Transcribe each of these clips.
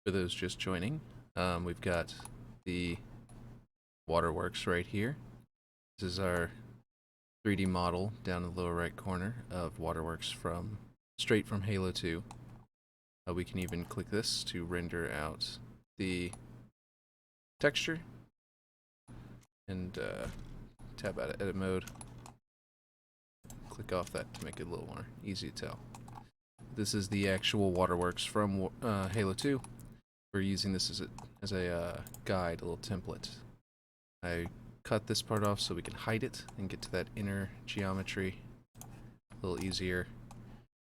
For those just joining, we've got the Waterworks right here. This is our 3D model down in the lower right corner of Waterworks straight from Halo 2. We can even click this to render out the texture and tab out of edit mode. Click off that to make it a little more easy to tell. This is the actual Waterworks from Halo 2. We're using this as a guide, a little template. I cut this part off so we can hide it and get to that inner geometry a little easier.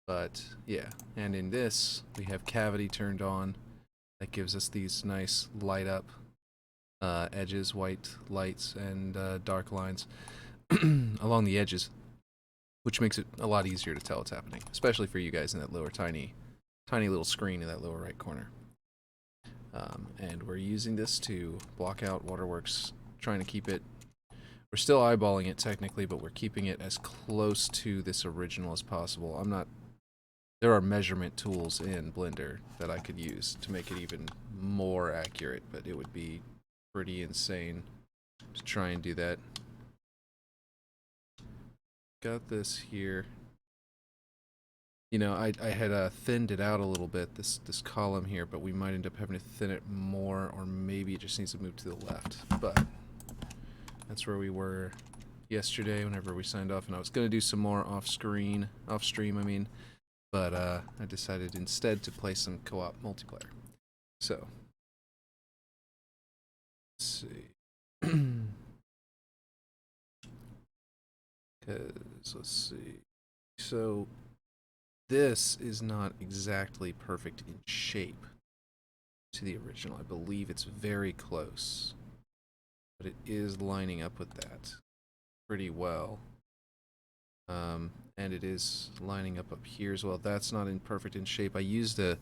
But yeah, and in this we have cavity turned on. That gives us these nice light up edges, white lights and dark lines along the edges, which makes it a lot easier to tell what's happening, especially for you guys in that lower tiny little screen in that lower right corner. And we're using this to block out Waterworks, trying to keep it, we're still eyeballing it technically, but we're keeping it as close to this original as possible. There are measurement tools in Blender that I could use to make it even more accurate, but it would be pretty insane to try and do that. Got this here. You know, I had thinned it out a little bit, this column here, but we might end up having to thin it more, or maybe it just needs to move to the left. But that's where we were yesterday whenever we signed off, and I was going to do some more off-stream, I mean, but I decided instead to play some co-op multiplayer. So, let's see. Let's see. So, this is not exactly perfect in shape to the original. I believe it's very close, but it is lining up with that pretty well. And it is lining up here as well. That's not perfect in shape. I used a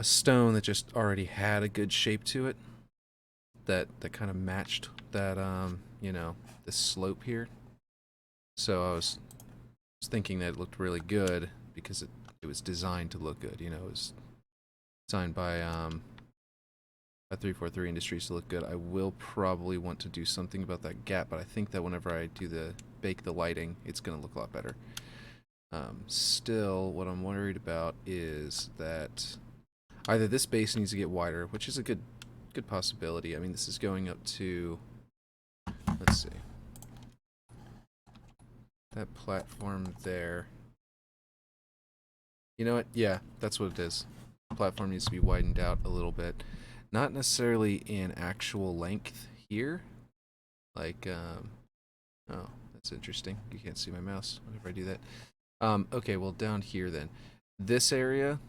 stone that just already had a good shape to it, that kind of matched that you know, the slope here. So I was thinking that it looked really good because it was designed to look good. You know, it was designed by 343 Industries to look good. I will probably want to do something about that gap, but I think that whenever I do bake the lighting, it's going to look a lot better. Still, what I'm worried about is that either this base needs to get wider, which is a good possibility. I mean, this is going up to, let's see, that platform there. You know what? Yeah, that's what it is. The platform needs to be widened out a little bit. Not necessarily in actual length here. Like, oh, that's interesting. You can't see my mouse whenever I do that. Okay, well, down here then. This area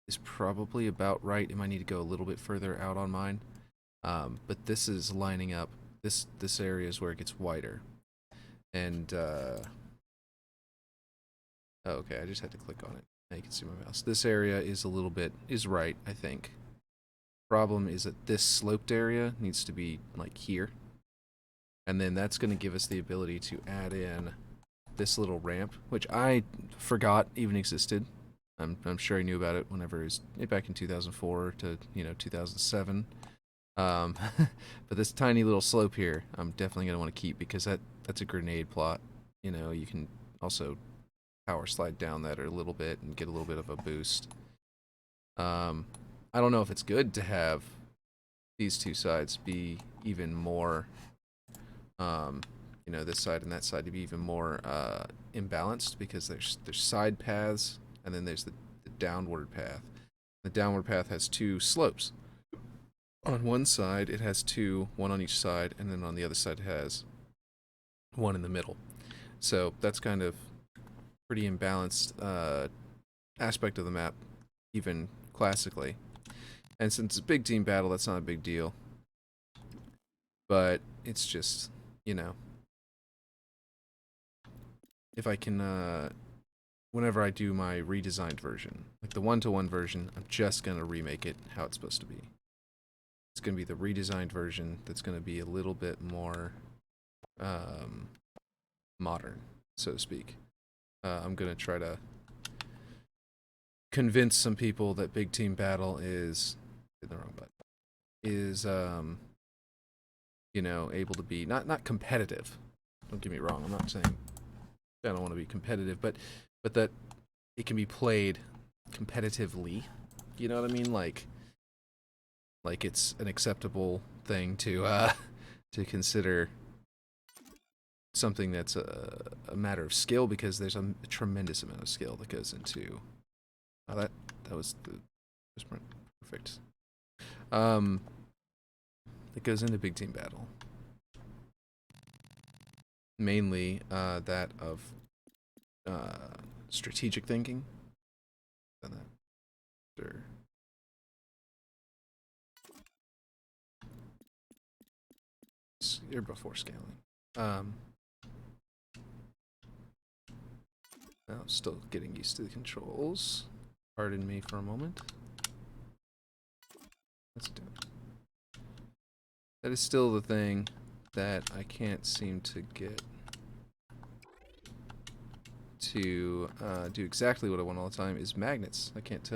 is probably about right. It might need to go a little bit further out on mine. But this is lining up. This area is where it gets wider. And, oh, okay, I just had to click on it. Now you can see my mouse. This area is is right, I think. Problem is that this sloped area needs to be like here. And then that's going to give us the ability to add in this little ramp, which I forgot even existed. I'm sure I knew about it whenever it was back in 2004 to 2007. But this tiny little slope here, I'm definitely going to want to keep because that's a grenade plot. You know, you can also power slide down that a little bit and get a little bit of a boost. I don't know if it's good to have these two sides be even more, you know, this side and that side to be even more imbalanced, because there's side paths and then there's the downward path. The downward path has two slopes. On one side it has two, one on each side, and then on the other side it has one in the middle. So that's kind of pretty imbalanced aspect of the map, even classically. And since it's a big team battle, that's not a big deal. But it's just, you know, if I can, whenever I do my redesigned version, like the one-to-one version, I'm just going to remake it how it's supposed to be. It's going to be the redesigned version that's going to be a little bit more modern, so to speak. I'm going to try to convince some people that big team battle is the wrong button is you know, able to be not competitive. Don't get me wrong. I'm not saying I don't want to be competitive, but that it can be played competitively. You know what I mean? Like it's an acceptable thing to to consider something that's a matter of skill, because there's a tremendous amount of skill that goes into. Oh, that was the perfect. That goes into big team battle. Mainly that of strategic thinking. And that, sure. Or before scaling. I'm still getting used to the controls. Pardon me for a moment. Let's do it. That is still the thing that I can't seem to get to do exactly what I want all the time, is magnets. I can't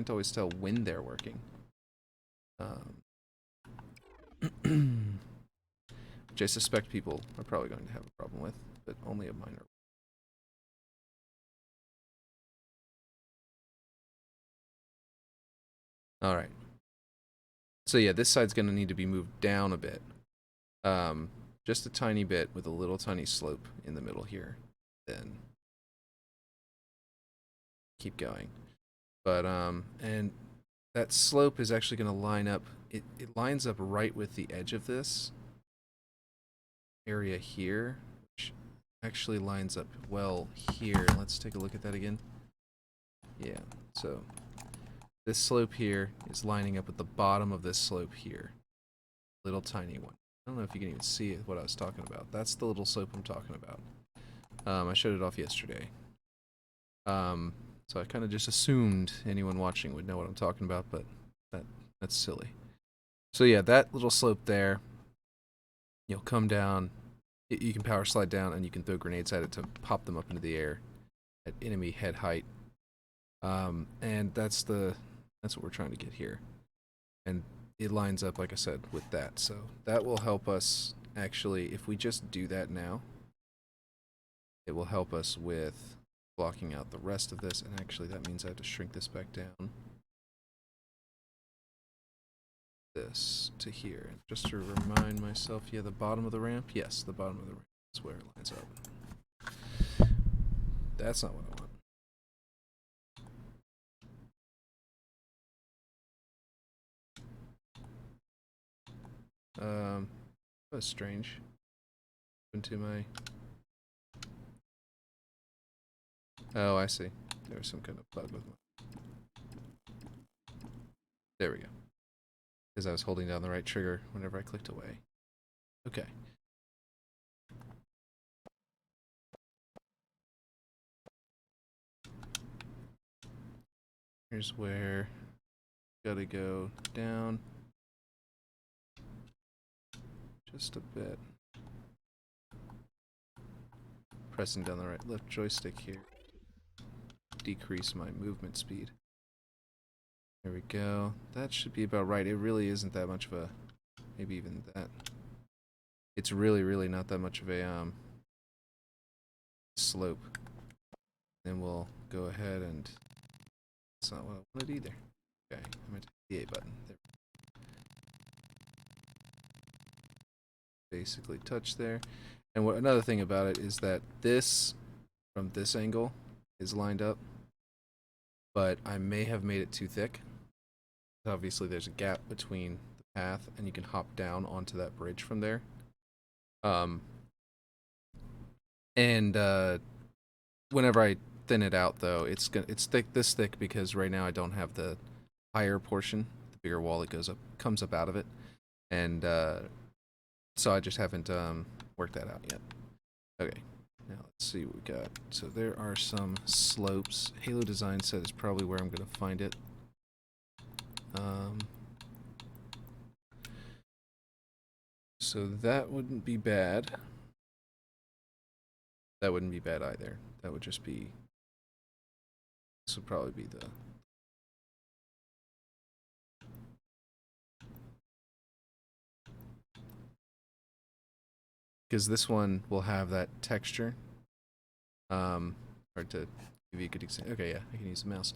always tell when they're working. Which I suspect people are probably going to have a problem with, but only a minor. Alright. So yeah, this side's going to need to be moved down a bit. Just a tiny bit, with a little tiny slope in the middle here. Then keep going. But, and that slope is actually going to line up, it lines up right with the edge of this area here, which actually lines up well here. Let's take a look at that again. Yeah, so this slope here is lining up with the bottom of this slope here. Little tiny one. I don't know if you can even see what I was talking about. That's the little slope I'm talking about. I showed it off yesterday. So I kind of just assumed anyone watching would know what I'm talking about, but that's silly. So yeah, that little slope there, you'll come down, you can power slide down, and you can throw grenades at it to pop them up into the air at enemy head height. And that's what we're trying to get here. And it lines up, like I said, with that. So that will help us, actually, if we just do that now, it will help us with blocking out the rest of this. And actually, that means I have to shrink this back down. This to here. Just to remind myself, yeah, the bottom of the ramp? Yes, the bottom of the ramp is where it lines up. That's not what I want. That was strange. Into my... Oh, I see. There was some kind of bug with my... There we go. Because I was holding down the right trigger whenever I clicked away. Okay. Here's where... Gotta go down. Just a bit. Pressing down the left joystick here. Decrease my movement speed. There we go. That should be about right. It really isn't that much of a... Maybe even that. It's really, really not that much of a slope. Then we'll go ahead and... That's not what I wanted either. Okay, I'm going to hit the A button. There. Basically touch there. And another thing about it is that this, from this angle, is lined up. But I may have made it too thick. Obviously there's a gap between the path, and you can hop down onto that bridge from there. Whenever I thin it out, though, it's this thick because right now I don't have the higher portion, the bigger wall that comes up out of it, and so I just haven't worked that out yet. Okay, now let's see what we got. So there are some slopes. Halo Design Set is probably where I'm going to find it. So that wouldn't be bad. That wouldn't be bad either. That would just be This would probably be the... Because this one will have that texture. Hard to give you a good example. Okay, yeah, I can use the mouse.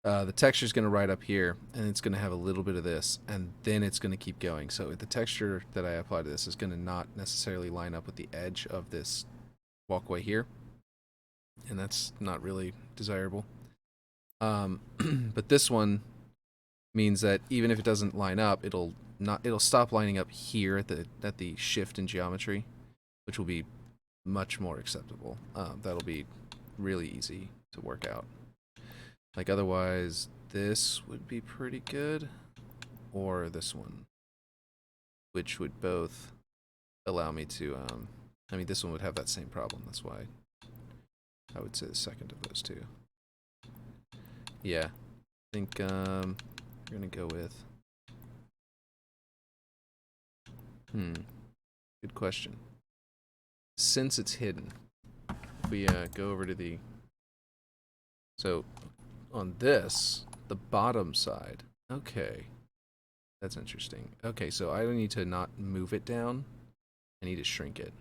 The texture is going to ride up here, and it's going to have a little bit of this, and then it's going to keep going. So the texture that I apply to this is going to not necessarily line up with the edge of this walkway here, and that's not really desirable. But this one means that even if it doesn't line up, it'll stop lining up here at the shift in geometry, which will be much more acceptable. That'll be really easy to work out. Like otherwise, this would be pretty good, or this one, which would both allow me to, I mean, this one would have that same problem. That's why I would say the second of those two. Yeah, I think we're gonna go with. Good question. Since it's hidden, if we go over to the. So on this, the bottom side. Okay, that's interesting. Okay, so I don't need to not move it down. I need to shrink it.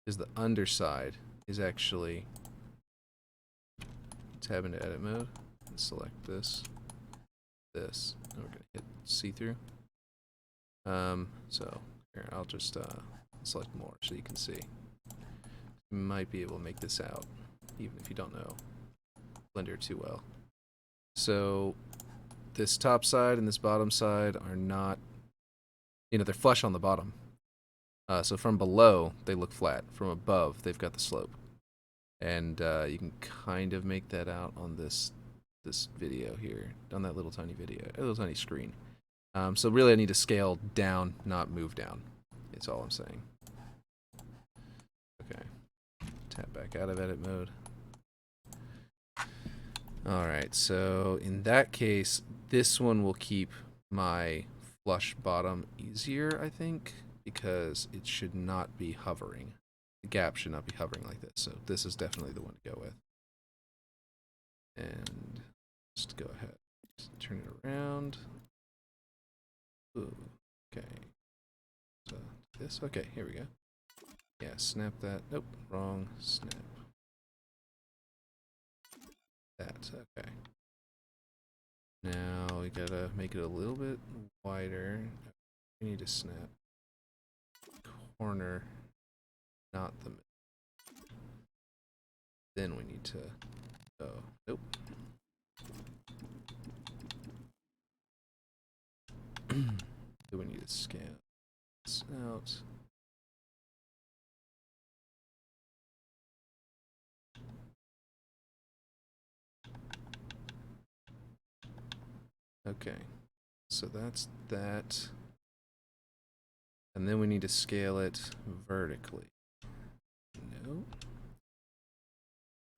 Because the underside is actually. Tab into edit mode and select this. And we're gonna hit see-through. So here I'll just select more so you can see. You might be able to make this out, even if you don't know Blender too well. So this top side and this bottom side are not, they're flush on the bottom. So from below, they look flat. From above, they've got the slope. And you can kind of make that out on this video here, on that little tiny video, a little tiny screen. So really I need to scale down, not move down. That's all I'm saying. Okay. Tap back out of edit mode. Alright, so in that case, this one will keep my flush bottom easier, I think, because it should not be hovering. The gap should not be hovering like this, so this is definitely the one to go with. And just go ahead, just turn it around. Ooh, okay. So this, okay, here we go. Yeah, snap that. Nope, wrong. Snap. That, okay. Now we gotta make it a little bit wider. We need to snap corner, not the middle. Then we need to go. Nope. Then we need to scan this out. Okay, so that's that. And then we need to scale it vertically. No.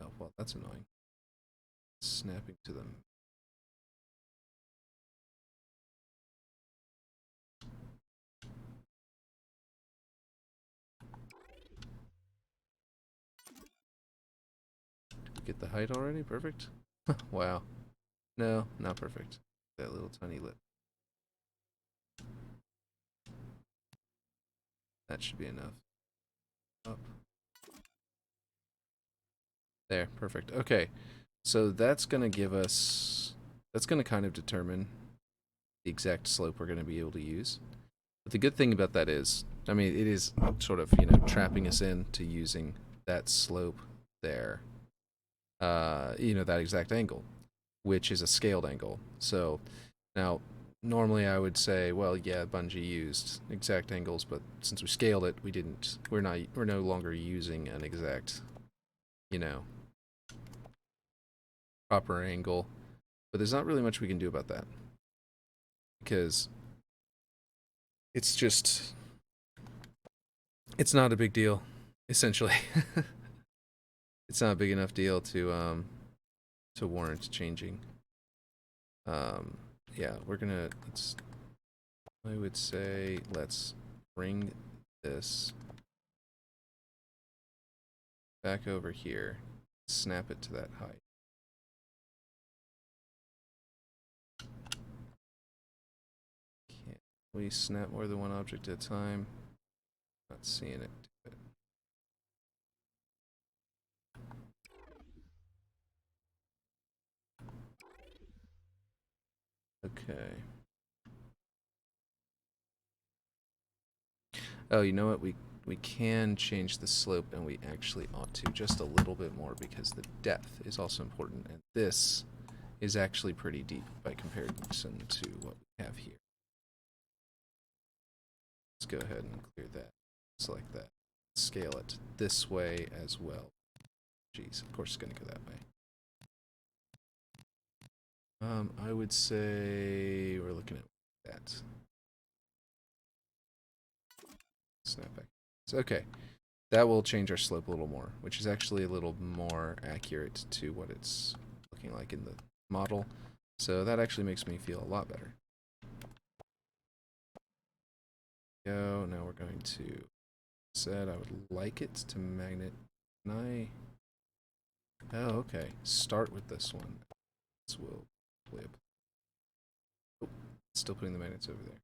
Oh, well, that's annoying. Snapping to them. Did we get the height already? Perfect. Wow. No, not perfect. That little tiny lip. That should be enough. Up. There, perfect. Okay, so that's gonna give us, that's gonna kind of determine the exact slope we're gonna be able to use. But the good thing about that is, I mean, it is sort of, trapping us into using that slope there. That exact angle, which is a scaled angle. So now, normally I would say, well, yeah, Bungie used exact angles, but since we scaled it, we didn't. We're no longer using an exact, proper angle. But there's not really much we can do about that, because it's not a big deal, essentially. It's not a big enough deal to warrant changing. Yeah, I would say let's bring this back over here, snap it to that height. we snap more than one object at a time? Not seeing it. Okay. Oh, you know what? We can change the slope, and we actually ought to just a little bit more because the depth is also important, and this is actually pretty deep by comparison to what we have here. Let's go ahead and clear that. Select that. Scale it this way as well. Jeez, of course it's going to go that way. I would say we're looking at that. Snap back. So, okay. That will change our slope a little more, which is actually a little more accurate to what it's looking like in the model. So that actually makes me feel a lot better. Go. Now we're going to set. I would like it to magnet. Can I? Oh, okay. Start with this one. This will flip. Oh, still putting the magnets over there.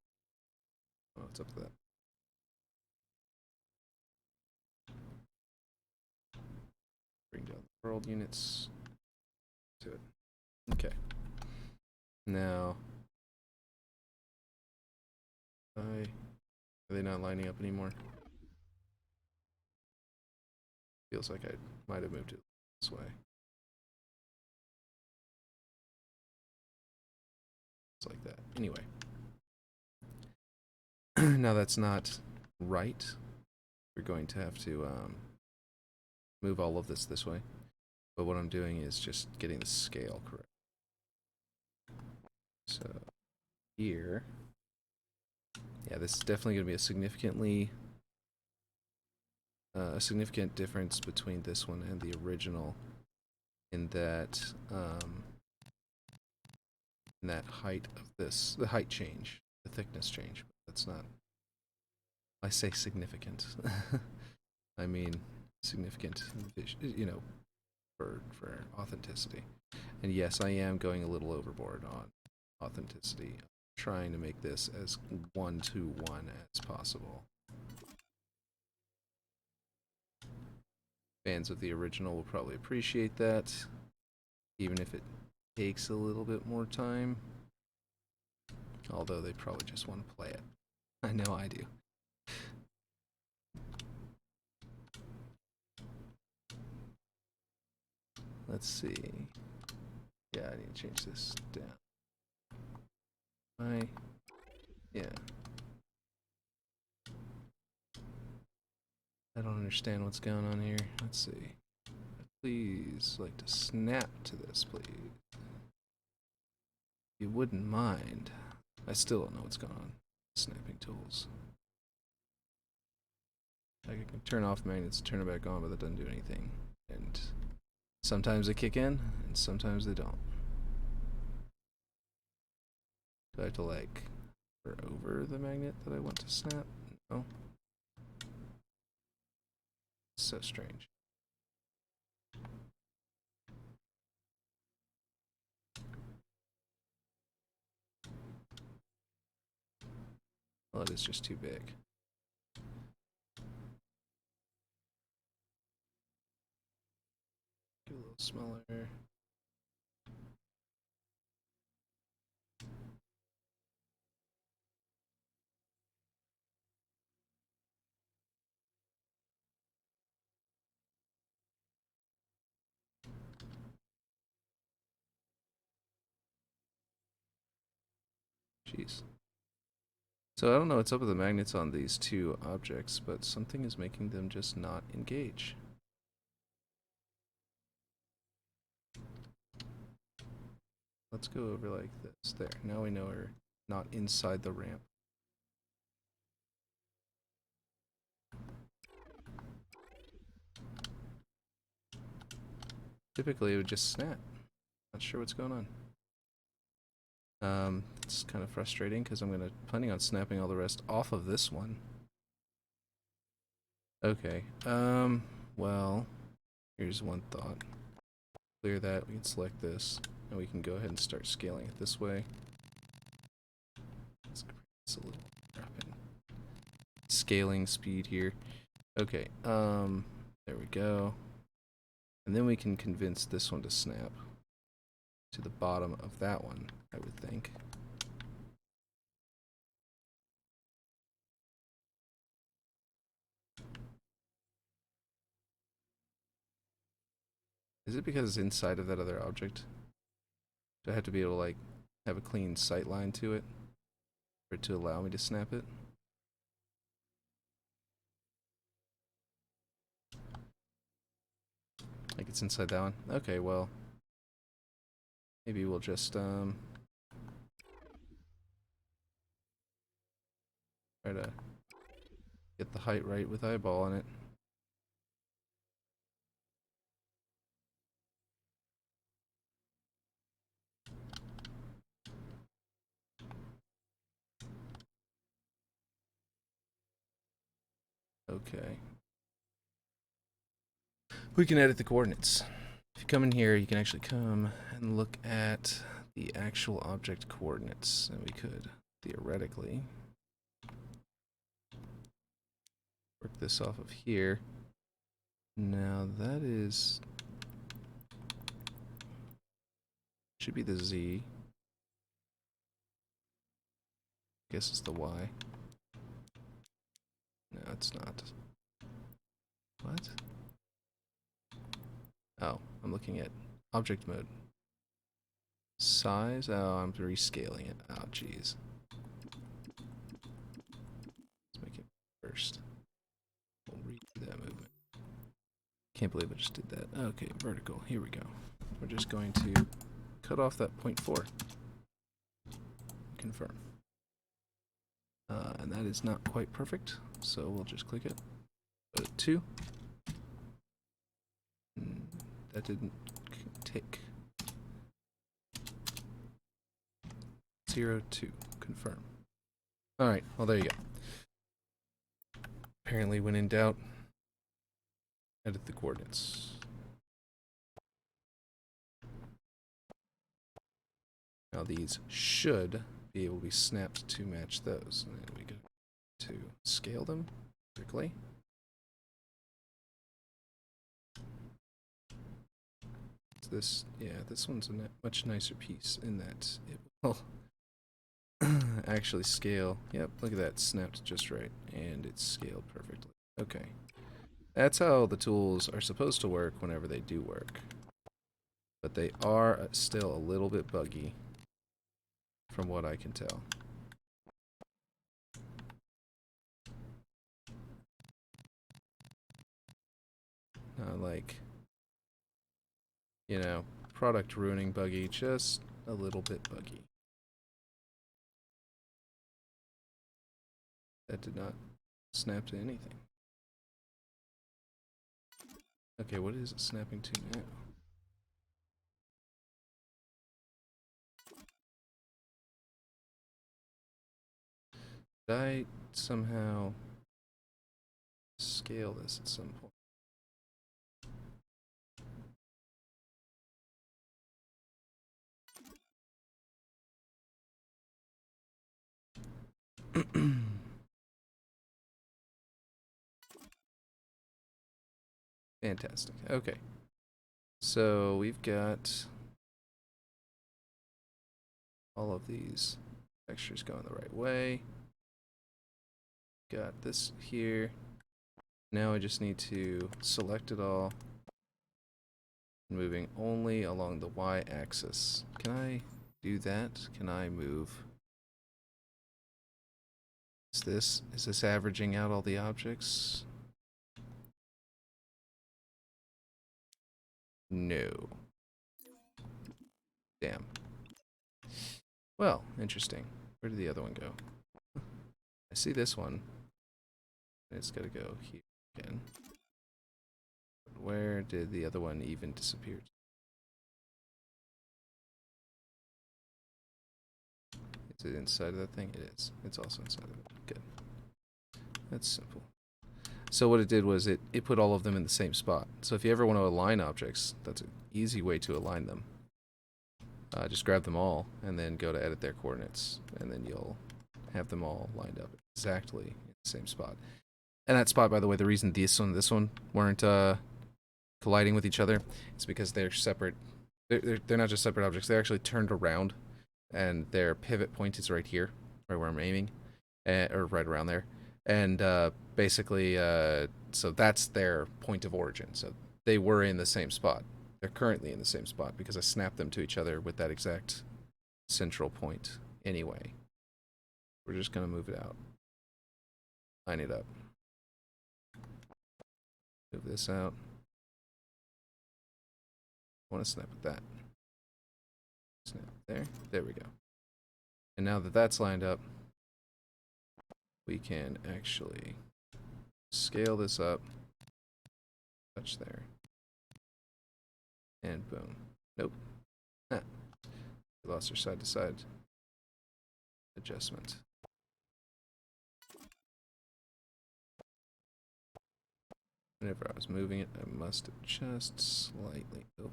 Oh, it's up to that. Bring down the world units to it. Okay. Now, are they not lining up anymore? Feels like I might have moved it this way. It's like that. Anyway. Now that's not right. We're going to have to move all of this way. But what I'm doing is just getting the scale correct. So here, yeah, this is definitely going to be a significant difference between this one and the original, in that height of this, the height change, the thickness change. That's not. I say significant. I mean significant, you know, for authenticity. And yes, I am going a little overboard on authenticity, trying to make this as one-to-one as possible. Fans of the original will probably appreciate that, even if it takes a little bit more time. Although they probably just want to play it. I know I do. Let's see. Yeah, I need to change this down. Yeah. I don't understand what's going on here. Let's see. Please, like to snap to this, please. If you wouldn't mind. I still don't know what's going on. Snapping tools. I can turn off magnets, turn it back on, but that doesn't do anything. And sometimes they kick in, and sometimes they don't. Do I have to, like, hover over the magnet that I want to snap? No. So strange. Well, it is just too big. Get a little smaller. Jeez. So I don't know what's up with the magnets on these two objects, but something is making them just not engage. Let's go over like this. There. Now we know we're not inside the ramp. Typically it would just snap. Not sure what's going on. It's kind of frustrating because I'm planning on snapping all the rest off of this one. Okay. Well, here's one thought. Clear that. We can select this, and we can go ahead and start scaling it this way. Let's create this a little scaling speed here. Okay, there we go. And then we can convince this one to snap to the bottom of that one, I would think. Is it because it's inside of that other object? Do I have to be able to, like, have a clean sight line to it for it to allow me to snap it? Like it's inside that one? Okay, well, maybe we'll just, try to get the height right with eyeballing it. Okay. We can edit the coordinates. If you come in here, you can actually come and look at the actual object coordinates. And we could, theoretically, work this off of here. Now that is... should be the Z. I guess it's the Y. No, it's not. What? Oh, I'm looking at object mode. Size? Oh, I'm rescaling it. Oh, jeez. Let's make it first. We'll redo that movement. Can't believe I just did that. Okay, vertical. Here we go. We're just going to cut off that 0.4. Confirm. And that is not quite perfect, so we'll just click it. Go to 2. That didn't take. 0, 2. Confirm. Alright, well there you go. Apparently when in doubt, edit the coordinates. Now these should be able to be snapped to match those. And then we go to scale them quickly. This, yeah, this one's a much nicer piece in that it will actually scale. Yep, look at that, snapped just right, and it's scaled perfectly. Okay, that's how the tools are supposed to work whenever they do work. But they are still a little bit buggy, from what I can tell. Not like, you know, product ruining buggy, just a little bit buggy. That did not snap to anything. Okay, what is it snapping to now? Did I somehow scale this at some point? Fantastic. Okay. So we've got all of these textures going the right way. Got this here. Now I just need to select it all. Moving only along the y-axis. Can I do that? Can I move? Is this averaging out all the objects? No. Damn. Well, interesting. Where did the other one go? I see this one. It's gotta go here again. Where did the other one even disappear? Is it inside of that thing? It is. It's also inside of it. Good. That's simple. So what it did was it put all of them in the same spot. So if you ever want to align objects, that's an easy way to align them. Just grab them all and then go to edit their coordinates, and then you'll have them all lined up exactly in same spot. And that spot, by the way, the reason this one weren't colliding with each other is because they're separate. They're not just separate objects. They're actually turned around, and their pivot point is right here, right where I'm aiming, or right around there. And basically, so that's their point of origin. So they were in the same spot. They're currently in the same spot because I snapped them to each other with that exact central point anyway. We're just going to move it out. Line it up. Move this out. I want to snap at that. Snap there. There we go. And now that that's lined up, we can actually scale this up. Touch there. And boom. Nope. Ah. We lost our side-to-side adjustment. Whenever I was moving it, I must adjust slightly. Oh,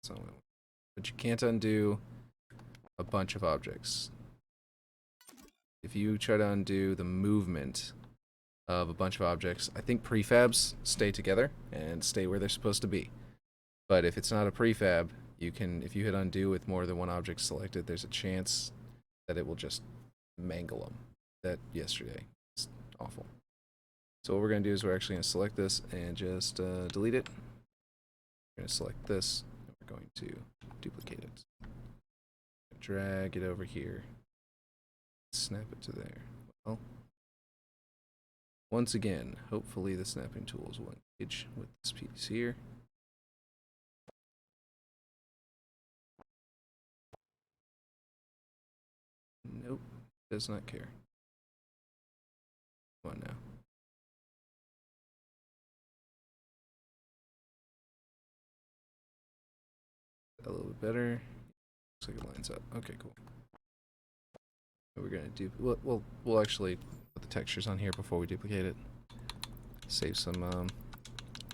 that's not what I want. But you can't undo a bunch of objects. If you try to undo the movement of a bunch of objects, I think prefabs stay together and stay where they're supposed to be. But if it's not a prefab, you can, if you hit undo with more than one object selected, there's a chance that it will just mangle them. That yesterday. It's awful. So what we're going to do is we're actually going to select this and just delete it. We're going to select this, and we're going to duplicate it. Drag it over here. Snap it to there. Well, once again, hopefully the snapping tools will engage with this piece here. Nope, does not care. Come on now. A little bit better. Looks like it lines up. Okay, cool. What we're gonna do? We'll actually put the textures on here before we duplicate it. Save some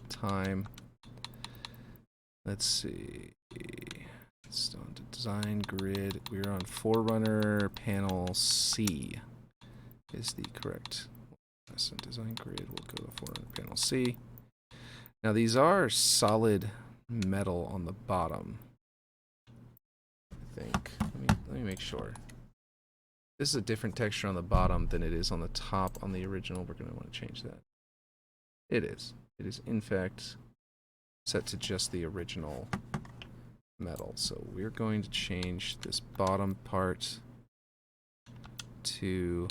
time. Let's see. It's on to design grid. We're on Forerunner panel C. Is the correct. So design grid. We'll go to Forerunner panel C. Now these are solid metal on the bottom. I think. Let me make sure. This is a different texture on the bottom than it is on the top on the original. We're going to want to change that. It is. It is, in fact, set to just the original metal. So we're going to change this bottom part to...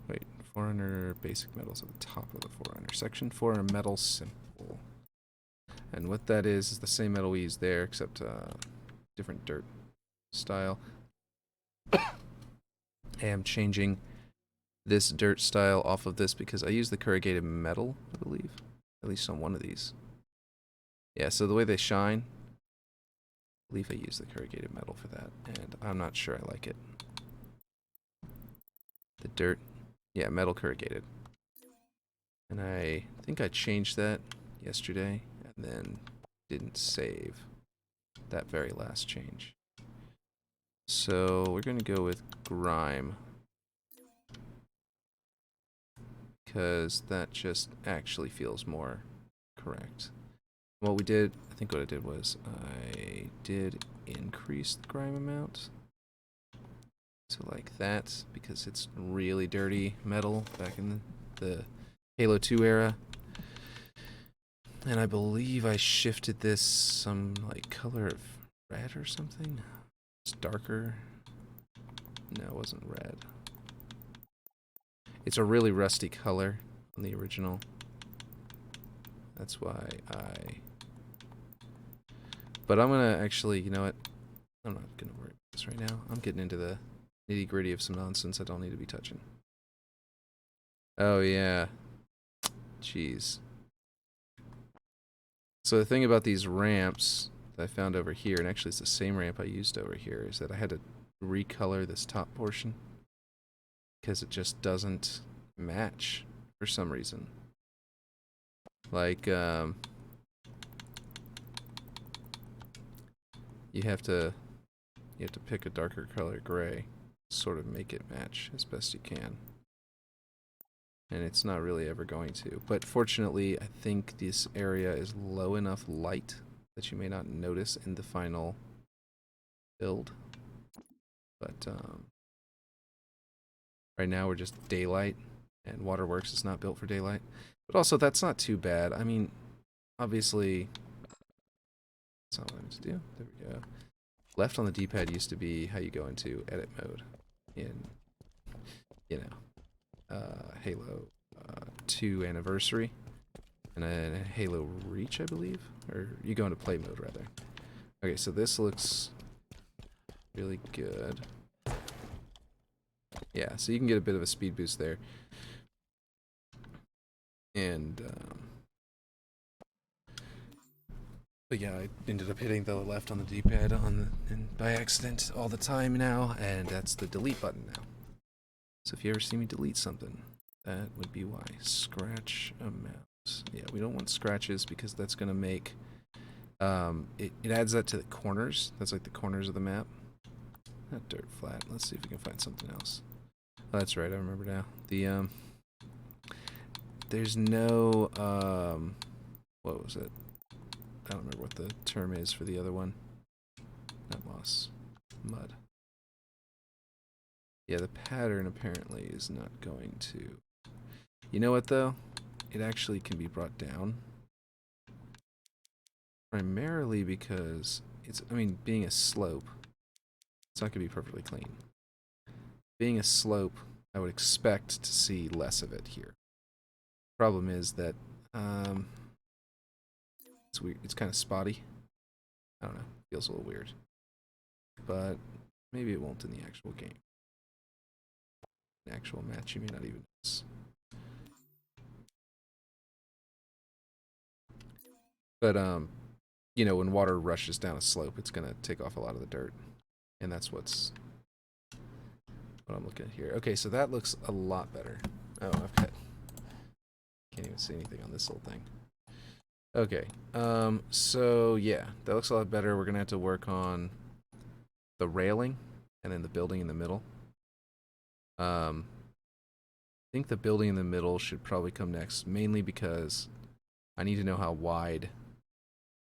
Wait, Forerunner basic metals at the top of the Forerunner section. Forerunner metal simple. And what that is the same metal we used there, except different dirt style. I am changing this dirt style off of this because I use the corrugated metal, I believe. At least on one of these. Yeah, so the way they shine, I believe I use the corrugated metal for that, and I'm not sure I like it. The dirt, yeah, metal corrugated. And I think I changed that yesterday, and then didn't save that very last change. So we're going to go with grime, because that just actually feels more correct. What we did, I think what I did was I did increase the grime amount to like that, because it's really dirty metal back in the Halo 2 era. And I believe I shifted this some like color of red or something. It's darker. No, it wasn't red. It's a really rusty color on the original. That's why But I'm gonna actually, you know what? I'm not gonna worry about this right now. I'm getting into the nitty-gritty of some nonsense I don't need to be touching. Oh yeah. Jeez. So the thing about these ramps that I found over here, and actually it's the same ramp I used over here, is that I had to recolor this top portion because it just doesn't match for some reason. Like, you have to pick a darker color gray sort of make it match as best you can. And it's not really ever going to. But fortunately, I think this area is low enough light that you may not notice in the final build. But right now we're just daylight, and Waterworks is not built for daylight. But also, that's not too bad. I mean, obviously, that's not what I meant to do. There we go. Left on the D-pad used to be how you go into edit mode in, you know, Halo 2 Anniversary, and then Halo Reach, I believe? Or you go into play mode, rather. Okay, so this looks really good. Yeah, so you can get a bit of a speed boost there. And, but yeah, I ended up hitting the left on the D-pad by accident all the time now, and that's the delete button now. So if you ever see me delete something, that would be why. Scratch amount. Yeah, we don't want scratches because that's going to make... it adds that to the corners. That's like the corners of the map. Not dirt flat. Let's see if we can find something else. Oh, that's right, I remember now. The, there's no, what was it? I don't remember what the term is for the other one. Not moss. Mud. Yeah, the pattern apparently is not going to... You know what, though? It actually can be brought down. Primarily because it's, I mean, being a slope, it's not going to be perfectly clean. Being a slope, I would expect to see less of it here. Problem is that, it's weird. It's kind of spotty. I don't know. Feels a little weird. But maybe it won't in the actual game. An actual match, you may not even notice. But, you know, when water rushes down a slope, it's going to take off a lot of the dirt. And that's what I'm looking at here. Okay, so that looks a lot better. Oh, can't even see anything on this little thing. Okay, so yeah, that looks a lot better. We're going to have to work on the railing and then the building in the middle. I think the building in the middle should probably come next, mainly because I need to know how wide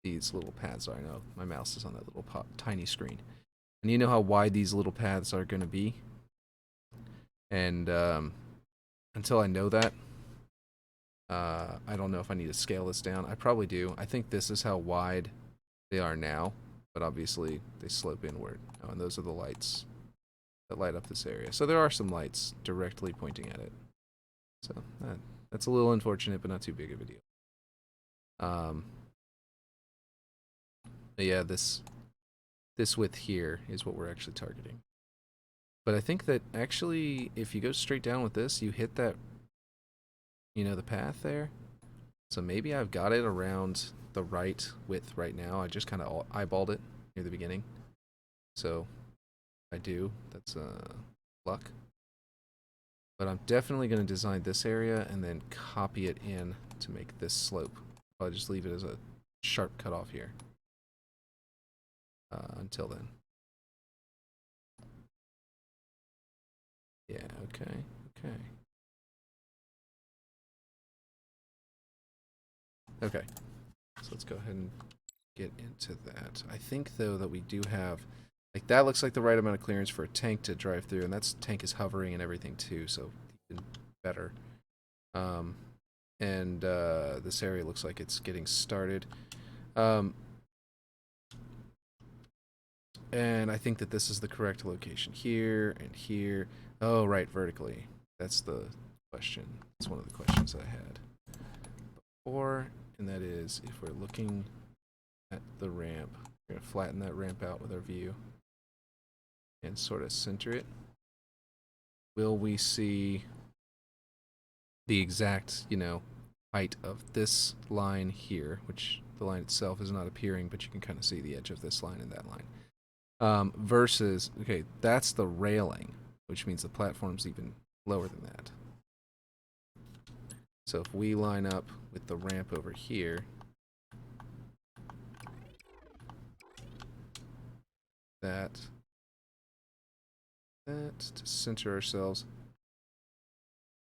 these little paths are. I know my mouse is on that little tiny screen. I need to know how wide these little paths are going to be. And until I know that, I don't know if I need to scale this down. I probably do. I think this is how wide they are now, but obviously they slope inward. Oh, and those are the lights that light up this area. So there are some lights directly pointing at it. So that's a little unfortunate, but not too big of a deal. But yeah, this width here is what we're actually targeting. But I think that actually, if you go straight down with this, you hit that, you know, the path there. So maybe I've got it around the right width right now. I just kind of eyeballed it near the beginning. So I do. That's luck. But I'm definitely going to design this area and then copy it in to make this slope. I'll just leave it as a sharp cutoff here. Until then. Yeah, okay, okay. Okay, so let's go ahead and get into that. I think, though, that we do have... Like, that looks like the right amount of clearance for a tank to drive through, and that tank is hovering and everything, too, so even better. And this area looks like it's getting started. And I think that this is the correct location. Here and here. Oh, right, vertically. That's the question. That's one of the questions I had before, and that is, if we're looking at the ramp, we're going to flatten that ramp out with our view and sort of center it. Will we see the exact, you know, height of this line here, which the line itself is not appearing, but you can kind of see the edge of this line and that line. Versus, okay, that's the railing, which means the platform's even lower than that. So if we line up with the ramp over here, that that to center ourselves.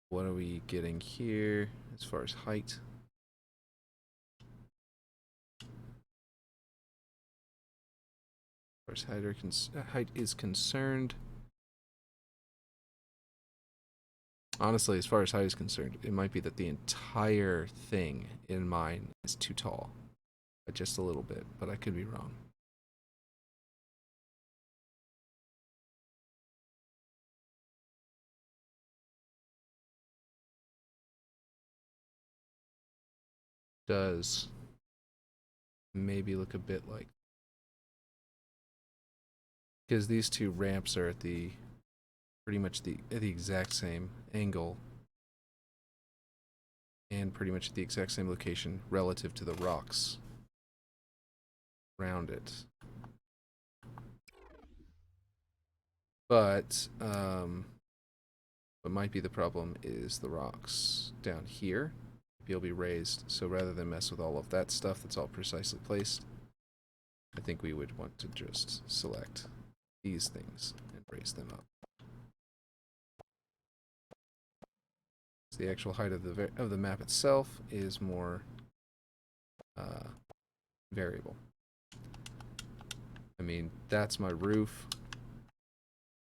What are we getting here as far as height? As far as height is concerned, honestly, as far as height is concerned, it might be that the entire thing in mine is too tall. But just a little bit, but I could be wrong. Does maybe look a bit like, because these two ramps are at the pretty much at the exact same angle and pretty much at the exact same location relative to the rocks around it. But what might be the problem is the rocks down here will be raised, so rather than mess with all of that stuff that's all precisely placed, I think we would want to just select these things and raise them up. So the actual height of the map itself is more variable. I mean, that's my roof,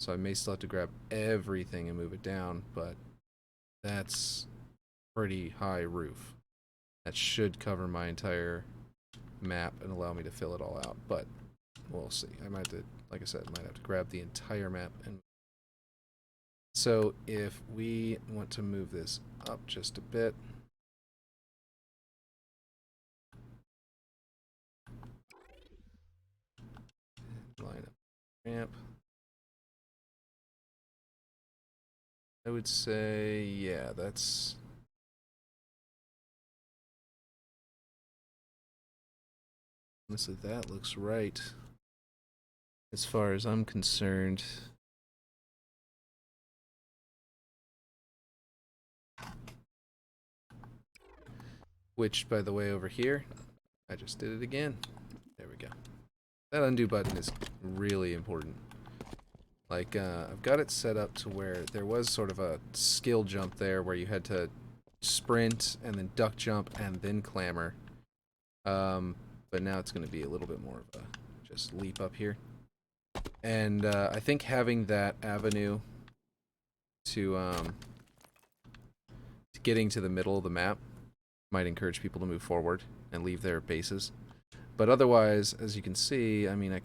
so I may still have to grab everything and move it down, but that's pretty high roof. That should cover my entire map and allow me to fill it all out, but we'll see. I might have to, like I said, might have to grab the entire map. And so if we want to move this up just a bit, line up ramp, I would say, yeah, that's honestly, that looks right as far as I'm concerned. Which, by the way, over here, I just did it again. There we go. That undo button is really important. Like, I've got it set up to where there was sort of a skill jump there where you had to sprint and then duck jump and then clamber. But now it's going to be a little bit more of a just leap up here. And I think having that avenue to getting to the middle of the map might encourage people to move forward and leave their bases. But otherwise, as you can see, I mean, I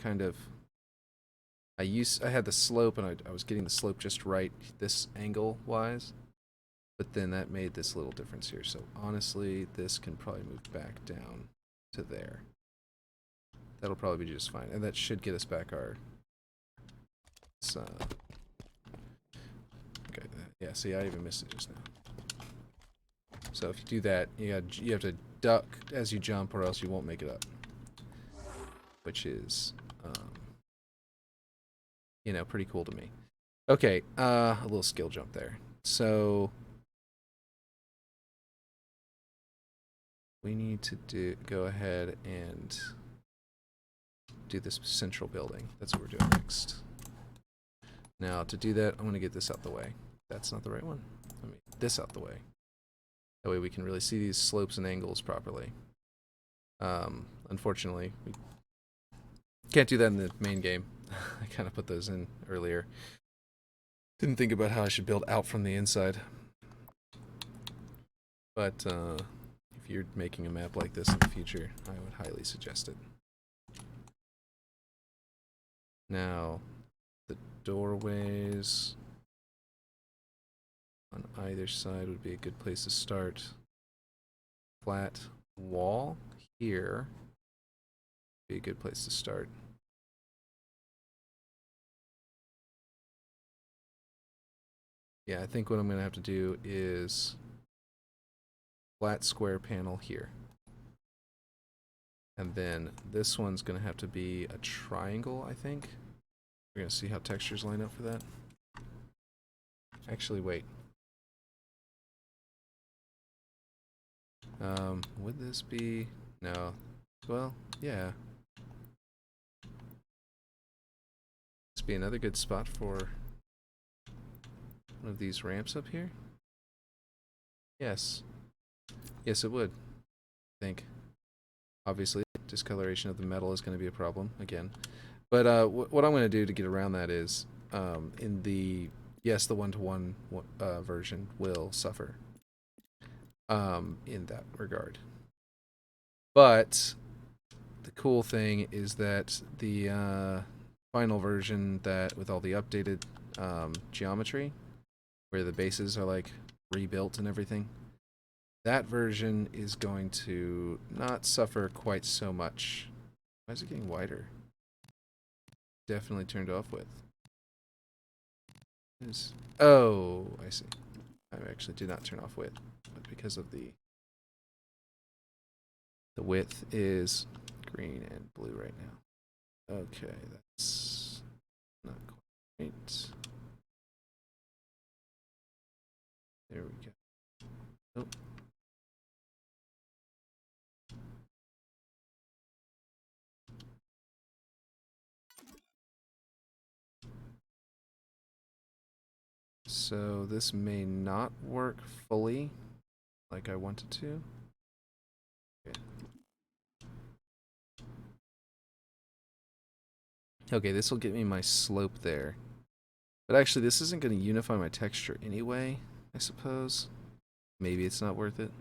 had the slope, and I was getting the slope just right, this angle-wise. But then that made this little difference here. So honestly, this can probably move back down to there. That'll probably be just fine. And that should get us back our... okay, yeah, see, I even missed it just now. So if you do that, you have to duck as you jump, or else you won't make it up. Which is... you know, pretty cool to me. Okay, a little skill jump there. So we need to go ahead and do this central building. That's what we're doing next. Now, to do that, I'm going to get this out the way. That's not the right one. Let me get this out the way. That way we can really see these slopes and angles properly. Unfortunately, we can't do that in the main game. I kind of put those in earlier. Didn't think about how I should build out from the inside. But if you're making a map like this in the future, I would highly suggest it. Now, the doorways on either side would be a good place to start. Flat wall here would be a good place to start. Yeah, I think what I'm going to have to do is flat square panel here. And then this one's going to have to be a triangle, I think. We're going to see how textures line up for that. Actually, wait. Would this be... No. Well, yeah. This be another good spot for one of these ramps up here? Yes. Yes, it would. I think. Obviously, discoloration of the metal is going to be a problem again. But what I'm going to do to get around that is, in the yes, the one-to-one version will suffer in that regard. But the cool thing is that the final version, that with all the updated geometry, where the bases are like rebuilt and everything, that version is going to not suffer quite so much. Why is it getting wider? Definitely turned off with. Oh, I see. I actually did not turn off width, but because of the width is green and blue right now. Okay, that's not quite. There we go. Nope. So this may not work fully like I want it to. Okay. Okay, this will get me my slope there. But actually, this isn't going to unify my texture anyway, I suppose. Maybe it's not worth it.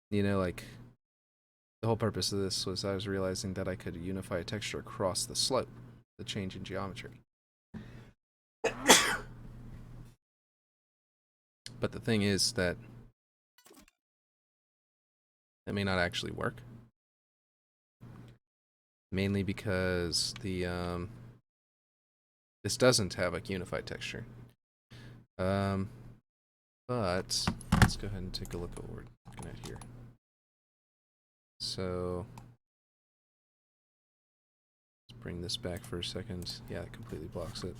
You know, like, the whole purpose of this was I was realizing that I could unify a texture across the slope, the change in geometry. But the thing is that that may not actually work. Mainly because the this doesn't have a unified texture. But let's go ahead and take a look at what we're looking at here. So let's bring this back for a second. Yeah, it completely blocks it.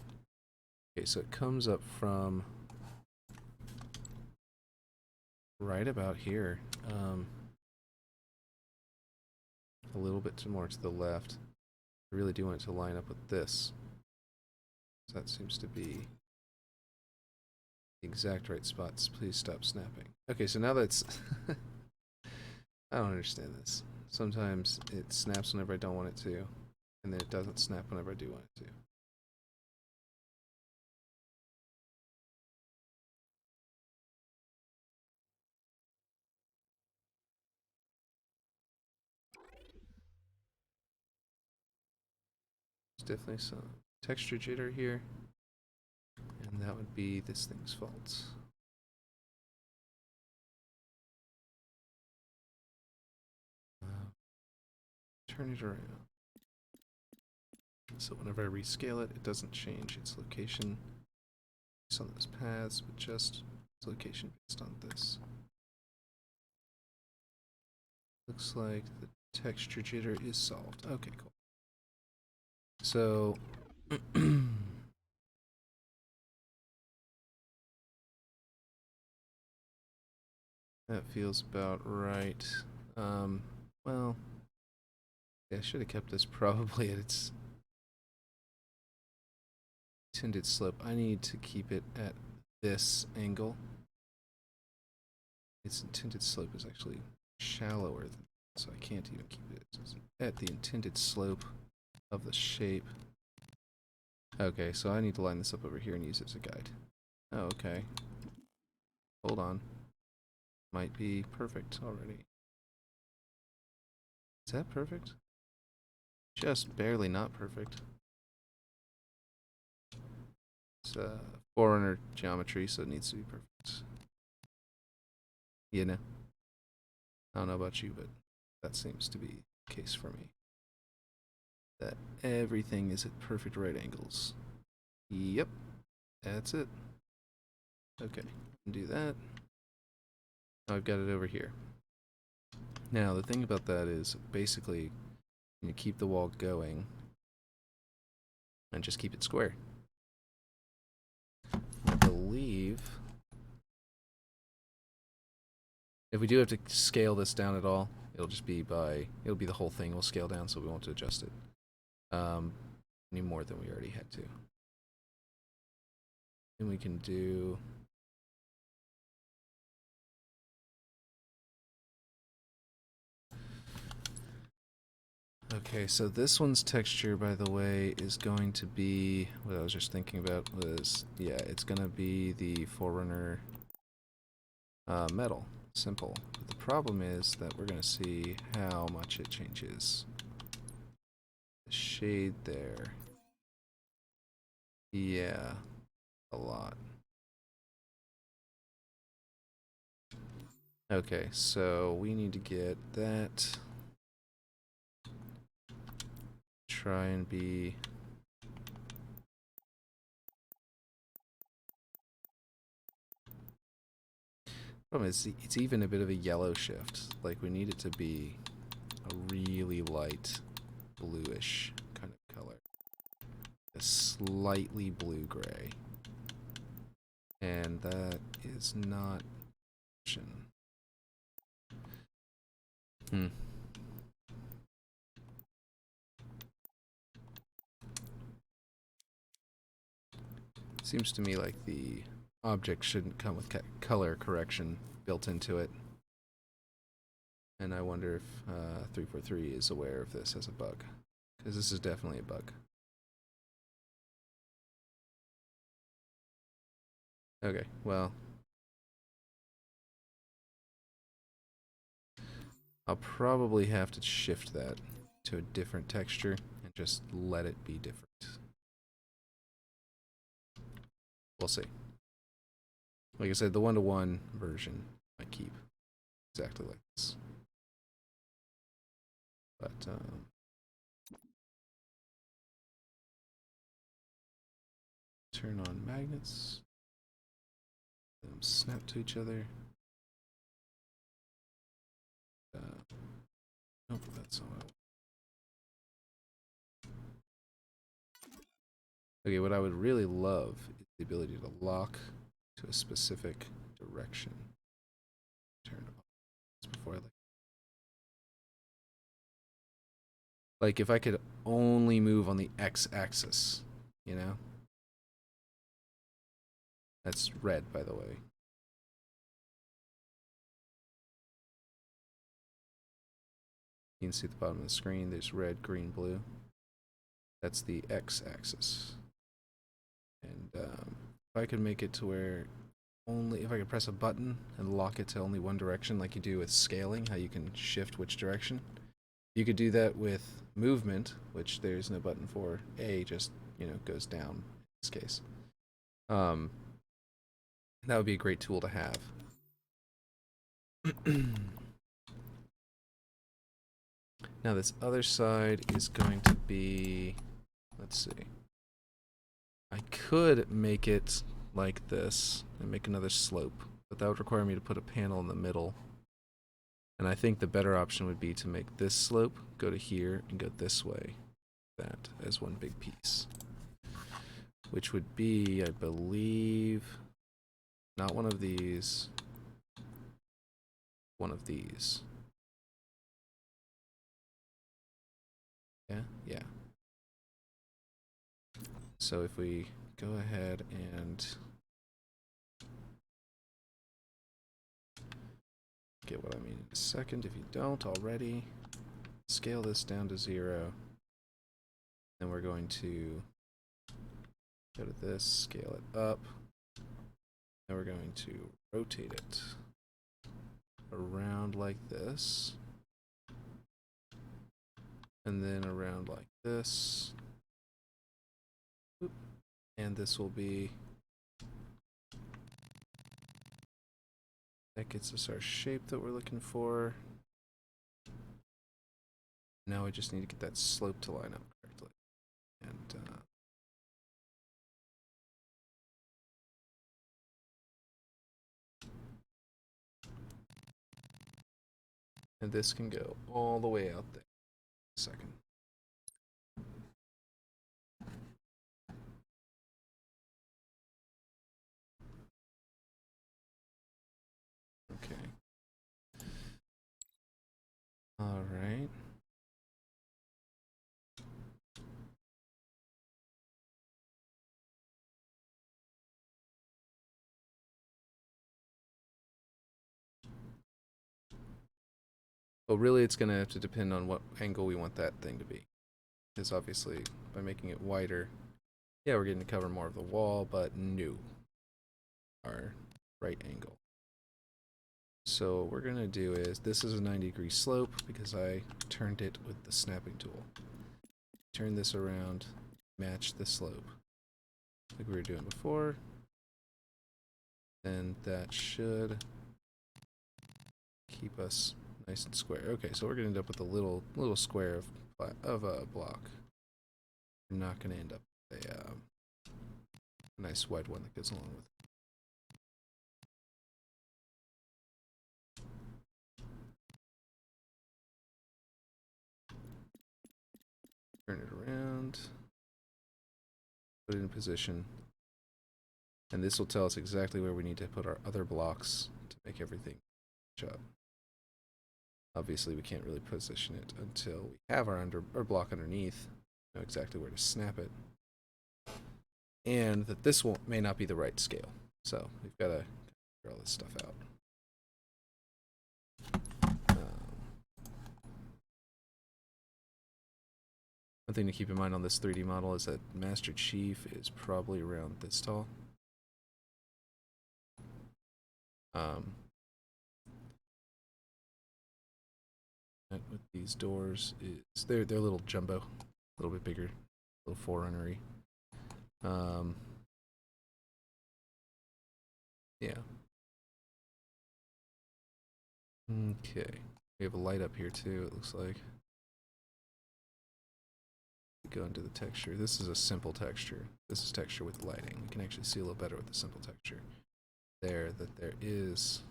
Okay, so it comes up from right about here. A little bit more to the left. I really do want it to line up with this. So that seems to be the exact right spots. Please stop snapping. Okay, so now that's... I don't understand this. Sometimes it snaps whenever I don't want it to, and then it doesn't snap whenever I do want it to. There's definitely some texture jitter here, and that would be this thing's fault. Turn it around. So whenever I rescale it, it doesn't change its location based on those paths, but just its location based on this. Looks like the texture jitter is solved. Okay, cool. So that feels about right. Well, yeah, I should have kept this probably at its intended slope. I need to keep it at this angle. Its intended slope is actually shallower than that, so I can't even keep it at the intended slope of the shape. Okay, so I need to line this up over here and use it as a guide. Oh, okay. Hold on. Might be perfect already. Is that perfect? Just barely not perfect. It's Forerunner geometry, so it needs to be perfect. You know? I don't know about you, but that seems to be the case for me. That everything is at perfect right angles. Yep. That's it. Okay. Do that. Now I've got it over here. Now, the thing about that is, basically, you keep the wall going and just keep it square. I believe if we do have to scale this down at all, it'll just be it'll be the whole thing will scale down, so we won't adjust it any more than we already had to. And we can do... Okay, so this one's texture, by the way, is going to be... What I was just thinking about was... Yeah, it's going to be the Forerunner metal. Simple. But the problem is that we're going to see how much it changes. The shade there. Yeah, a lot. Okay, so we need to get that. Try and be... Problem is, it's even a bit of a yellow shift. Like, we need it to be a really light bluish kind of color. A slightly blue-gray. And that is not... Seems to me like the object shouldn't come with color correction built into it. And I wonder if 343 is aware of this as a bug. Because this is definitely a bug. Okay, well... I'll probably have to shift that to a different texture and just let it be different. We'll see. Like I said, the 1-to-1 version I keep exactly like this. But, turn on magnets. Let them snap to each other. Nope, that's all I want. Okay, what I would really love is the ability to lock to a specific direction. Turn off before I like if I could only move on the x-axis, you know? That's red, by the way. You can see at the bottom of the screen, there's red, green, blue. That's the x-axis. And if I could make it to where only, if I could press a button and lock it to only one direction, like you do with scaling, how you can shift which direction. You could do that with movement, which there's no button for. A just, you know, goes down in this case. That would be a great tool to have. Now this other side is going to be, let's see. I could make it like this and make another slope, but that would require me to put a panel in the middle. And I think the better option would be to make this slope go to here and go this way. That as one big piece. Which would be, I believe, not one of these, one of these. Yeah? Yeah. So if we go ahead and get what I mean in a second, if you don't already, scale this down to 0. Then we're going to go to this, scale it up. Then we're going to rotate it around like this. And then around like this. And this will be, that gets us our shape that we're looking for. Now we just need to get that slope to line up correctly. And this can go all the way out there. Second. Okay. All right. But really it's going to have to depend on what angle we want that thing to be. Because obviously, by making it wider, yeah, we're getting to cover more of the wall, but no. Our right angle. So what we're going to do is, this is a 90-degree slope because I turned it with the snapping tool. Turn this around, match the slope. Like we were doing before. And that should keep us nice and square. Okay, so we're going to end up with a little square of a block. We're not going to end up with a nice wide one that goes along with it. Turn it around, put it in position, and this will tell us exactly where we need to put our other blocks to make everything match up. Obviously, we can't really position it until we have our block underneath, know exactly where to snap it, and that this may not be the right scale. So we've got to figure all this stuff out. One thing to keep in mind on this 3D model is that Master Chief is probably around this tall. With these doors is they're a little jumbo, a little bit bigger, a little forerunnery. Yeah. Okay. We have a light up here too, it looks like. Go into the texture. This is a simple texture. This is texture with lighting. We can actually see a little better with the simple texture. There is.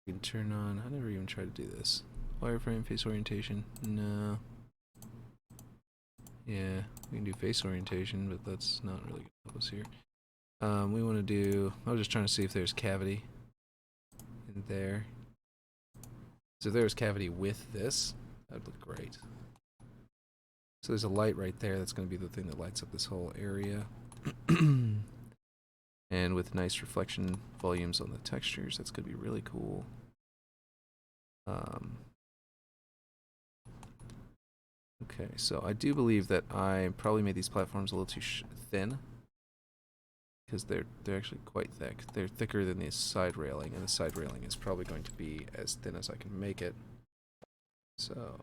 You can turn on. I never even tried to do this. Wireframe face orientation. No. Yeah, we can do face orientation, but that's not really gonna help us here. We want to do. I was just trying to see if there's cavity in there. So if there's cavity with this, that'd look great. So there's a light right there. That's going to be the thing that lights up this whole area. And with nice reflection volumes on the textures, that's going to be really cool. Okay, so I do believe that I probably made these platforms a little too thin, because they're actually quite thick. They're thicker than the side railing, and the side railing is probably going to be as thin as I can make it. So,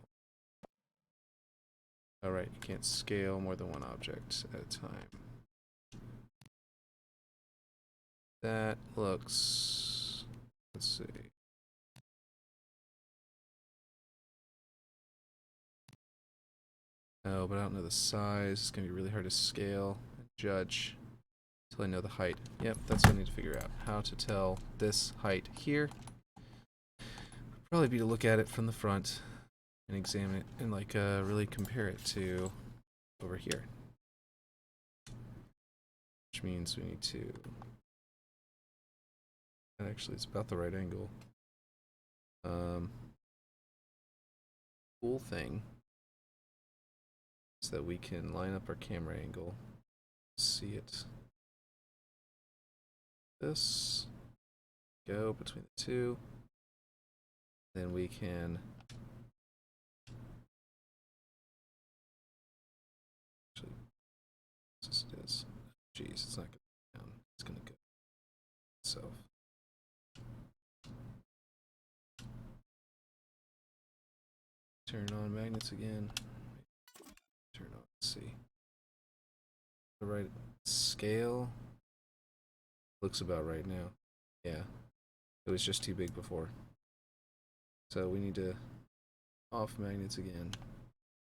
alright, you can't scale more than one object at a time. That looks, let's see. Oh, but I don't know the size. It's going to be really hard to scale and judge until I know the height. Yep, that's what I need to figure out. How to tell this height here. Probably be to look at it from the front and examine it and like really compare it to over here. Which means we need to... Actually, it's about the right angle. Cool thing is that we can line up our camera angle, see it. This, go between the two, then we can actually, this is, geez, it's not going to go down, it's going to go itself. Turn on magnets again. Turn on, let's see. The right scale looks about right now. Yeah, it was just too big before. So we need to off magnets again.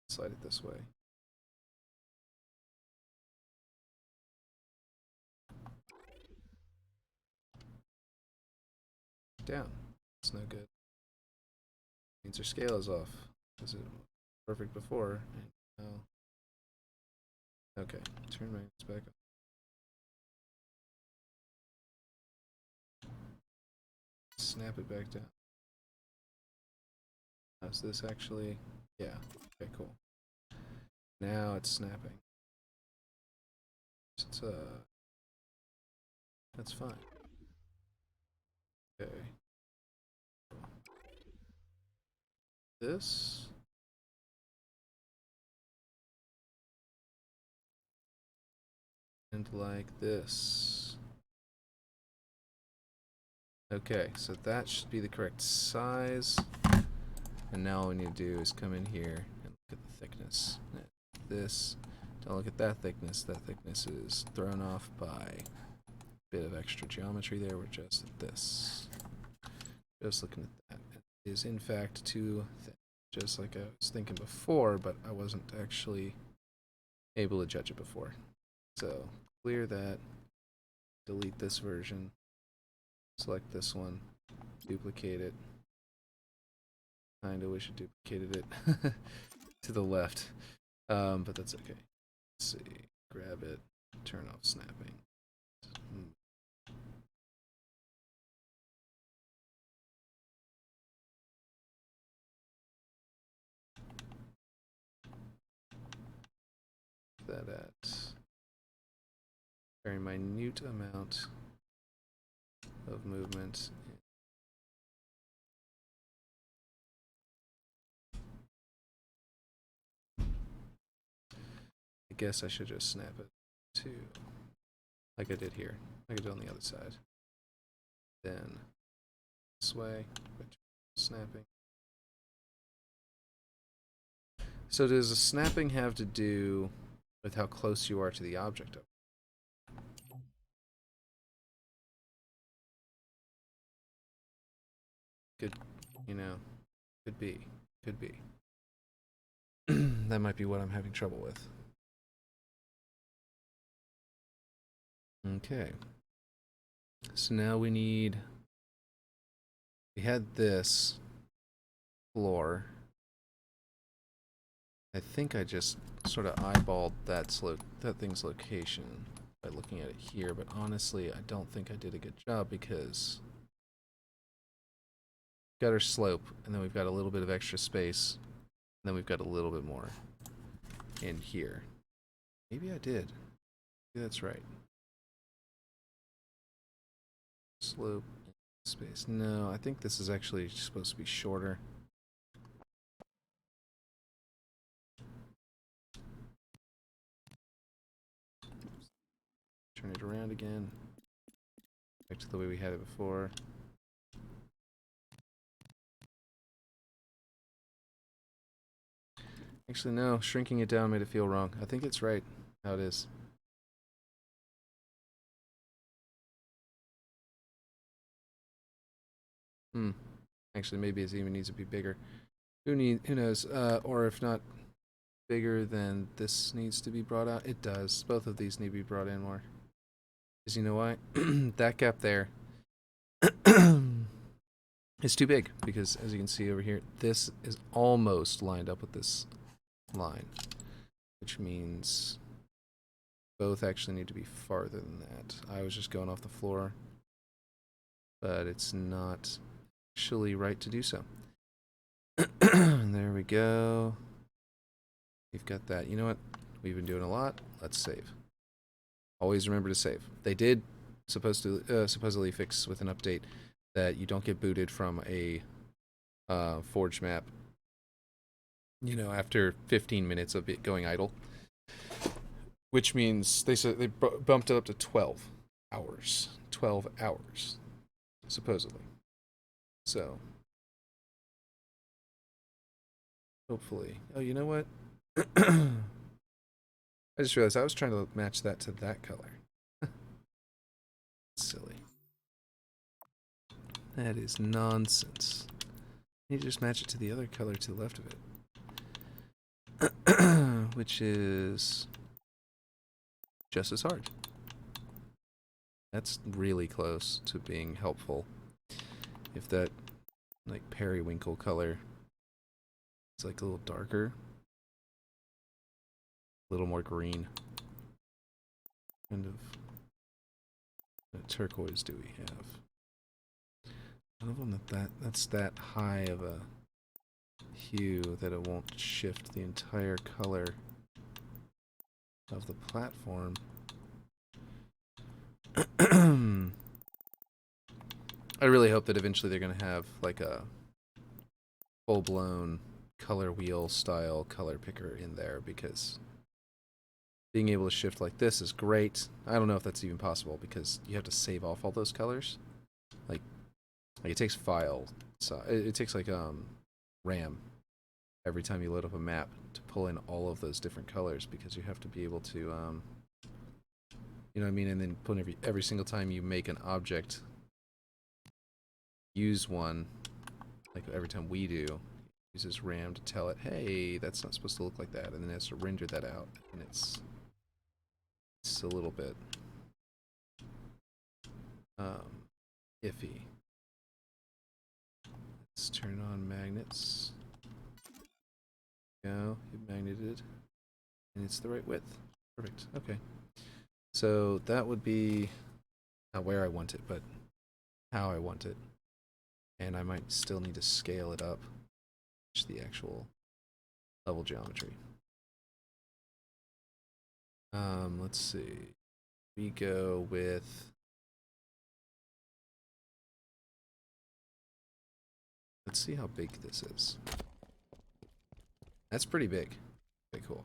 Slide it this way. Down. It's no good. Means our scale is off. Because it was perfect before. And now... Okay, turn magnets back up. Snap it back down. Is this actually... Yeah. Okay, cool. Now it's snapping. It's, that's fine. Okay. this. And like this. Okay, so that should be the correct size. And now all we need to do is come in here and look at the thickness. This, don't look at that thickness. That thickness is thrown off by a bit of extra geometry there. We're just at this. Just looking at that. It is in fact too thin. Just like I was thinking before, but I wasn't actually able to judge it before. So clear that, delete this version, select this one, duplicate it. Kinda wish I duplicated it to the left, but that's okay. Let's see, grab it, turn off snapping. That at very minute amount of movement. I guess I should just snap it too, like I did here, like I did on the other side. Then this way, snapping. So does the snapping have to do with how close you are to the object? Could, you know, could be, could be. That might be what I'm having trouble with. Okay. So now we had this floor. I think I just sort of eyeballed that thing's location by looking at it here, but honestly, I don't think I did a good job because we've got our slope, and then we've got a little bit of extra space, and then we've got a little bit more in here. Maybe I did. Maybe that's right. Slope, space. No, I think this is actually supposed to be shorter. Turn it around again. Back to the way we had it before. Actually, no. Shrinking it down made it feel wrong. I think it's right how it is. Actually, maybe it even needs to be bigger. Who knows? Or if not bigger, then this needs to be brought out. It does. Both of these need to be brought in more. Because you know why? That gap there is too big. Because as you can see over here, this is almost lined up with this line, which means both actually need to be farther than that. I was just going off the floor, but it's not actually right to do so. There we go. We've got that. You know what? We've been doing a lot. Let's save. Always remember to save. They did supposedly fix with an update that you don't get booted from a forge map, you know, after 15 minutes of it going idle. Which means they said they bumped it up to 12 hours. 12 hours, supposedly. So, hopefully. Oh, you know what? I just realized I was trying to match that to that color. Silly. That is nonsense. You just match it to the other color to the left of it. Which is just as hard. That's really close to being helpful. If that, like, periwinkle color is like a little darker, a little more green. Kind of what turquoise do we have? None of them that's that high of a hue that it won't shift the entire color of the platform. I really hope that eventually they're going to have like a full-blown color wheel style color picker in there, because being able to shift like this is great. I don't know if that's even possible because you have to save off all those colors. Like it takes file, so it takes like RAM every time you load up a map to pull in all of those different colors, because you have to be able to you know what I mean, and then put every single time you make an object use one, like every time we do, uses RAM to tell it, hey, that's not supposed to look like that, and then it has to render that out, and it's a little bit iffy. Let's turn on magnets. Go, it magneted, and it's the right width. Perfect. Okay. So that would be not where I want it, but how I want it. And I might still need to scale it up, to the actual level geometry. Let's see. We go with, let's see how big this is. That's pretty big. Okay, cool.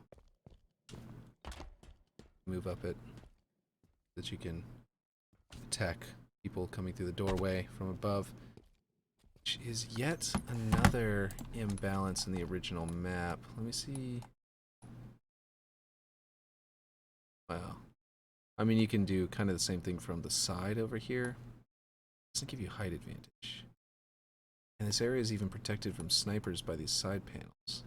Move up it so that you can attack people coming through the doorway from above, which is yet another imbalance in the original map. Let me see. Wow. I mean, you can do kind of the same thing from the side over here. It doesn't give you height advantage. And this area is even protected from snipers by these side panels.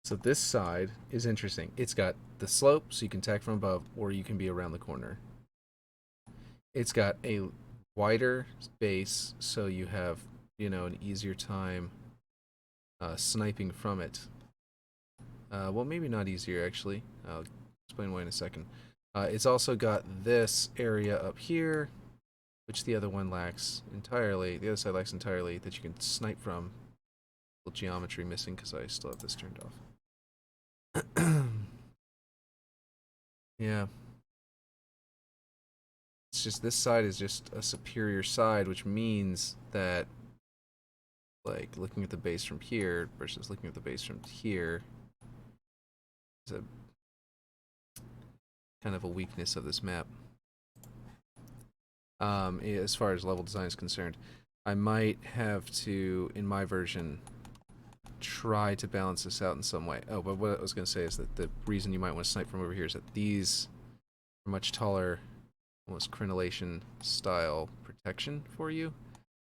So this side is interesting. It's got the slope, so you can attack from above, or you can be around the corner. It's got a wider base, so you have, you know, an easier time sniping from it. Well, maybe not easier, actually. I'll explain why in a second. It's also got this area up here, which the other one lacks entirely. The other side lacks entirely, that you can snipe from. A little geometry missing because I still have this turned off. Yeah. It's just, this side is just a superior side, which means that, like, looking at the base from here versus looking at the base from here is a kind of a weakness of this map. As far as level design is concerned, I might have to, in my version, try to balance this out in some way. Oh, but what I was going to say is that the reason you might want to snipe from over here is that these are much taller, almost crenellation style protection for you,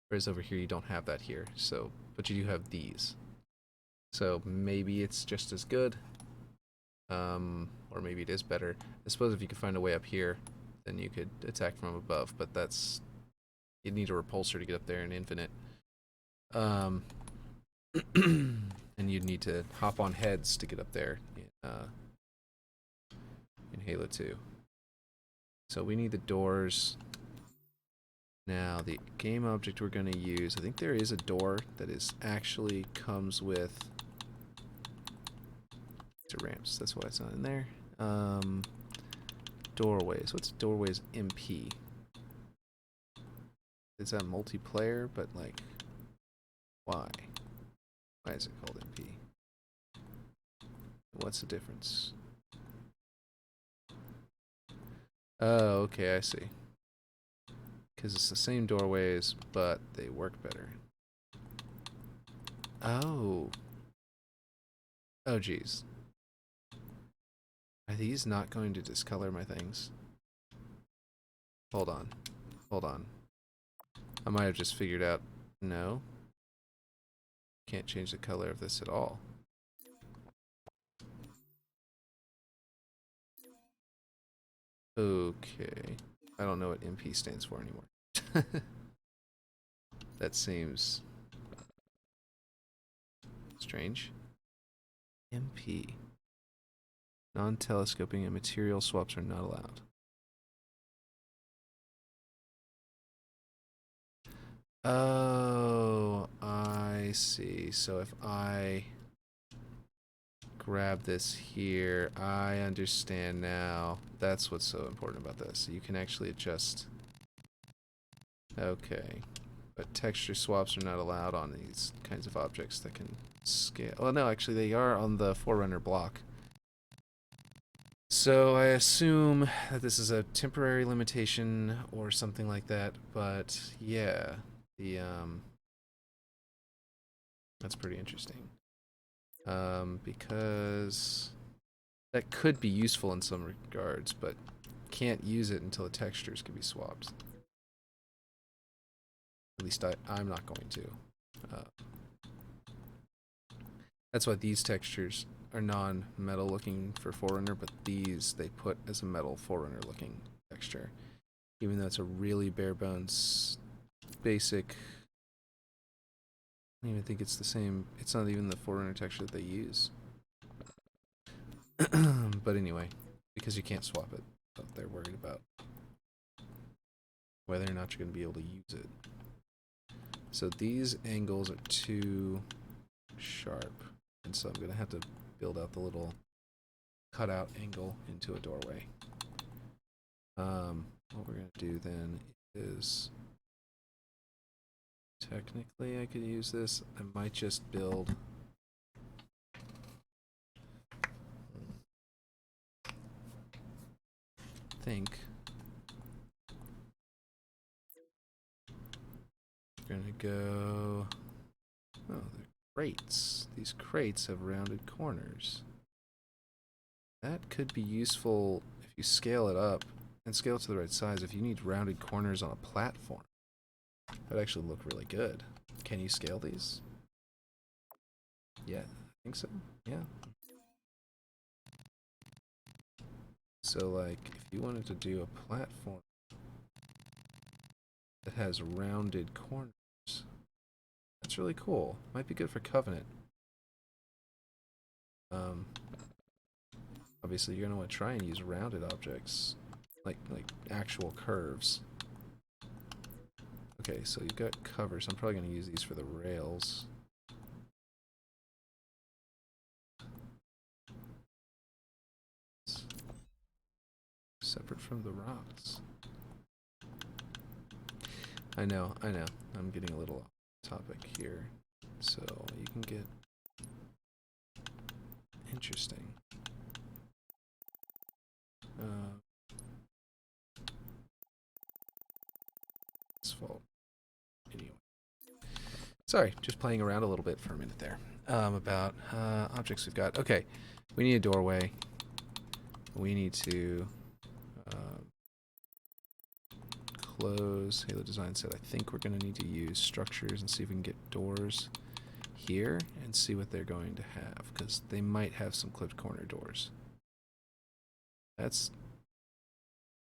whereas over here you don't have that here. So, but you do have these. So maybe it's just as good, or maybe it is better. I suppose if you could find a way up here, then you could attack from above, but that's, you'd need a repulsor to get up there in infinite. And you'd need to hop on heads to get up there in Halo 2. So we need the doors. Now, the game object we're going to use, I think there is a door that is actually comes with ramps. That's why it's not in there. Doorways. What's doorways MP? Is that multiplayer? But like, why? Why is it called MP? What's the difference? Oh, okay, I see. Because it's the same doorways, but they work better. Oh. Oh, geez. Are these not going to discolor my things? Hold on. Hold on. I might have just figured out, no. Can't change the color of this at all. Okay. I don't know what MP stands for anymore. That seems strange. MP. Non-telescoping and material swaps are not allowed. Oh, I see. So if I grab this here, I understand now. That's what's so important about this. So you can actually adjust Okay. But texture swaps are not allowed on these kinds of objects that can scale. Well, no, actually they are on the Forerunner block. So I assume that this is a temporary limitation or something like that, but yeah, that's pretty interesting. Because that could be useful in some regards, but can't use it until the textures can be swapped. At least I'm not going to. That's why these textures are non-metal looking for Forerunner, but these they put as a metal Forerunner looking texture. Even though it's a really bare bones, basic. I don't even think it's the same. It's not even the Forerunner texture that they use. But anyway, because you can't swap it, but they're worried about whether or not you're going to be able to use it. So these angles are too sharp, and so I'm going to have to build out the little cutout angle into a doorway. What we're going to do then is, technically I could use this. I might just build think we're gonna go, oh, they're crates. These crates have rounded corners. That could be useful if you scale it up and scale it to the right size. If you need rounded corners on a platform, that would actually look really good. Can you scale these? Yeah, I think so. Yeah. So like, if you wanted to do a platform that has rounded corners, that's really cool. Might be good for Covenant. Obviously, you're gonna want to try and use rounded objects, like actual curves. Okay, so you've got covers. I'm probably gonna use these for the rails. Separate from the rocks. I know. I'm getting a little off topic here. So you can get interesting. Asphalt. Anyway. Sorry, just playing around a little bit for a minute there. About objects we've got. Okay, we need a doorway. We need to close Halo Design Set. I think we're going to need to use structures and see if we can get doors here and see what they're going to have, because they might have some clipped corner doors. That's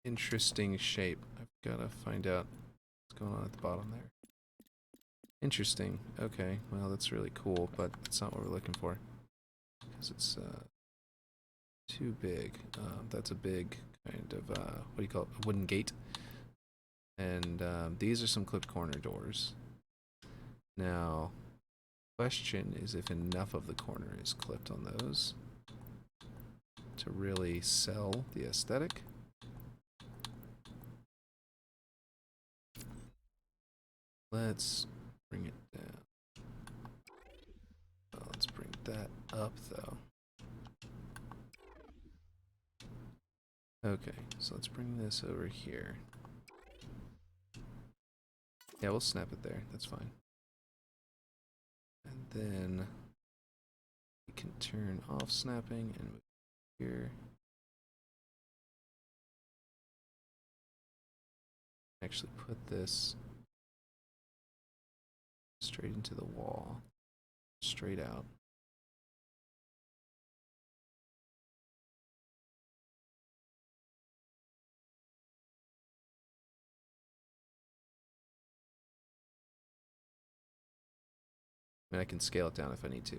interesting shape. I've got to find out what's going on at the bottom there. Interesting. Okay, well that's really cool, but that's not what we're looking for, because it's too big. That's a big kind of what do you call it? A wooden gate. And these are some clipped corner doors. Now, question is if enough of the corner is clipped on those to really sell the aesthetic. Let's bring it down. Oh, let's bring that up though. Okay, so let's bring this over here. Yeah, we'll snap it there. That's fine. And then we can turn off snapping and move here. Actually put this straight into the wall. Straight out. I mean, I can scale it down if I need to.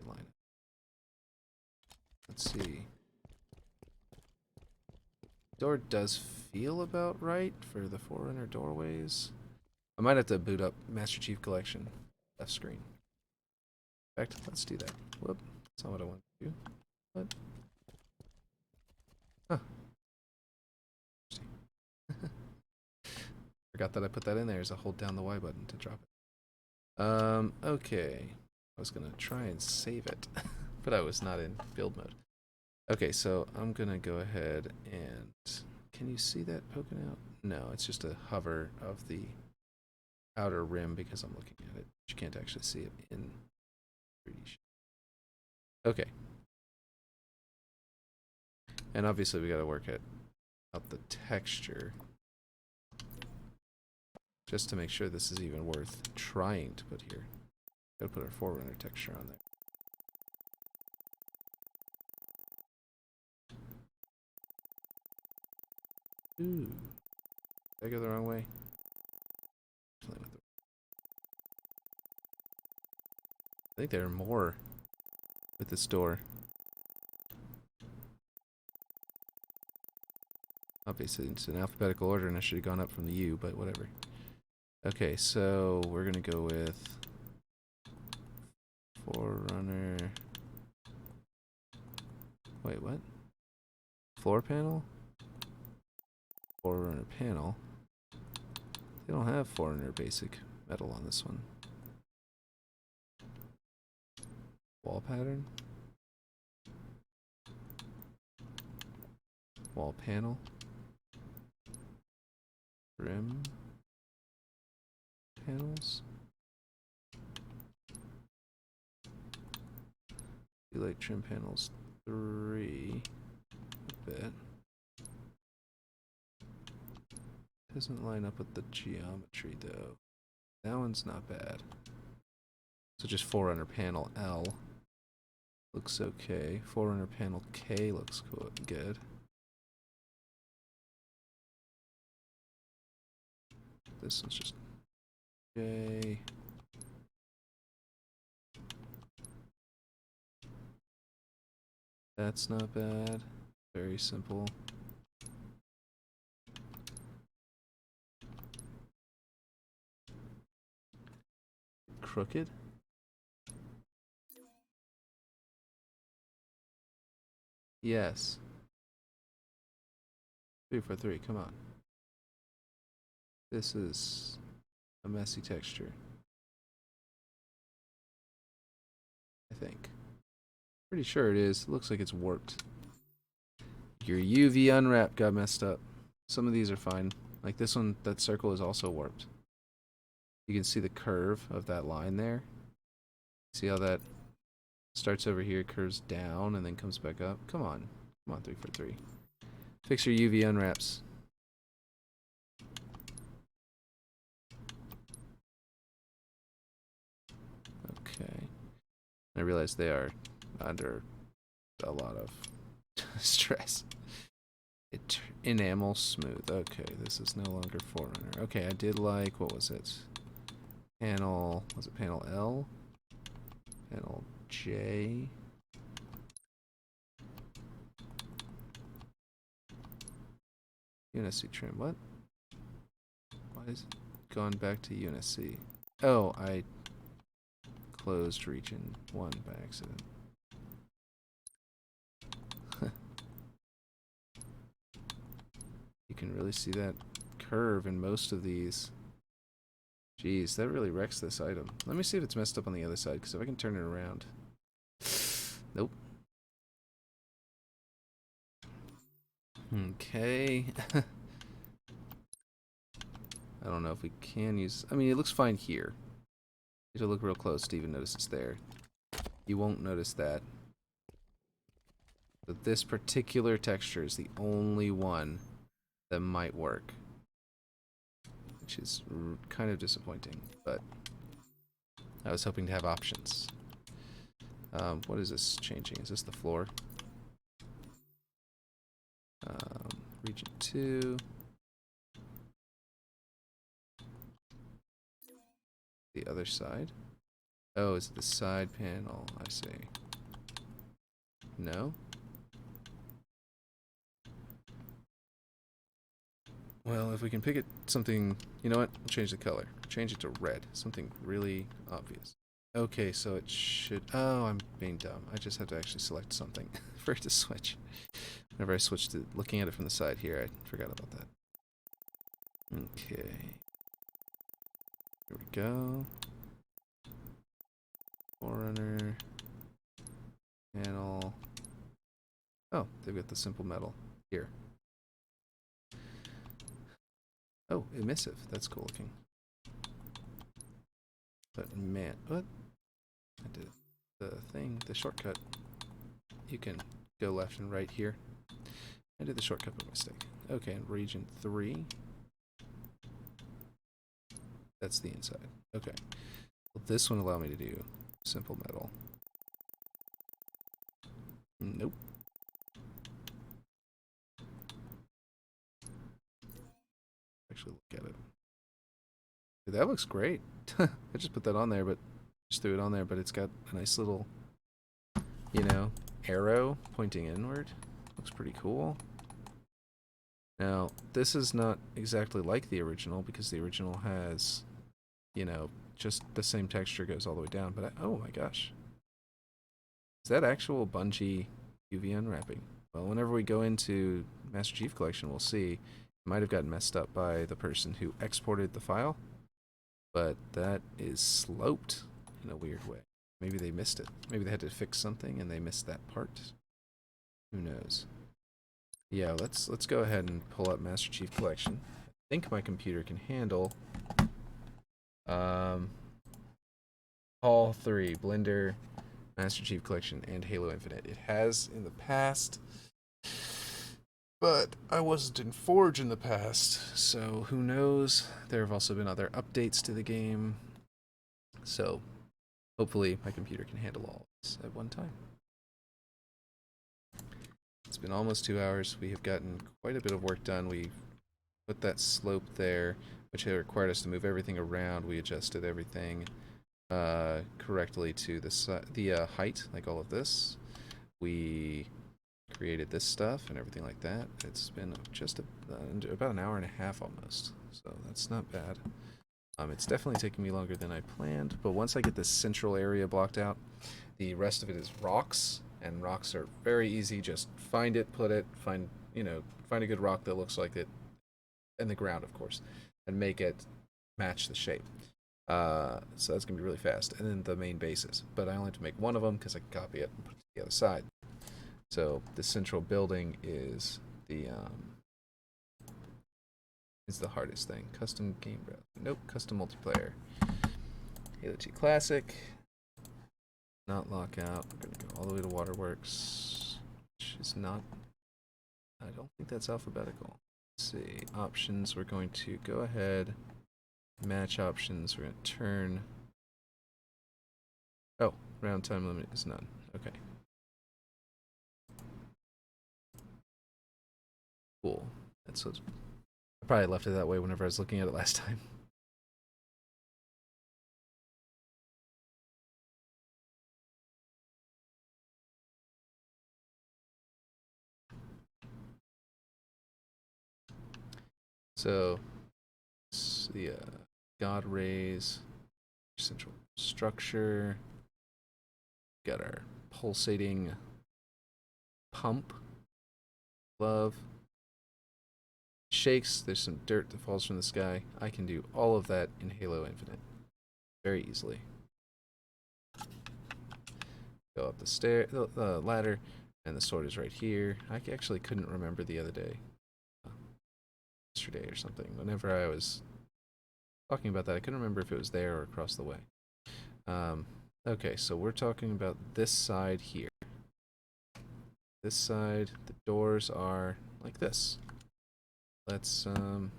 Line it. Let's see. Door does feel about right for the Forerunner doorways. I might have to boot up Master Chief Collection. Left screen. In fact, let's do that. Whoop. That's not what I want to do. What? Huh. Forgot that I put that in there as I hold down the Y button to drop it. Okay. I was gonna try and save it, but I was not in build mode. Okay, so I'm gonna go ahead and... Can you see that poking out? No, it's just a hover of the outer rim because I'm looking at it. You can't actually see it in 3D. Okay. And obviously we gotta work out the texture just to make sure this is even worth trying to put here. Gotta put our Forerunner texture on there. Ooh. Did I go the wrong way? I think there are more with this door. Obviously, it's in alphabetical order and I should have gone up from the U, but whatever. Okay, so we're gonna go with Forerunner. Wait, what? Floor panel? Forerunner panel. They don't have Forerunner basic metal on this one. Wall pattern? Wall panel? Trim panels? You like trim panels 3 a bit. Doesn't line up with the geometry though. That one's not bad. So just Forerunner panel L looks okay. Forerunner panel K looks good. This one's just J. That's not bad. Very simple. Crooked? Yes. 3 for 3, come on. This is a messy texture. I think. Pretty sure it is. It looks like it's warped. Your UV unwrap got messed up. Some of these are fine. Like this one, that circle is also warped. You can see the curve of that line there. See how that starts over here, curves down, and then comes back up? Come on. Come on, 3 for 3. Fix your UV unwraps. Okay. I realize they are under a lot of stress. Enamel smooth. Okay, this is no longer Forerunner. Okay, I did like, what was it? Panel, was it panel L? Panel J? UNSC trim, what? Why is it gone back to UNSC? Oh, I closed region 1 by accident. You can really see that curve in most of these. Jeez, that really wrecks this item. Let me see if it's messed up on the other side, because if I can turn it around. Nope. Okay. I don't know if we can use... I mean, it looks fine here. You have to look real close to even notice it's there. You won't notice that. But this particular texture is the only one that might work. Which is kind of disappointing, but I was hoping to have options. What is this changing? Is this the floor? Region 2. The other side? Oh, is it the side panel? I see. No? Well, if we can pick it something... You know what? We'll change the color. Change it to red. Something really obvious. Okay, so it should... Oh, I'm being dumb. I just have to actually select something for it to switch. Whenever I switched to looking at it from the side here, I forgot about that. Okay. go. Forerunner. Panel. Oh, they've got the simple metal here. Oh, emissive. That's cool looking. But man, what? I did the thing, the shortcut. You can go left and right here. I did the shortcut by mistake. Okay, and region 3. That's the inside. Okay. Well, this one allowed me to do simple metal. Nope. Actually look at it. Dude, that looks great. I just put that on there, but just threw it on there, but it's got a nice little, you know, arrow pointing inward. Looks pretty cool. Now, this is not exactly like the original, because the original has, you know, just the same texture goes all the way down, but oh my gosh. Is that actual Bungie UV unwrapping? Well, whenever we go into Master Chief Collection, we'll see. It might have gotten messed up by the person who exported the file, but that is sloped in a weird way. Maybe they missed it. Maybe they had to fix something and they missed that part. Who knows? Yeah, let's go ahead and pull up Master Chief Collection. I think my computer can handle all 3, Blender, Master Chief Collection, and Halo Infinite. It has in the past, but I wasn't in Forge in the past, so who knows? There have also been other updates to the game, so hopefully my computer can handle all of this at one time. It's been almost 2 hours. We have gotten quite a bit of work done. We put that slope there, which had required us to move everything around. We adjusted everything correctly to the height, like all of this. We created this stuff and everything like that. It's been just about an hour and a half almost, so that's not bad. It's definitely taking me longer than I planned, but once I get this central area blocked out, the rest of it is rocks, and rocks are very easy. Just find it, put it, find a good rock that looks like it, and the ground, of course, and make it match the shape. So that's gonna be really fast. And then the main bases, but I only have to make one of them because I can copy it and put it to the other side. So the central building is the hardest thing. Custom game browser. Nope. Custom multiplayer. Halo 2 Classic. Not lockout. We're gonna go all the way to Waterworks, which is not. I don't think that's alphabetical. Let's see. Options. We're going to go ahead. Match options. We're going to turn. Oh, round time limit is none. Okay. Cool. That's what. I probably left it that way whenever I was looking at it last time. So, the God rays, central structure. Got our pulsating pump. Love. Shakes, there's some dirt that falls from the sky. I can do all of that in Halo Infinite very easily. Go up the ladder, and the sword is right here. I actually couldn't remember the other day. Yesterday or something. Whenever I was talking about that, I couldn't remember if it was there or across the way. Okay, so we're talking about this side here. This side, the doors are like this. Let's tab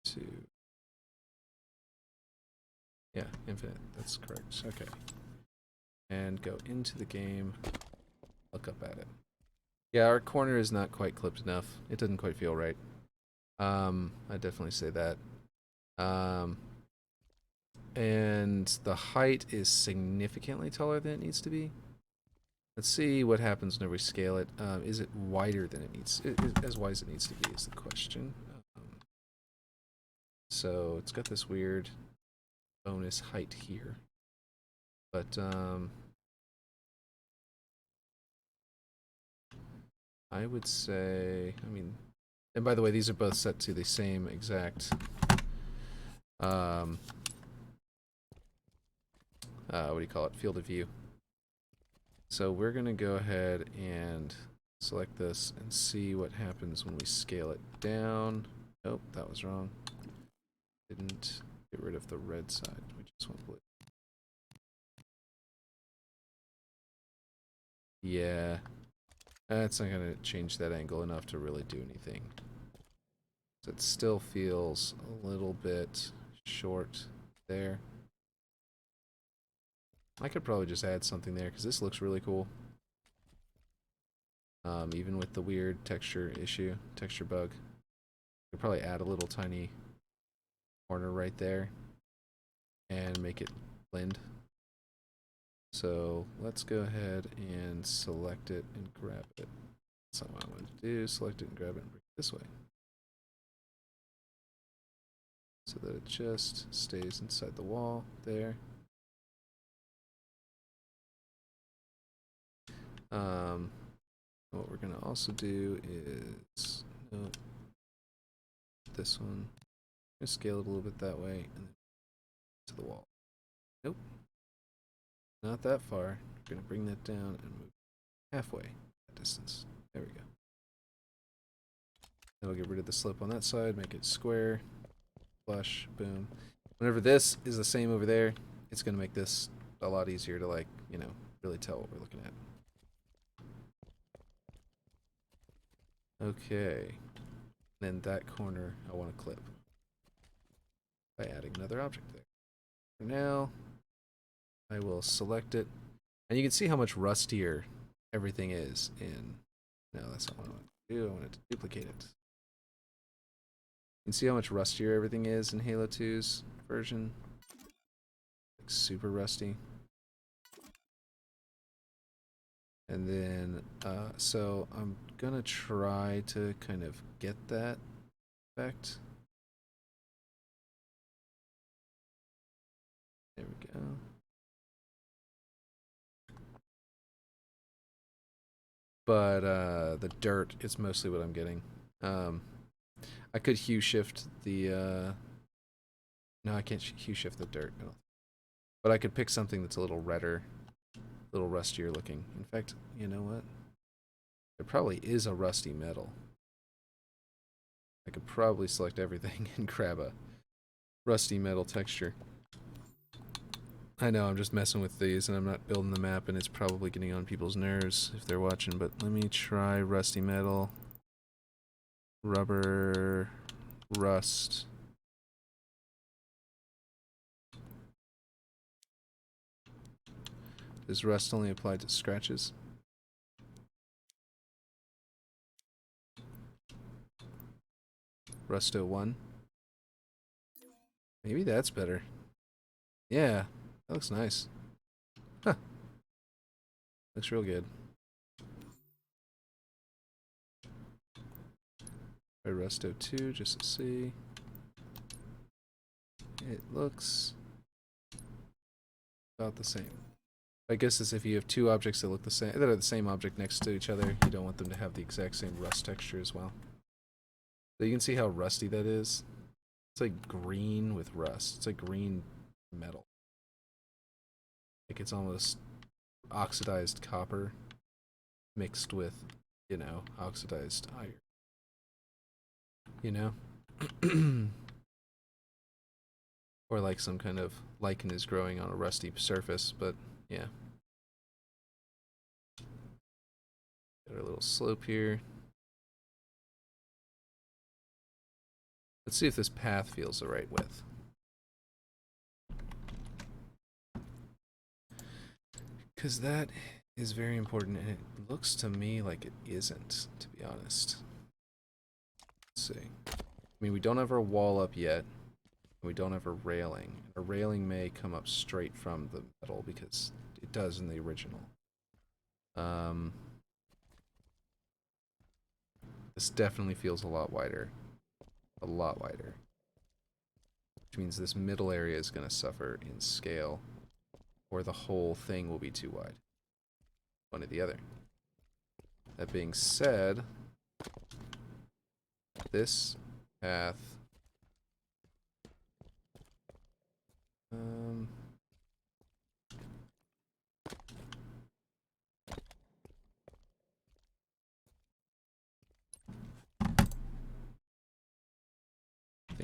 2. Yeah, infinite. That's correct. Okay. And go into the game. Look up at it. Yeah, our corner is not quite clipped enough. It doesn't quite feel right. I'd definitely say that. And the height is significantly taller than it needs to be. Let's see what happens whenever we scale it. Is it wider than it needs? As wide as it needs to be is the question. So it's got this weird bonus height here. But I would say, I mean, and by the way, these are both set to the same exact What do you call it? Field of view. So we're going to go ahead and select this and see what happens when we scale it down. Nope, that was wrong. Didn't get rid of the red side. We just went blue. Yeah, that's not going to change that angle enough to really do anything. So it still feels a little bit short there. I could probably just add something there because this looks really cool. Even with the weird texture bug. Could probably add a little tiny corner right there and make it blend. So let's go ahead and select it and grab it. That's not what I wanted to do. Select it and grab it and bring it this way. So that it just stays inside the wall there. What we're gonna also do is this one. I'm gonna scale it a little bit that way and then to the wall. Nope. Not that far. We're gonna bring that down and move halfway that distance. There we go. That'll get rid of the slip on that side, make it square, flush, boom. Whenever this is the same over there, it's gonna make this a lot easier to, like, you know, really tell what we're looking at. Okay. Then that corner I want to clip by adding another object there. For now, I will select it. And you can see how much rustier everything is in... No, that's not what I want to do. I wanted to duplicate it. You can see how much rustier everything is in Halo 2's version. Like, super rusty. And then, so I'm gonna try to kind of get that effect. There we go. But the dirt is mostly what I'm getting. I could hue shift the... No, I can't hue shift the dirt. But I could pick something that's a little redder, a little rustier looking. In fact, you know what? There probably is a rusty metal. I could probably select everything and grab a rusty metal texture. I know, I'm just messing with these and I'm not building the map and it's probably getting on people's nerves if they're watching, but let me try rusty metal, rubber, rust. Does rust only apply to scratches? Rusto 1. Maybe that's better. Yeah, that looks nice. Huh. Looks real good. Try Rusto 2 just to see. It looks about the same. I guess it's if you have two objects that look the same, that are the same object next to each other, you don't want them to have the exact same rust texture as well. So you can see how rusty that is. It's like green with rust. It's like green metal. Like it's almost oxidized copper mixed with, you know, oxidized iron. You know? Or like some kind of lichen is growing on a rusty surface, but yeah. Got our little slope here. Let's see if this path feels the right width. Because that is very important, and it looks to me like it isn't, to be honest. Let's see. I mean, we don't have our wall up yet. We don't have a railing. A railing may come up straight from the metal, because it does in the original. This definitely feels a lot wider. A lot wider. Which means this middle area is going to suffer in scale, or the whole thing will be too wide. One or the other. That being said, this path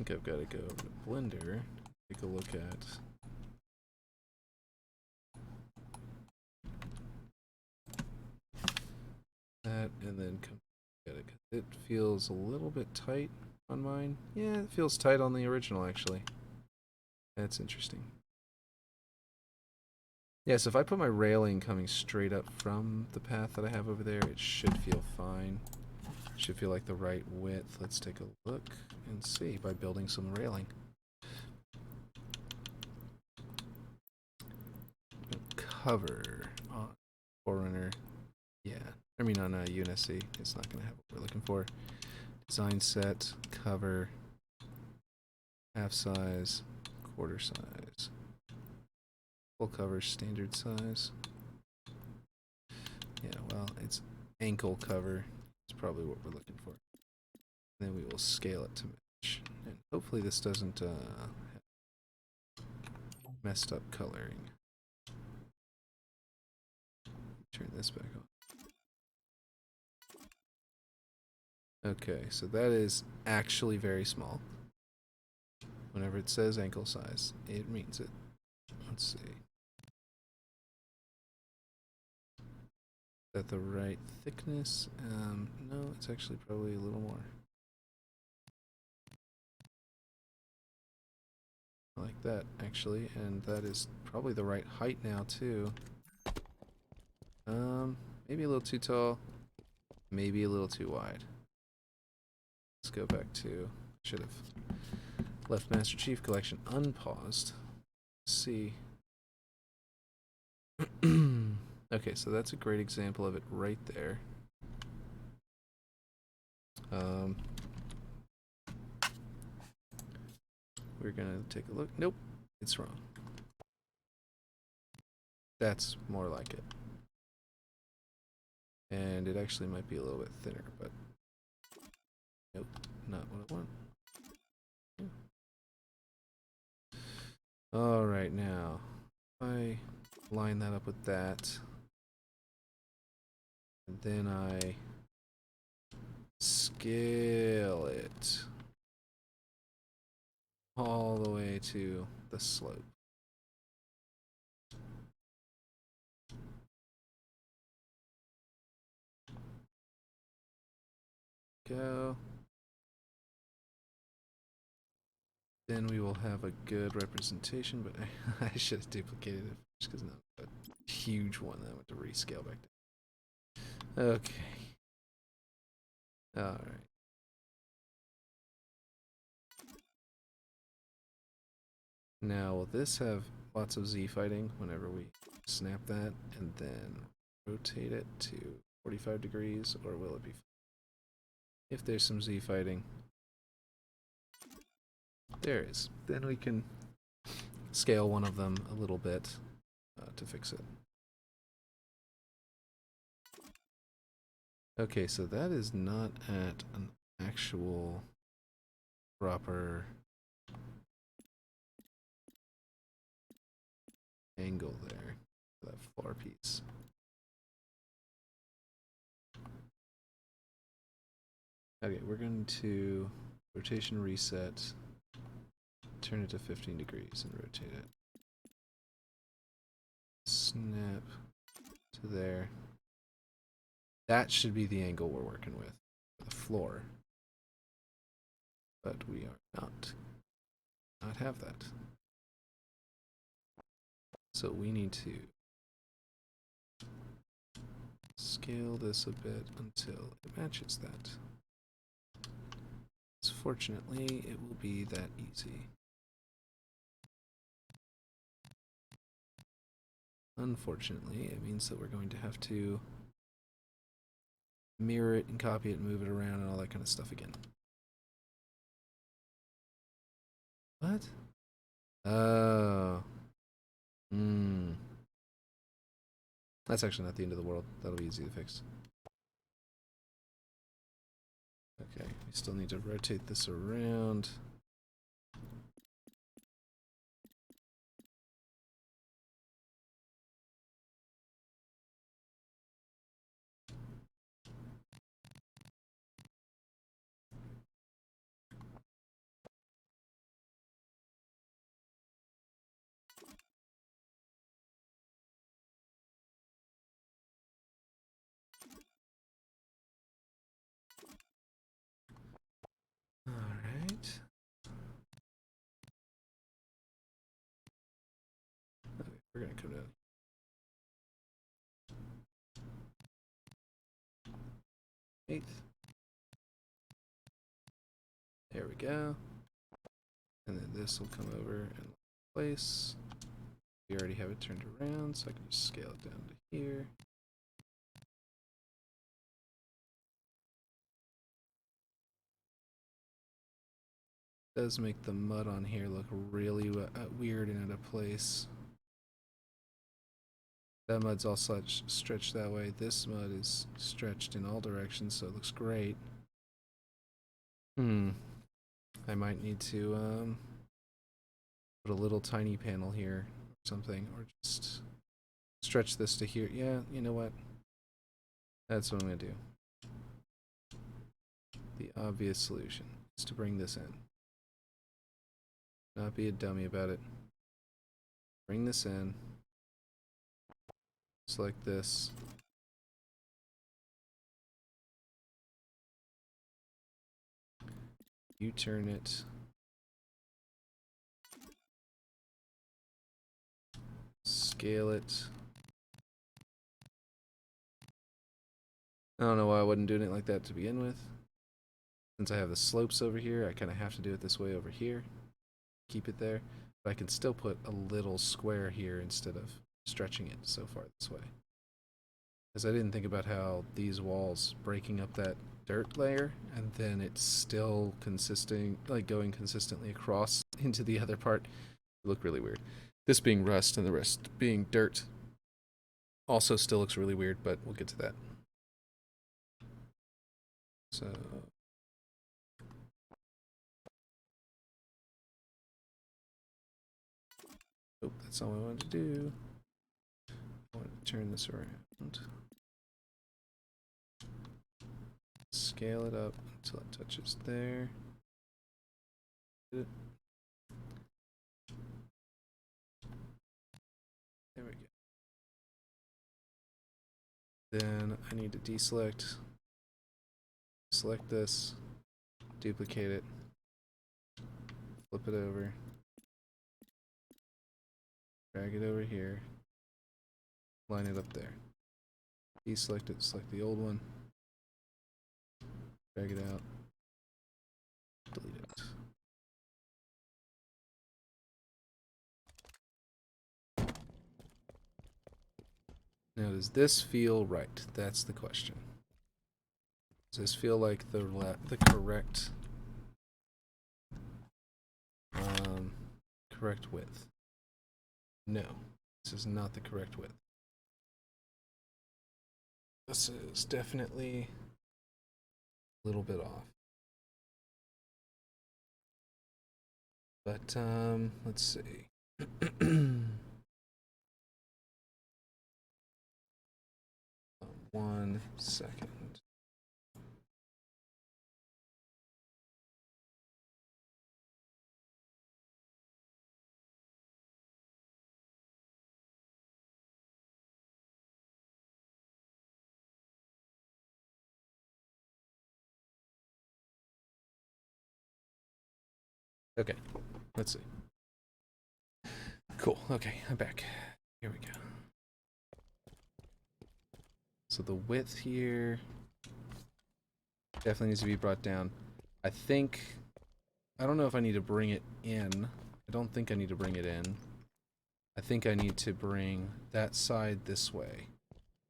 think I've got to go over to Blender, take a look at that, and then come at it. It feels a little bit tight on mine. Yeah, it feels tight on the original, actually. That's interesting. Yeah, so if I put my railing coming straight up from the path that I have over there, it should feel fine. It should feel like the right width. Let's take a look and see by building some railing. Cover on Forerunner. Yeah, I mean on UNSC, it's not going to have what we're looking for. Design set, cover, half size, quarter size, full cover, standard size. Yeah, well, it's ankle cover. It's probably what we're looking for. And then we will scale it to match. And hopefully this doesn't have messed up coloring. Turn this back on. Okay, so that is actually very small. Whenever it says ankle size, it means it. Let's see. Is that the right thickness? No, it's actually probably a little more. I like that, actually, and that is probably the right height now, too. Maybe a little too tall, maybe a little too wide. Let's go back to, should have left Master Chief Collection unpaused. Let's see. Okay, so that's a great example of it right there. We're gonna take a look. Nope, it's wrong. That's more like it. And it actually might be a little bit thinner, but nope, not what I want. Alright, now, if I line that up with that, and then I scale it all the way to the slope. Go. Then we will have a good representation, but I should have duplicated it just because now a huge one that I went to rescale back down. Okay. Alright. Now, will this have lots of Z fighting whenever we snap that and then rotate it to 45 degrees, or will it be fine? If there's some Z fighting, there is. Then we can scale one of them a little bit to fix it. Okay, so that is not at an actual proper angle there for that floor piece. Okay, we're going to rotation reset, turn it to 15 degrees and rotate it. Snap to there. That should be the angle we're working with for the floor. But we are not have that. So we need to scale this a bit until it matches that. Fortunately, it will be that easy. Unfortunately, it means that we're going to have to mirror it and copy it and move it around and all that kind of stuff again. What? Oh. That's actually not the end of the world. That'll be easy to fix. Okay, we still need to rotate this around. Alright. Okay, we're gonna come down. Eighth. There we go. And then this will come over and place. We already have it turned around, so I can just scale it down to here. It does make the mud on here look really weird and out of place. That mud's all stretched that way. This mud is stretched in all directions, so it looks great. I might need to put a little tiny panel here or something, or just stretch this to here. Yeah, you know what? That's what I'm gonna do. The obvious solution is to bring this in. Not be a dummy about it. Bring this in. Select this. U-turn it. Scale it. I don't know why I wasn't doing it like that to begin with. Since I have the slopes over here, I kind of have to do it this way over here. Keep it there. But I can still put a little square here instead of stretching it so far this way. Because I didn't think about how these walls breaking up that dirt layer, and then it's still consisting, like going consistently across into the other part, look really weird. This being rust and the rest being dirt also still looks really weird, but we'll get to that. So oh, that's all I wanted to do. I want to turn this around. Scale it up until it touches there. There we go. Then I need to deselect, select this, duplicate it, flip it over, drag it over here, line it up there. Deselect it, select the old one, drag it out, delete it. Now, does this feel right? That's the question. Does this feel like the correct correct width? No, this is not the correct width. This is definitely a little bit off. But let's see. 1 second. Okay, let's see. Cool, okay, I'm back. Here we go. So the width here definitely needs to be brought down. I don't know if I need to bring it in. I don't think I need to bring it in. I think I need to bring that side this way.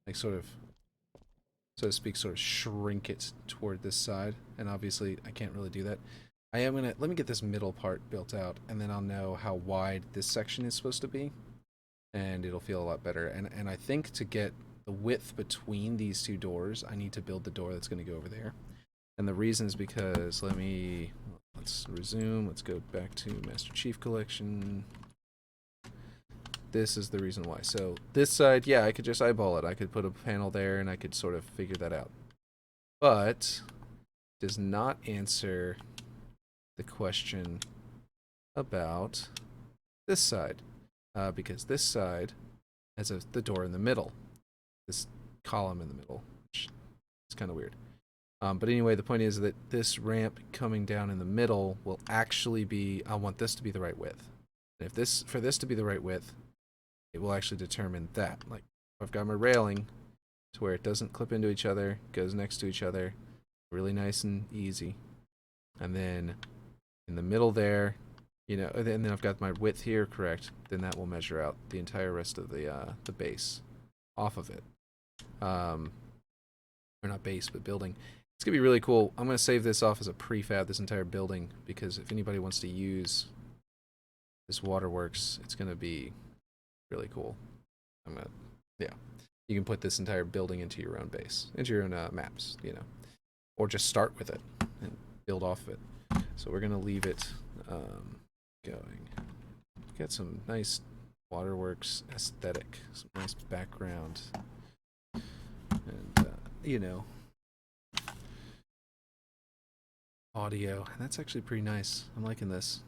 Like sort of, so to speak, sort of shrink it toward this side. And obviously I can't really do that. I am gonna, let me get this middle part built out and then I'll know how wide this section is supposed to be. And it'll feel a lot better. And I think to get the width between these two doors, I need to build the door that's gonna go over there. And the reason is because, let's resume, let's go back to Master Chief Collection. This is the reason why. So this side, yeah, I could just eyeball it. I could put a panel there and I could sort of figure that out. But does not answer the question about this side. Because this side has the door in the middle. This column in the middle, which is kind of weird. But anyway, the point is that this ramp coming down in the middle will actually be, I want this to be the right width. And if this, for this to be the right width, it will actually determine that. Like, I've got my railing to where it doesn't clip into each other, goes next to each other, really nice and easy. And then in the middle there, you know, and then I've got my width here correct, then that will measure out the entire rest of the base off of it. Or not base, but building. It's gonna be really cool. I'm gonna save this off as a prefab, this entire building, because if anybody wants to use this Waterworks, it's gonna be really cool. Yeah. You can put this entire building into your own base, into your own maps, you know, or just start with it and build off of it. So we're gonna leave it going. Get some nice Waterworks aesthetic, some nice background, and you know, audio. That's actually pretty nice. I'm liking this.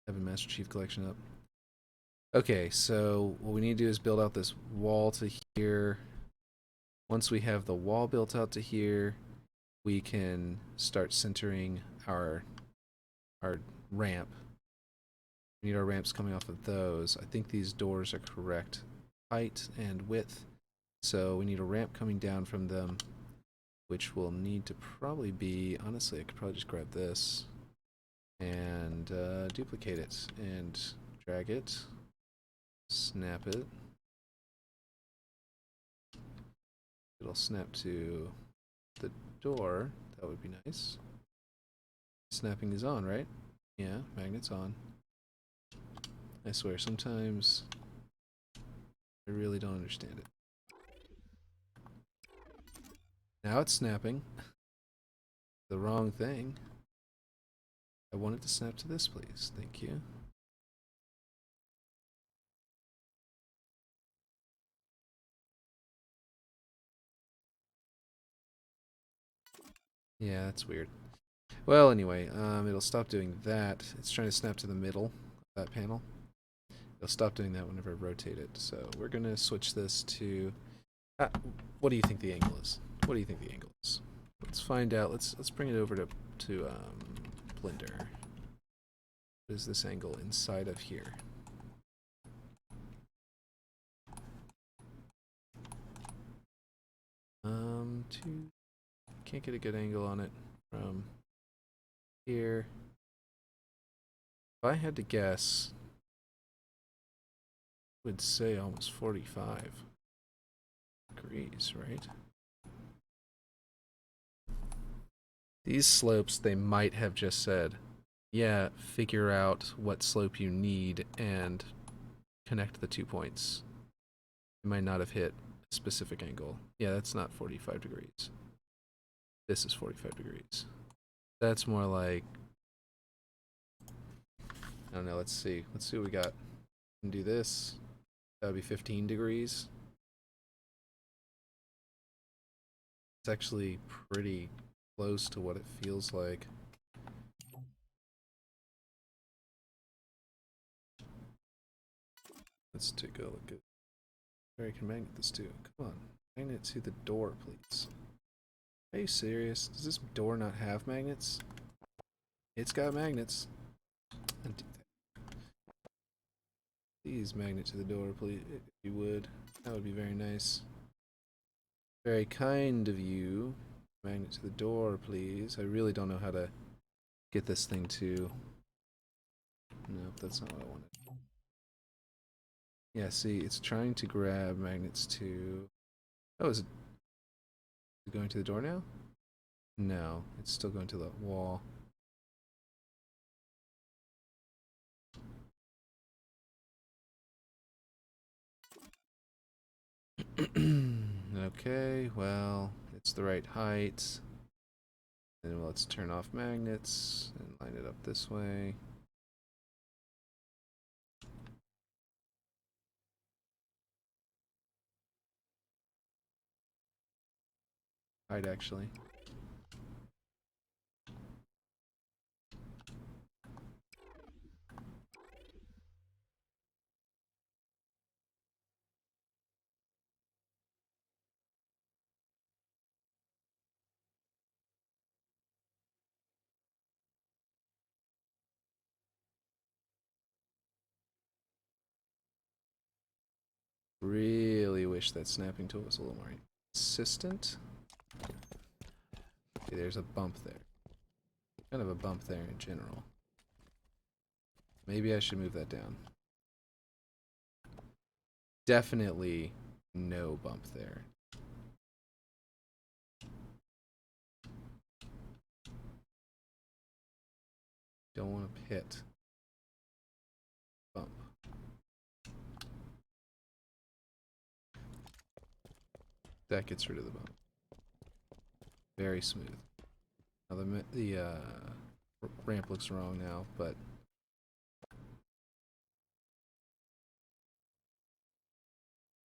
Having Master Chief Collection up. Okay, so what we need to do is build out this wall to here. Once we have the wall built out to here, we can start centering our ramp. We need our ramps coming off of those. I think these doors are correct height and width. So we need a ramp coming down from them, which will need to probably be, honestly, I could probably just grab this and duplicate it and drag it, snap it. It'll snap to the door. That would be nice. Snapping is on, right? Yeah, magnet's on. I swear, sometimes I really don't understand it. Now it's snapping. The wrong thing. I want it to snap to this, please. Thank you. Yeah, that's weird. Well, anyway, it'll stop doing that. It's trying to snap to the middle of that panel. It'll stop doing that whenever I rotate it. So we're going to switch this to... what do you think the angle is? What do you think the angle is? Let's find out. Let's bring it over to Blender. What is this angle inside of here? Can't get a good angle on it from here. If I had to guess, I would say almost 45 degrees, right? These slopes, they might have just said, yeah, figure out what slope you need and connect the 2 points. You might not have hit a specific angle. Yeah, that's not 45 degrees. This is 45 degrees. That's more like, I don't know, let's see. Let's see what we got. We can do this. That would be 15 degrees. It's actually pretty close to what it feels like. Let's take a look at where I can magnet this to. Come on, magnet to the door, please. Are you serious? Does this door not have magnets? It's got magnets. Undo that. Please magnet to the door, please, if you would. That would be very nice. Very kind of you. Magnet to the door, please. I really don't know how to get this thing to... Nope, that's not what I wanted. Yeah, see, it's trying to grab magnets to... Oh, is it going to the door now? No, it's still going to the wall. Okay, well, it's the right height. Then let's turn off magnets and line it up this way. Height, actually. Really wish that snapping tool was a little more consistent. Okay, there's a bump there. Kind of a bump there in general. Maybe I should move that down. Definitely no bump there. Don't want to pit. Bump. That gets rid of the bump. Very smooth. Now the ramp looks wrong now, but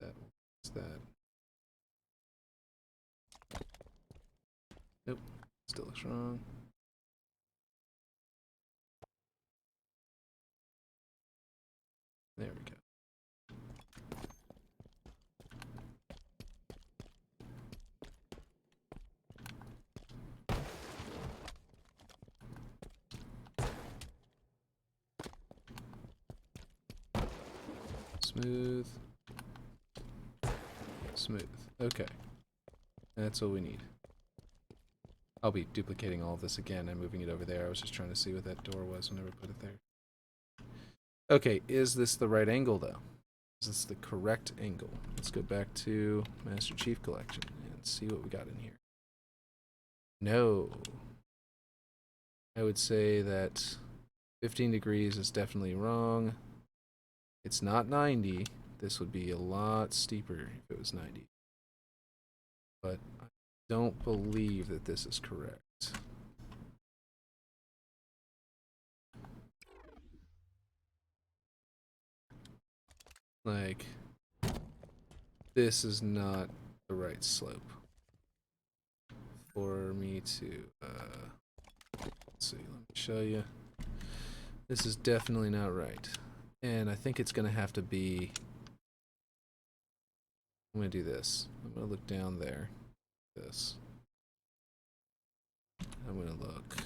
that's that. Nope, still looks wrong. There we go. Smooth. Smooth. Okay. That's all we need. I'll be duplicating all of this again and moving it over there. I was just trying to see what that door was whenever I put it there. Okay, is this the right angle though? Is this the correct angle? Let's go back to Master Chief Collection and see what we got in here. No. I would say that 15 degrees is definitely wrong. It's not 90. This would be a lot steeper if it was 90. But I don't believe that this is correct. Like, this is not the right slope for me to, let's see, let me show you. This is definitely not right. And I think it's gonna have to be, I'm gonna do this. I'm gonna look down there, this. I'm gonna look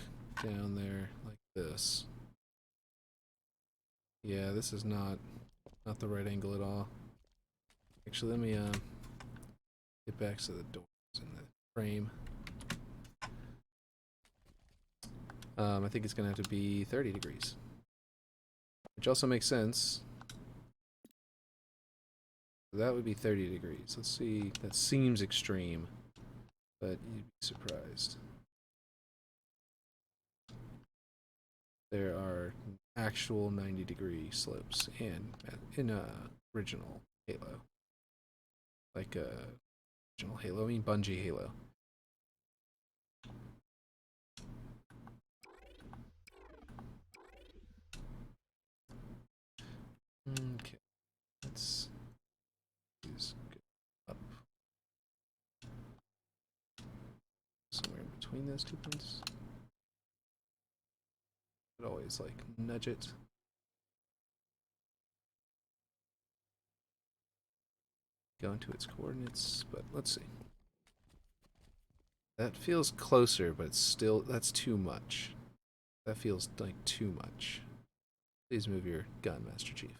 down there like this. Yeah, this is not the right angle at all. Actually, let me get back to the doors and the frame. I think it's gonna have to be 30 degrees, which also makes sense. That would be 30 degrees. Let's see. That seems extreme, but you'd be surprised. There are actual 90-degree slopes in original Halo. Like original Halo, I mean Bungie Halo. Okay, let's use up somewhere in between those 2 points. But always like nudge it. Go into its coordinates, but let's see. That feels closer, but still, that's too much. That feels like too much. Please move your gun, Master Chief.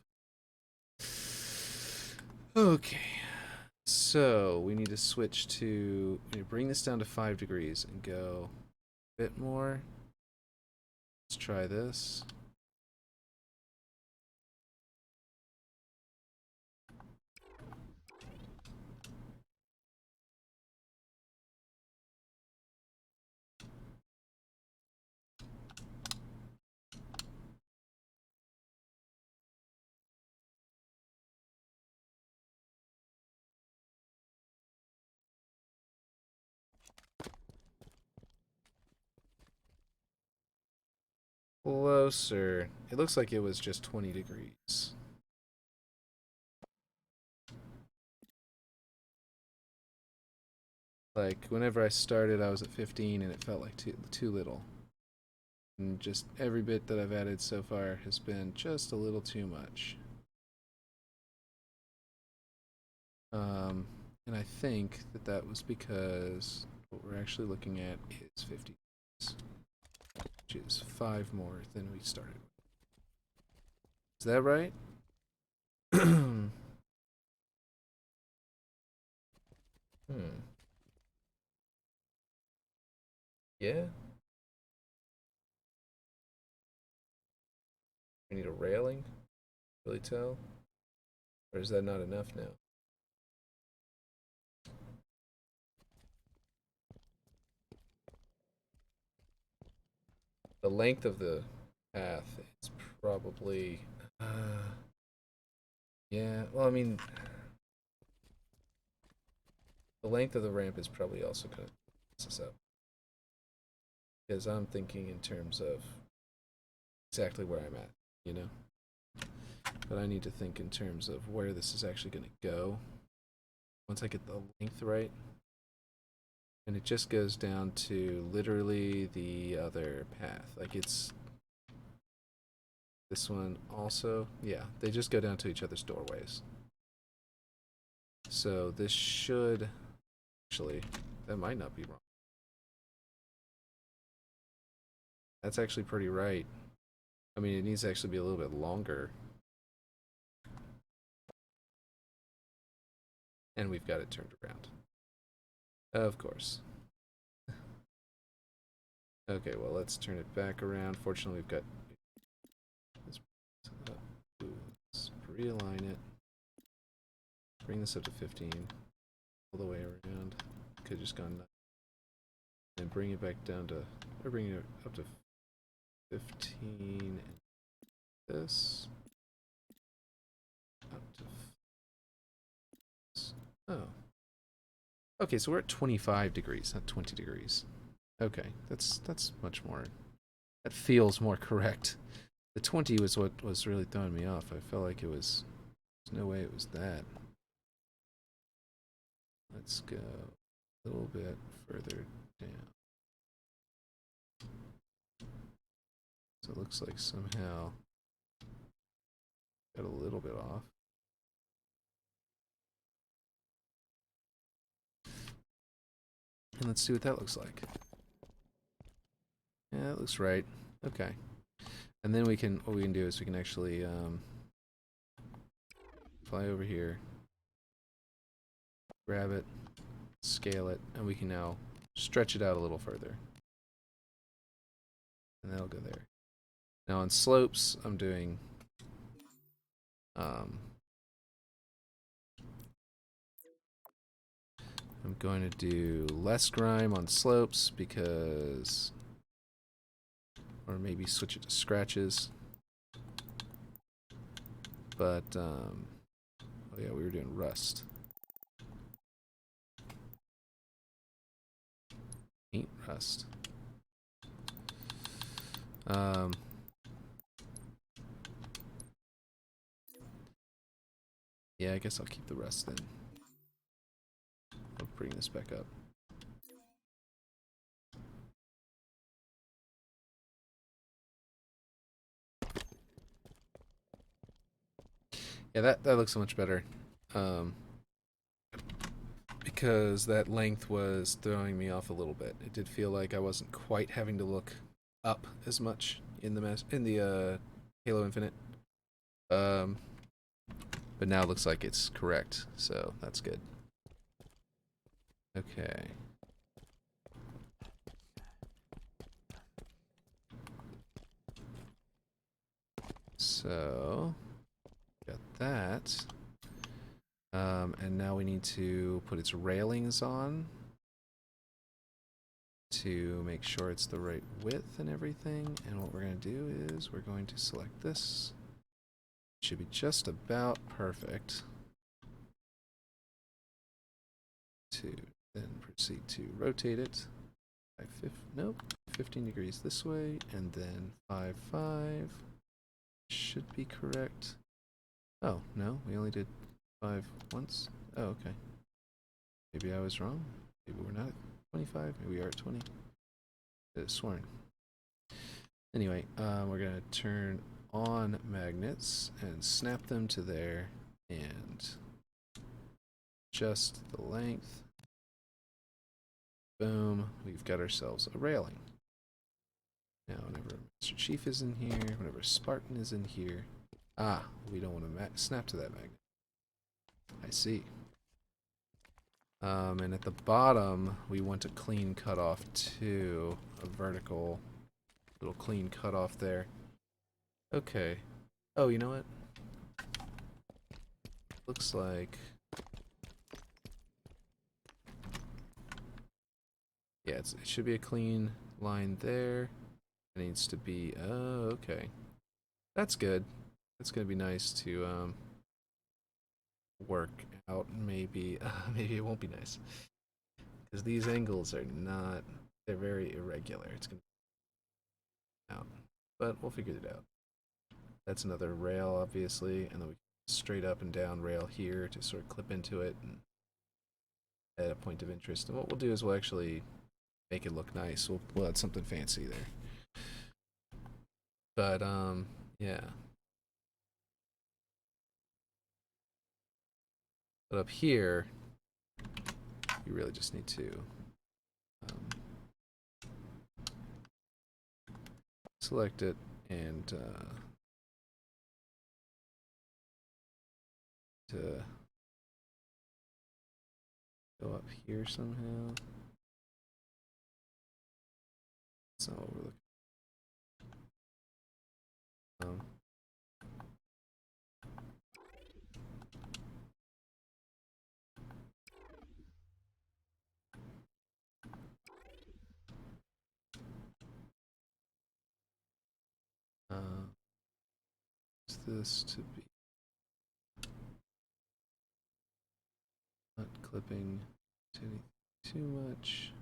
Okay. So, we need to switch to... We need to bring this down to 5 degrees and go a bit more. Let's try this. Closer. It looks like it was just 20 degrees. Like, whenever I started, I was at 15, and it felt like too little. And just every bit that I've added so far has been just a little too much. And I think that that was because what we're actually looking at is 50 degrees, which is 5 more than we started with. Is that right? Yeah. We need a railing. Really tell? Or is that not enough now? The length of the path is probably... yeah, well, I mean... The length of the ramp is probably also going to mess us up. Because I'm thinking in terms of exactly where I'm at, you know? But I need to think in terms of where this is actually going to go. Once I get the length right. And it just goes down to literally the other path. Like it's... This one also, yeah, they just go down to each other's doorways. So this should... Actually, that might not be wrong. That's actually pretty right. I mean, it needs to actually be a little bit longer. And we've got it turned around. Of course. Okay, well, let's turn it back around. Fortunately, we've got... Let's realign it. Bring this up to 15. All the way around. Could have just gone... And bring it back down to... Or bring it up to 15. And this... Up to... Oh. Okay, so we're at 25 degrees, not 20 degrees. Okay, that's much more... That feels more correct. The 20 was what was really throwing me off. I felt like it was... There's no way it was that. Let's go a little bit further down. So it looks like somehow got a little bit off. And let's see what that looks like. Yeah, that looks right. Okay. And then we can, what we can do is we can actually fly over here, grab it, scale it, and we can now stretch it out a little further. And that'll go there. Now on slopes, I'm doing I'm going to do less grime on slopes because, or maybe switch it to scratches. But oh yeah, we were doing rust. Ain't rust. Yeah, I guess I'll keep the rust then. I'll bring this back up. Yeah, that looks so much better. Because that length was throwing me off a little bit. It did feel like I wasn't quite having to look up as much in the Halo Infinite. But now it looks like it's correct, so that's good. Okay. So, got that. And now we need to put its railings on to make sure it's the right width and everything. And what we're going to do is we're going to select this. It should be just about perfect. To then proceed to rotate it. Nope, 15 degrees this way, and then 5 should be correct. Oh, no, we only did 5 once. Oh, okay. Maybe I was wrong. Maybe we're not at 25. Maybe we are at 20. I could have sworn. Anyway, we're going to turn on magnets and snap them to there and adjust the length. Boom, we've got ourselves a railing. Now, whenever Mr. Chief is in here, whenever Spartan is in here, we don't want to snap to that magnet. I see. And at the bottom, we want a clean cutoff too. A vertical little clean cutoff there. Okay. Oh, you know what? Looks like... Yeah, it should be a clean line there. It needs to be... Oh, okay. That's good. That's going to be nice to work out. Maybe maybe it won't be nice. Because these angles are not... They're very irregular. It's going to be out. But we'll figure it out. That's another rail, obviously. And then we straight up and down rail here to sort of clip into it and add a point of interest. And what we'll do is we'll actually make it look nice. We'll add something fancy there. But yeah. But up here, you really just need to select it and to go up here somehow. That's not what we're looking for. Is this to be not clipping too much?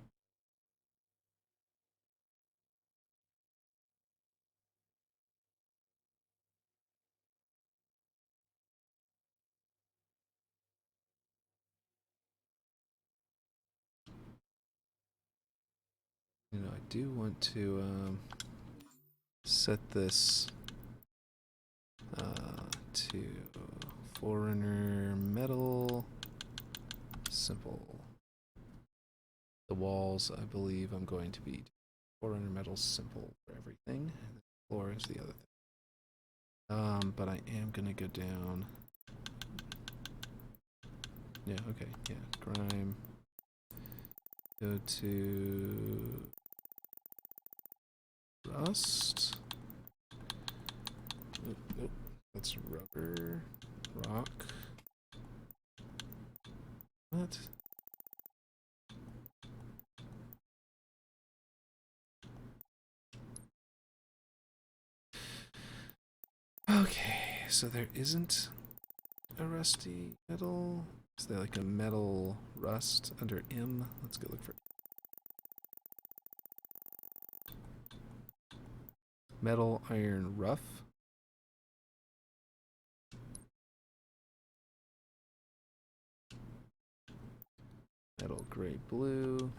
You know, I do want to set this to Forerunner metal simple. The walls, I believe, I'm going to be Forerunner metal simple for everything. And the floor is the other thing. But I am gonna go down. Yeah, okay, yeah. Grime. Go to rust. Oh, that's rubber. Rock. What? Okay, so there isn't a rusty metal. Is there like a metal rust under M? Let's go look for it. Metal iron rough. Metal gray blue.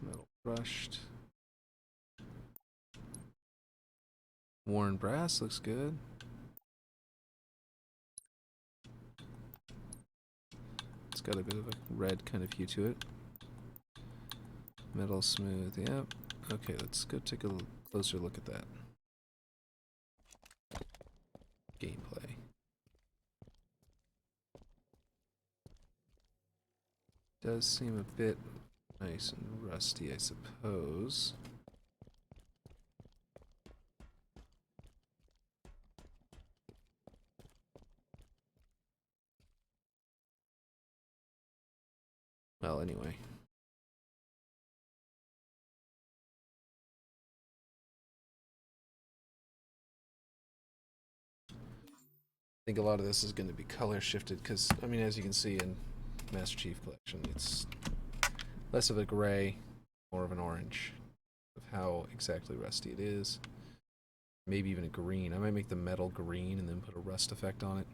Metal brushed. Worn brass looks good. It's got a bit of a red kind of hue to it. Metal smooth, yep. Okay, let's go take a closer look at that. Gameplay. Does seem a bit nice and rusty, I suppose. Well, anyway. I think a lot of this is going to be color shifted because, I mean, as you can see in Master Chief Collection, it's less of a gray, more of an orange of how exactly rusty it is. Maybe even a green. I might make the metal green and then put a rust effect on it.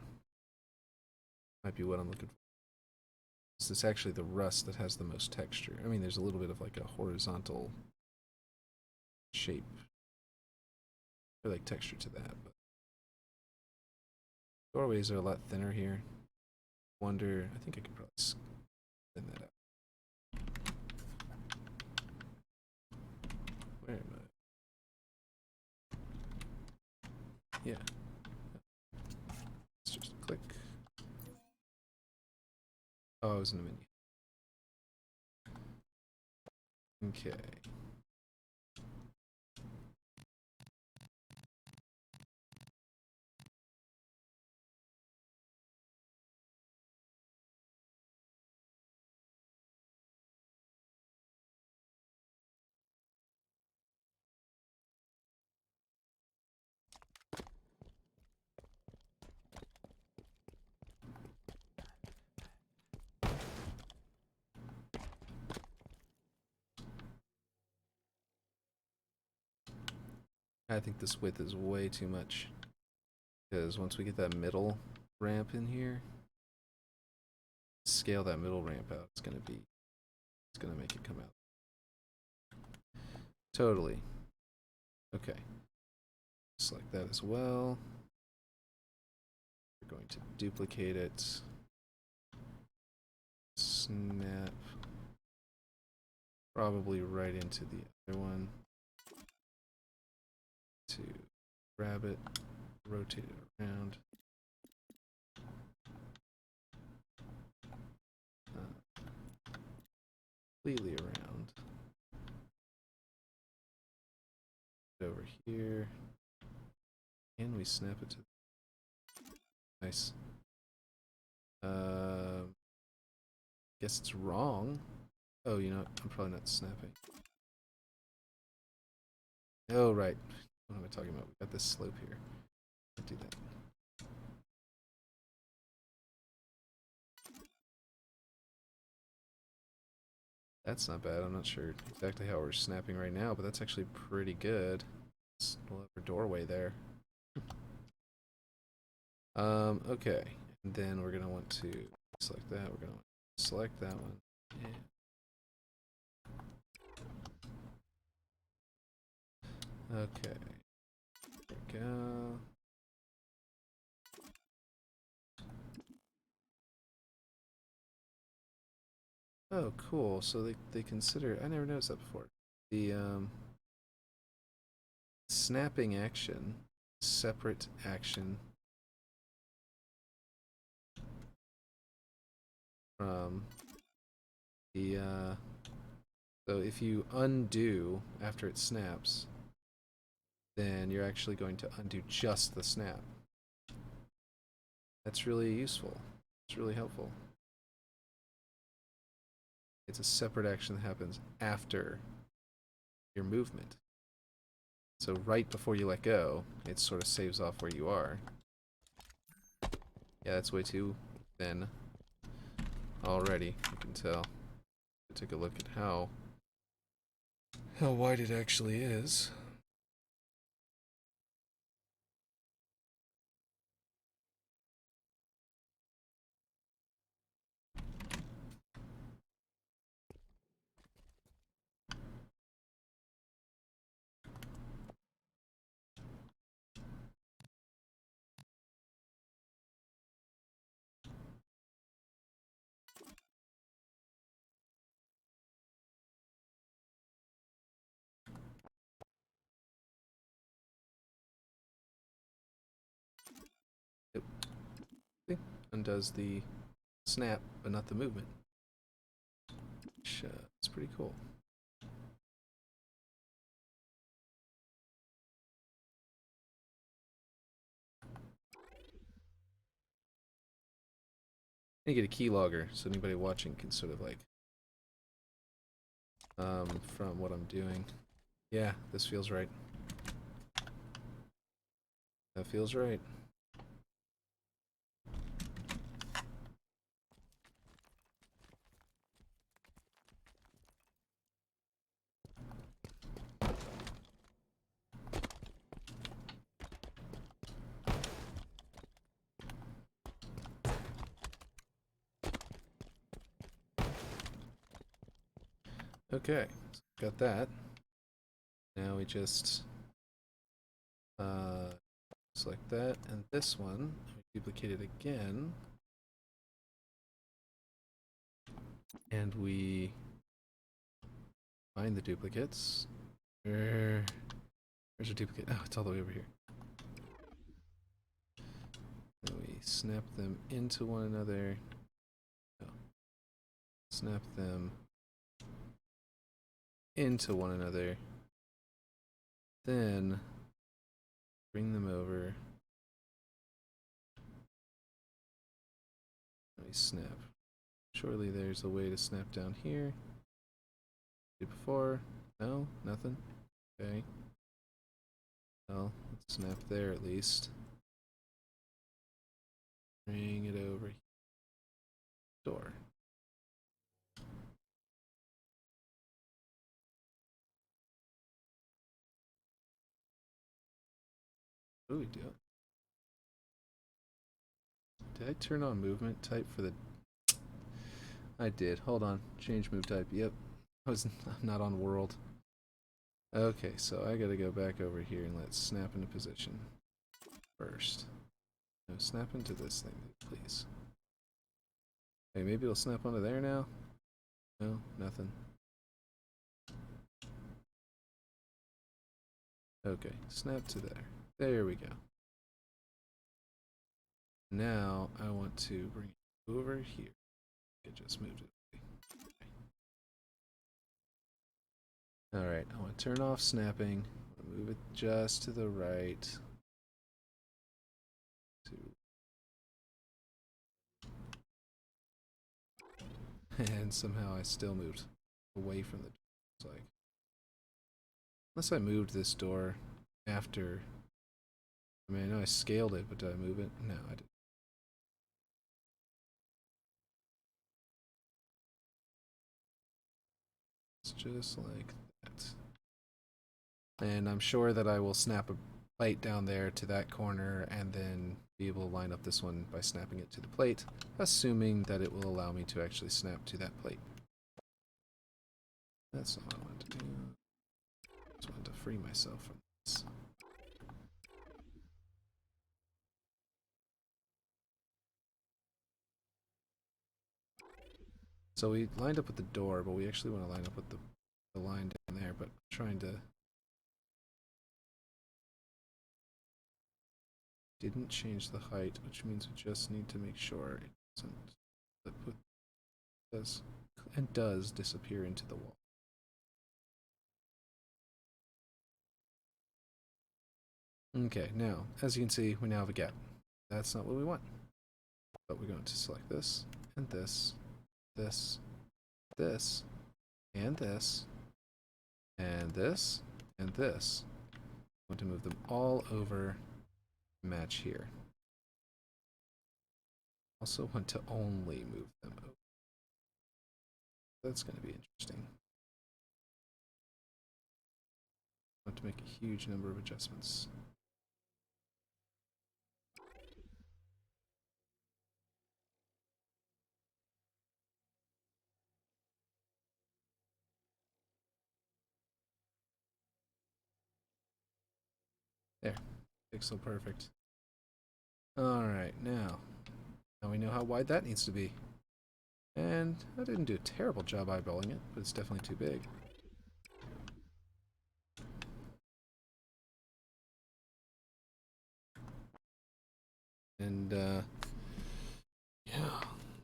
Might be what I'm looking for. Is this actually the rust that has the most texture? I mean, there's a little bit of like a horizontal shape or like texture to that, but doorways are a lot thinner here. Wonder, I think I could probably thin that out. Where am I? Yeah. Let's just click. Oh, I was in the menu. Okay. I think this width is way too much. Because once we get that middle ramp in here, scale that middle ramp out, it's gonna make it come out. Totally. Okay. Select that as well. We're going to duplicate it. Snap. Probably right into the other one. To grab it, rotate it around. Completely around. Over here. And we snap it to. Nice. Guess it's wrong. Oh, you know what? I'm probably not snapping. Oh, right. What am I talking about? We got this slope here. Can't do that. That's not bad. I'm not sure exactly how we're snapping right now, but that's actually pretty good. We'll have our doorway there. Okay. And then we're gonna want to select that. We're gonna want to select that one. Yeah. Okay. There we go. Oh, cool. So they consider. I never noticed that before. The snapping action, separate action from the. So if you undo after it snaps, then you're actually going to undo just the snap. That's really useful. It's really helpful. It's a separate action that happens after your movement. So right before you let go, it sort of saves off where you are. Yeah, that's way too thin already, you can tell. Take a look at how wide it actually is. Yep. Undoes the snap, but not the movement. Which, it's pretty cool. I get a keylogger so anybody watching can sort of like from what I'm doing. Yeah, this feels right. That feels right. Okay, so got that. Now we just select that, and this one, we duplicate it again, and we find the duplicates. Where's our duplicate? Oh, it's all the way over here. And we snap them into one another. Oh. snap them into one another, then bring them over. Let me snap. Surely there's a way to snap down here. Did before? No? Nothing? Okay. Well, let's snap there at least. Bring it over here. Door. What do we do? Did I turn on movement type for the... I did. Hold on. Change move type. Yep. I'm not on world. Okay, so I gotta go back over here and let's snap into position first. No, snap into this thing, please. Hey, maybe it'll snap onto there now? No, nothing. Okay, snap to there. There we go. Now I want to bring it over here. It just moved it. Alright, I want to turn off snapping. Move it just to the right. And somehow I still moved away from the door. It's like, unless I moved this door after. I mean, I know I scaled it, but did I move it? No, I didn't. It's just like that. And I'm sure that I will snap a plate down there to that corner and then be able to line up this one by snapping it to the plate, assuming that it will allow me to actually snap to that plate. That's all I wanted to do. I just wanted to free myself from this. So we lined up with the door, but we actually want to line up with the line down there, but I'm trying to... Didn't change the height, which means we just need to make sure it does disappear into the wall. Okay, now, as you can see, we now have a gap. That's not what we want. But we're going to select this, and this, this, this, and this, and this, and this. I want to move them all over, match here. Also want to only move them over. That's going to be interesting. I want to make a huge number of adjustments. There, pixel perfect. Alright, now we know how wide that needs to be. And I didn't do a terrible job eyeballing it, but it's definitely too big. And, yeah,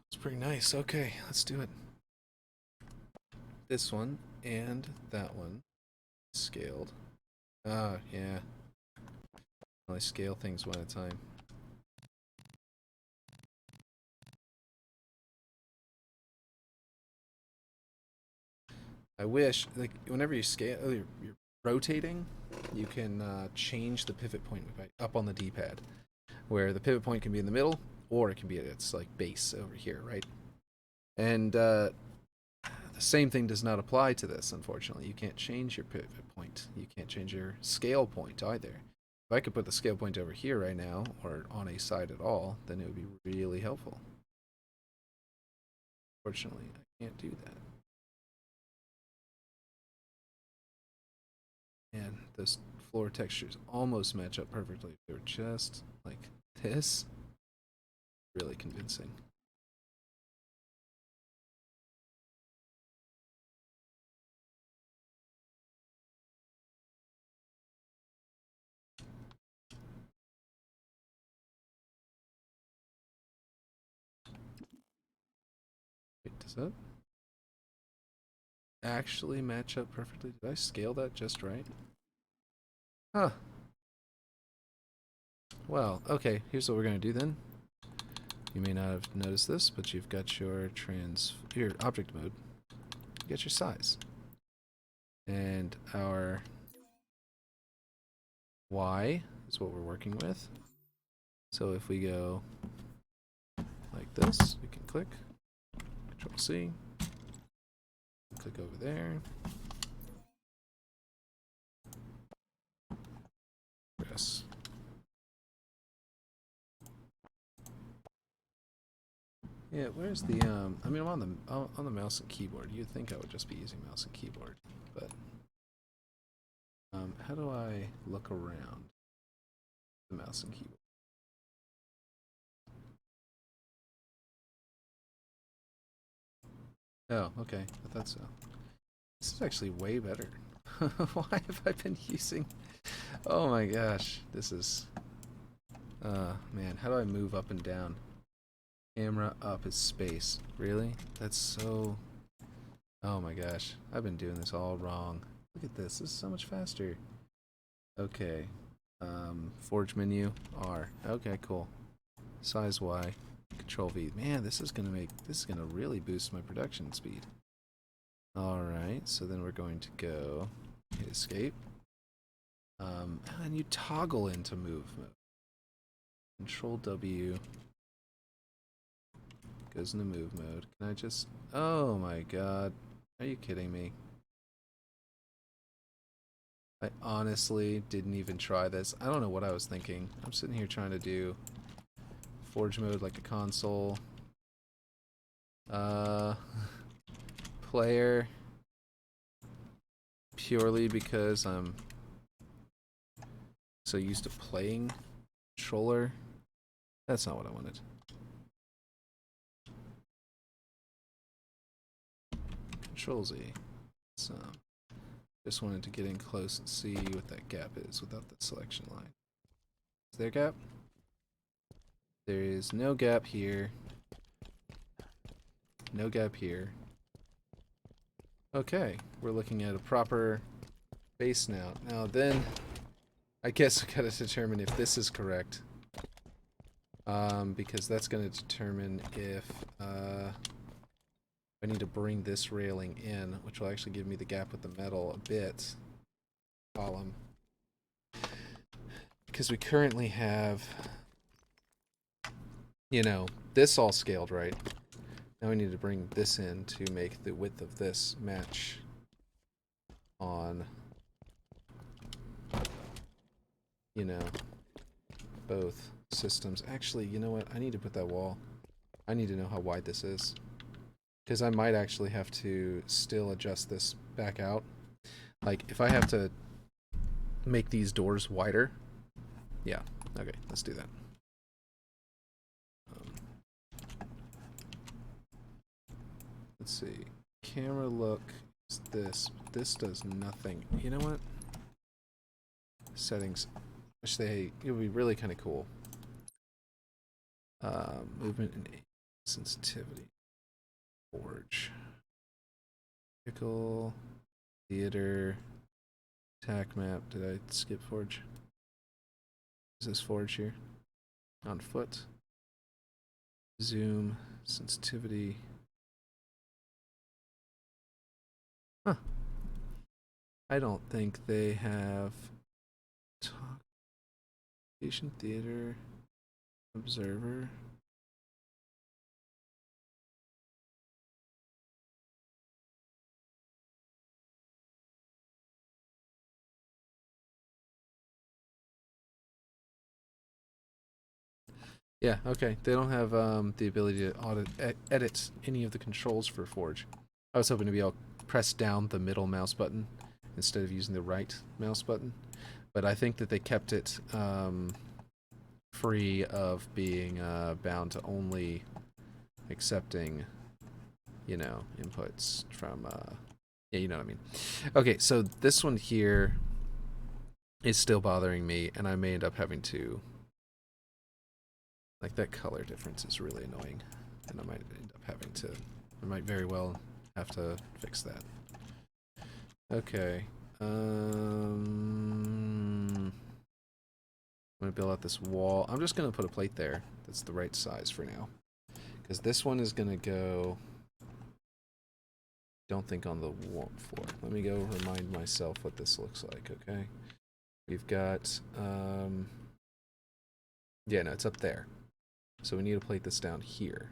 it's pretty nice. Okay, let's do it. This one and that one scaled. Ah, yeah. I scale things one at a time. I wish, like, whenever you scale, you're rotating, you can change the pivot point up on the D-pad, where the pivot point can be in the middle, or it can be at its like base over here, right? And the same thing does not apply to this, unfortunately. You can't change your pivot point. You can't change your scale point either. If I could put the scale point over here right now, or on a side at all, then it would be really helpful. Fortunately, I can't do that. And those floor textures almost match up perfectly. They're just like this. Really convincing. Wait, does that? actually match up perfectly. Did I scale that just right? Huh. Well, okay, here's what we're going to do then. You may not have noticed this, but you've got your object mode. You got your size. And our Y is what we're working with. So if we go like this, we can click, Control C, click over there, press. Yeah, where's the I mean, I'm on the mouse and keyboard. You'd think I would just be using mouse and keyboard, but how do I look around the mouse and keyboard? Oh, okay. I thought so. This is actually way better. Why have I been using... Oh my gosh. This is... man, how do I move up and down? Camera up is space. Really? That's so... Oh my gosh. I've been doing this all wrong. Look at this. This is so much faster. Okay. Forge menu. R. Okay, cool. Size Y. Control V. Man, this is gonna really boost my production speed. Alright, so then we're going to go hit escape. And you toggle into move mode. Control W goes into move mode. Can I just... Oh my god. Are you kidding me? I honestly didn't even try this. I don't know what I was thinking. I'm sitting here trying to do forge mode like a console. Player. Purely because I'm so used to playing controller. That's not what I wanted. Control Z. So, just wanted to get in close and see what that gap is without the selection line. Is there a gap? There is no gap here. No gap here. Okay, we're looking at a proper base now. Now then, I guess we gotta determine if this is correct. Because that's gonna determine if I need to bring this railing in, which will actually give me the gap with the metal a bit. Column. Because we currently have, you know, this all scaled right. Now we need to bring this in to make the width of this match on, you know, both systems. Actually, you know what? I need to put that wall. I need to know how wide this is. Because I might actually have to still adjust this back out. Like, if I have to make these doors wider. Yeah, okay, let's do that. Let's see. Camera look is this. This does nothing. You know what? Settings. Which it would be really kind of cool. Movement and sensitivity. Forge. Vehicle. Theater. Attack map. Did I skip Forge? Is this Forge here? On foot. Zoom. Sensitivity. Huh. I don't think they have patient theater observer. Yeah, okay. They don't have the ability to edit any of the controls for Forge. I was hoping to be able to press down the middle mouse button instead of using the right mouse button. But I think that they kept it free of being bound to only accepting, you know, inputs from, yeah, you know what I mean. Okay, so this one here is still bothering me, and I may end up having to... Like, that color difference is really annoying, and I might end up having to... I might very well have to fix that. Okay. I'm gonna build out this wall. I'm just gonna put a plate there. That's the right size for now. Because this one is gonna go. Don't think on the floor. Let me go remind myself what this looks like. Okay. We've got. Yeah, no, it's up there. So we need to plate this down here.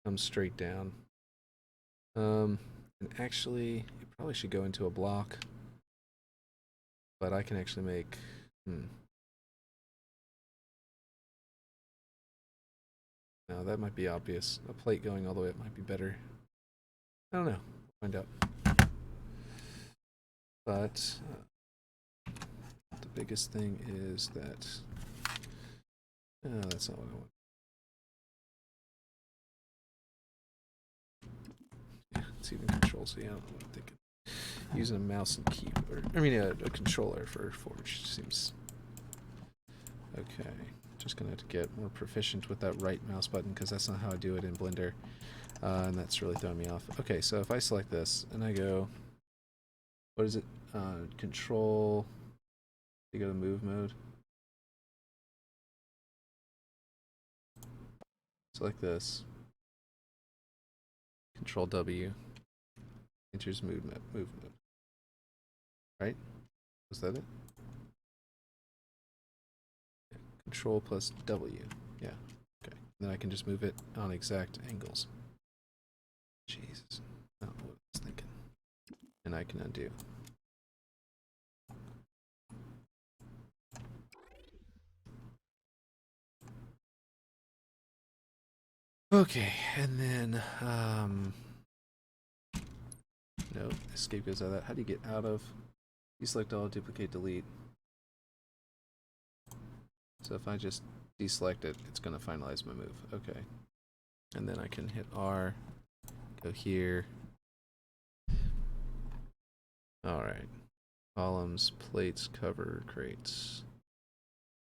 Come straight down. And actually, it probably should go into a block. But I can actually make. No, that might be obvious. A plate going all the way up might be better. I don't know. Find out. But the biggest thing is that. Oh, that's not what I want. Yeah, it's even controls. Yeah, I don't know what I'm thinking. Using a mouse and keyboard. I mean, a controller for Forge seems. Okay. Just gonna have to get more proficient with that right mouse button because that's not how I do it in Blender. And that's really throwing me off. Okay, so if I select this and I go. What is it? Control. You go to move mode. Select this. Control W. Enters move mode. Right? Was that it? Yeah. Control plus W. Yeah. Okay. And then I can just move it on exact angles. Jesus. Not what I was thinking. And I can undo. Okay, and then no, escape goes out of that. How do you get out of? You select all, duplicate, delete. So if I just deselect it, it's gonna finalize my move. Okay. And then I can hit R, go here. Alright. Columns, plates, cover, crates.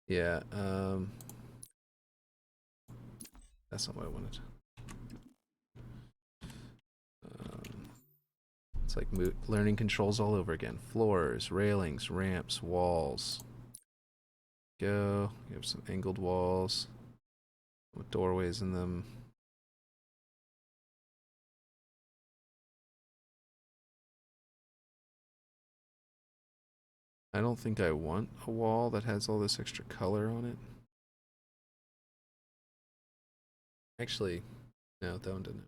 Yeah, that's not what I wanted. It's like learning controls all over again. Floors, railings, ramps, walls. Go. You have some angled walls with doorways in them. I don't think I want a wall that has all this extra color on it. Actually, no, that one didn't.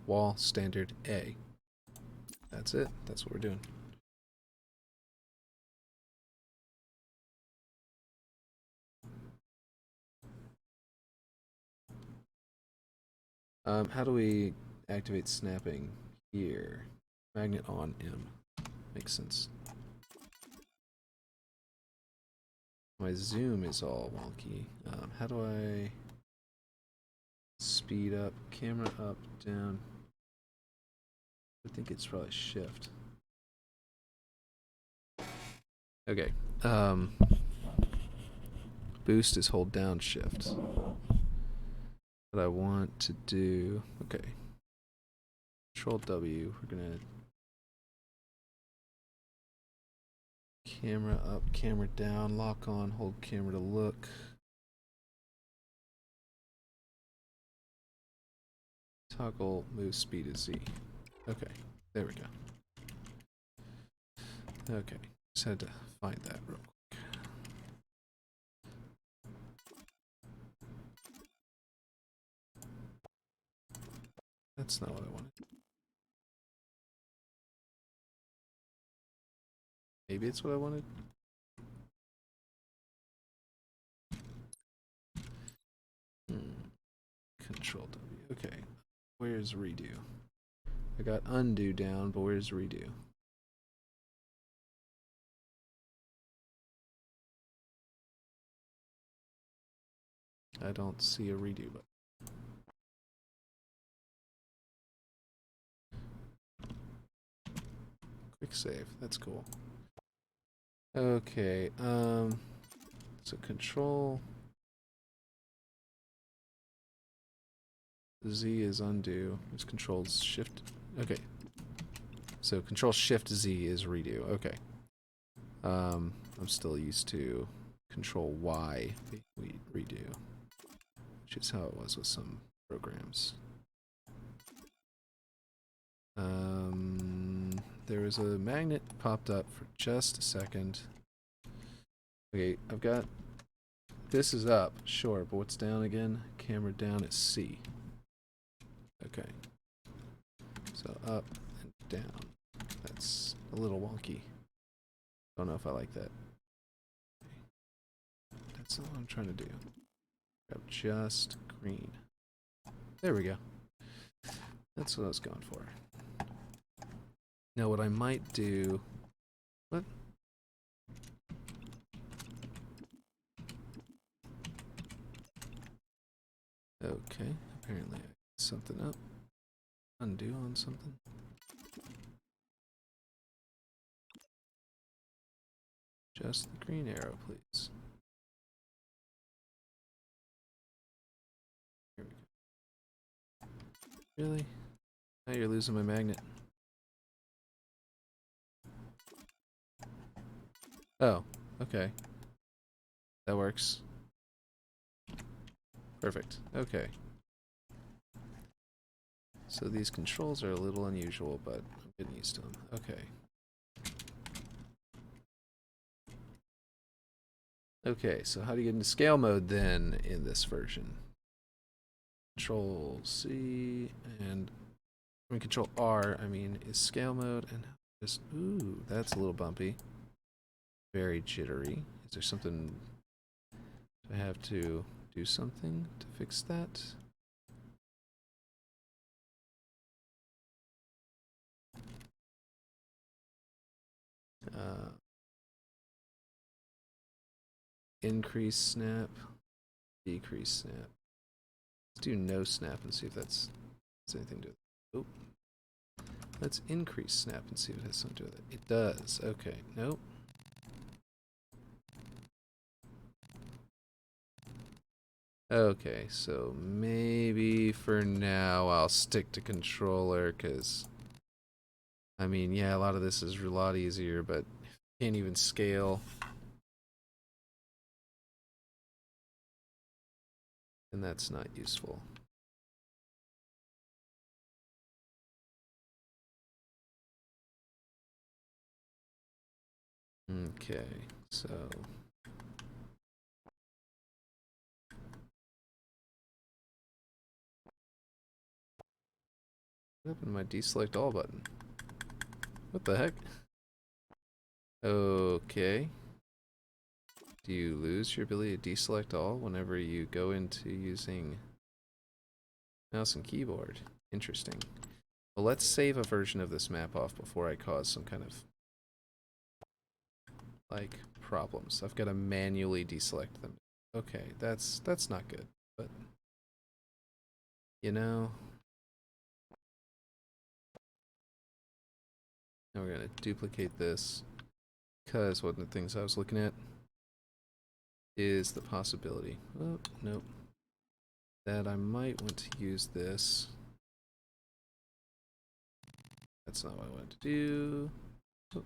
Wall standard A. That's it. That's what we're doing. How do we activate snapping here? Magnet on M. Makes sense. My zoom is all wonky. How do I speed up? Camera up, down. I think it's probably shift. Okay. Boost is hold down shift. What I want to do. Okay. Control W. We're gonna. Camera up, camera down, lock on, hold camera to look. Toggle move speed is Z. Okay, there we go. Okay, just had to find that real quick. That's not what I wanted. Maybe it's what I wanted. Control W. Okay, where's redo? I got undo down, but where's redo? I don't see a redo button. Quick save. That's cool. Okay. So control Z is undo. It's control shift. Okay. So control shift Z is redo. Okay. I'm still used to control Y redo, which is how it was with some programs. There was a magnet popped up for just a second. Okay, I've got this is up, sure, but what's down again? Camera down is C. Okay. So up and down. That's a little wonky. Don't know if I like that. That's not what I'm trying to do. Grab just green. There we go. That's what I was going for. Now what I might do... What? Okay, apparently I got something up. Undo on something. Just the green arrow, please. Here we go. Really? Now you're losing my magnet. Oh, okay. That works. Perfect. Okay. So these controls are a little unusual, but I'm getting used to them. Okay. Okay, so how do you get into scale mode then in this version? Control C and I mean Control R, I mean, is scale mode and just ooh, that's a little bumpy. Very jittery. Is there something I have to do something to fix that? Increase snap, decrease snap. Let's do no snap and see if that's has anything to do with it. Oh. Let's increase snap and see if it has something to do with it. It does. Okay. Nope. Okay, so maybe for now I'll stick to controller because I mean, yeah, a lot of this is a lot easier, but can't even scale. And that's not useful. Okay, so what happened to my deselect all button? What the heck? Okay. Do you lose your ability to deselect all whenever you go into using mouse and keyboard? Interesting. Well, let's save a version of this map off before I cause some kind of like problems. I've got to manually deselect them. Okay, that's not good, but you know, now we're gonna duplicate this because one of the things I was looking at is the possibility. Oh, nope. That I might want to use this. That's not what I wanted to do. Oh.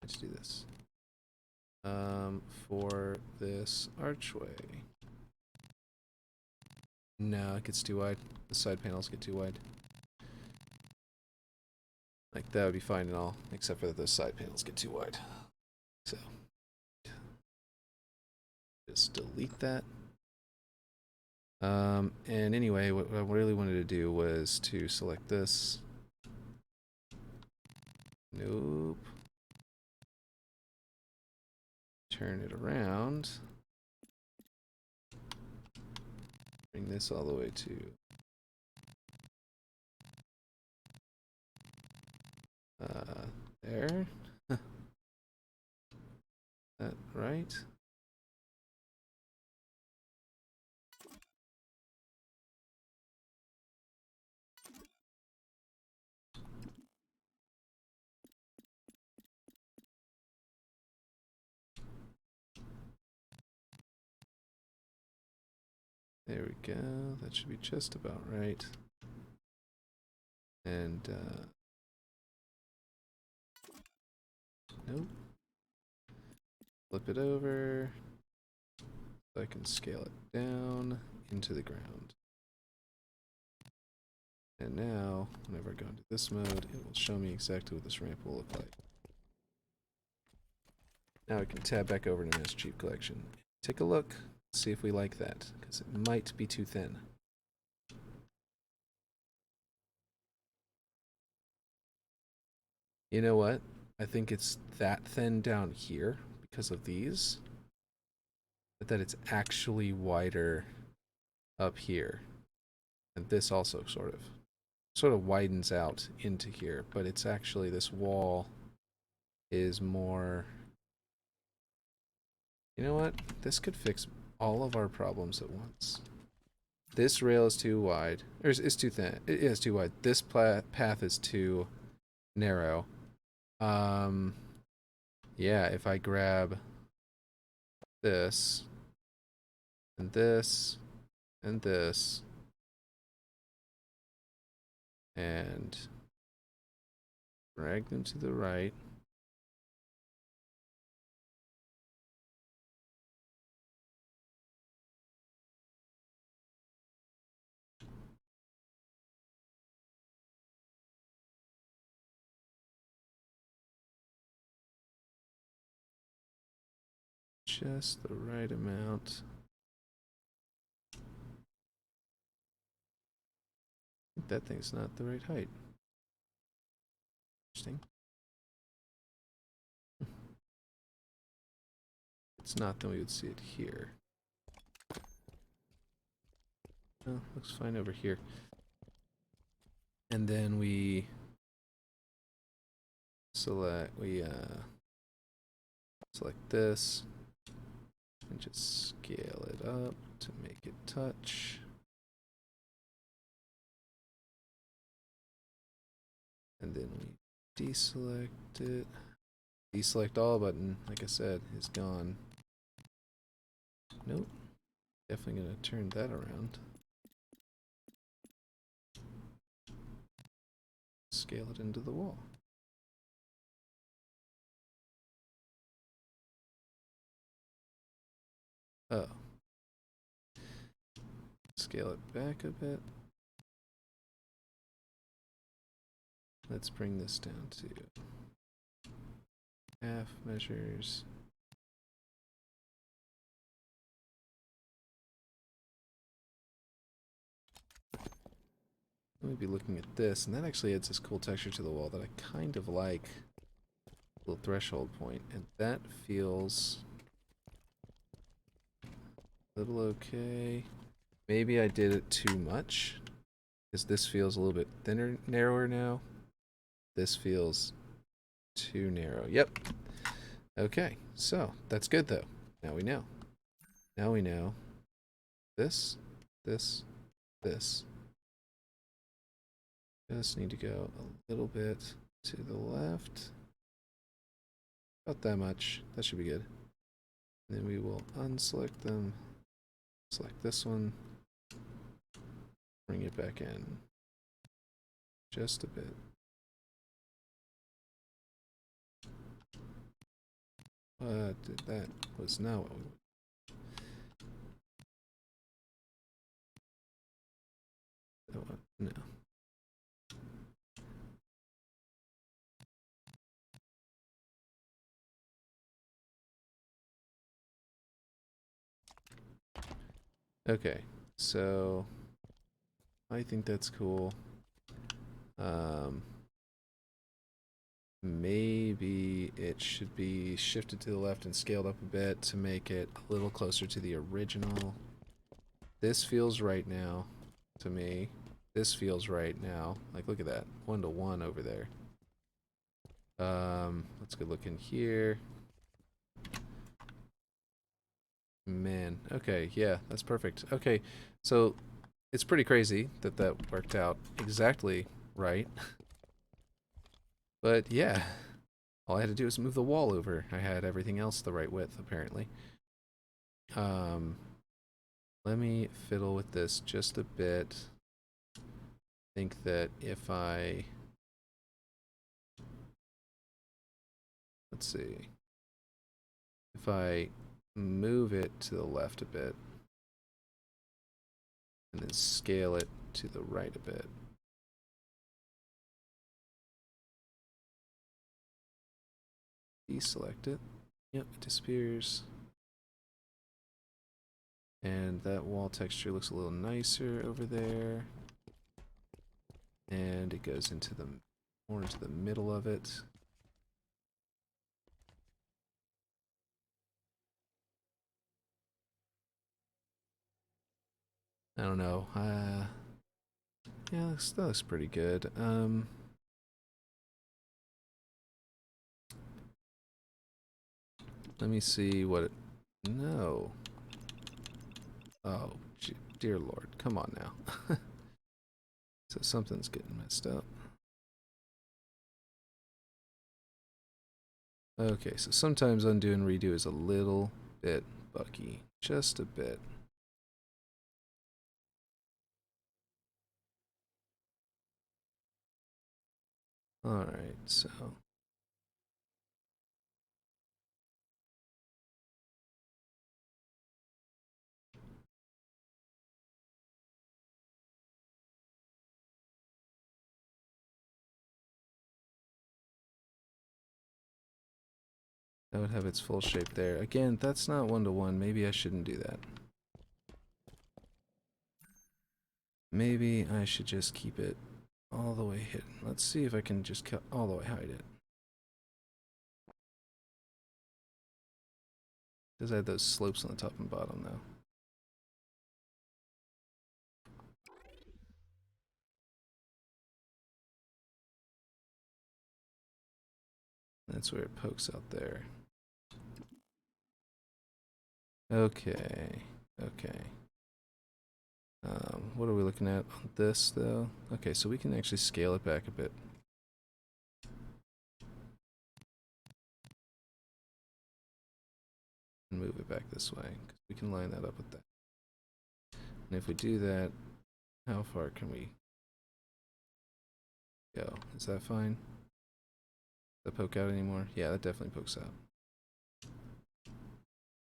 Let's do this. For this archway. No, it gets too wide. The side panels get too wide. Like, that would be fine and all, except for that those side panels get too wide. So, just delete that. And anyway, what I really wanted to do was to select this. Nope. Turn it around. Bring this all the way to there. That right? There we go. That should be just about right. And, nope. Flip it over so I can scale it down into the ground. And now, whenever I go into this mode, it will show me exactly what this ramp will look like. Now we can tab back over to Mass Cheap Collection. Take a look, see if we like that, because it might be too thin. You know what? I think it's that thin down here because of these, but that it's actually wider up here. And this also sort of widens out into here, but it's actually, this wall is more... You know what? This could fix all of our problems at once. This rail is too wide, or is too thin. It is too wide. This path is too narrow. Yeah, if I grab this, and this, and this, and drag them to the right, just the right amount. I think that thing's not the right height. Interesting. It's not, then we would see it here. Oh, looks fine over here. And then we select, select this and just scale it up to make it touch. And then we deselect it. Deselect all button, like I said, is gone. Nope. Definitely gonna turn that around. Scale it into the wall. Oh. Scale it back a bit. Let's bring this down to half measures. Let me be looking at this, and that actually adds this cool texture to the wall that I kind of like. Little threshold point, and that feels a little okay. Maybe I did it too much, because this feels a little bit thinner, narrower now. This feels too narrow. Yep. Okay, so that's good though. Now we know. Now we know this, this, this. Just need to go a little bit to the left. About that much. That should be good. And then we will unselect them. Select this one. Bring it back in. Just a bit. That was not what we wanted. That one, no. Okay, so I think that's cool. Maybe it should be shifted to the left and scaled up a bit to make it a little closer to the original. This feels right now to me. This feels right now. Like, look at that. 1-to-1 over there. Let's go look in here. Man, okay, yeah, that's perfect. Okay, so it's pretty crazy that that worked out exactly right. But yeah, all I had to do was move the wall over. I had everything else the right width, apparently. Let me fiddle with this just a bit. I think that if I... Let's see. If I move it to the left a bit, and then scale it to the right a bit. Deselect it. Yep, it disappears. And that wall texture looks a little nicer over there. And it goes into the more into the middle of it. I don't know. Yeah, that looks pretty good. Let me see what it... No. Oh, dear Lord. Come on now. So something's getting messed up. Okay, so sometimes undo and redo is a little bit buggy. Just a bit. Alright, so... That would have its full shape there. Again, that's not one-to-one. Maybe I shouldn't do that. Maybe I should just keep it all the way hidden. Let's see if I can just all the way hide it. Does have those slopes on the top and bottom though. That's where it pokes out there. Okay, okay. What are we looking at on this though? Okay, so we can actually scale it back a bit. And move it back this way, because we can line that up with that. And if we do that, how far can we go? Is that fine? Does that poke out anymore? Yeah, that definitely pokes out.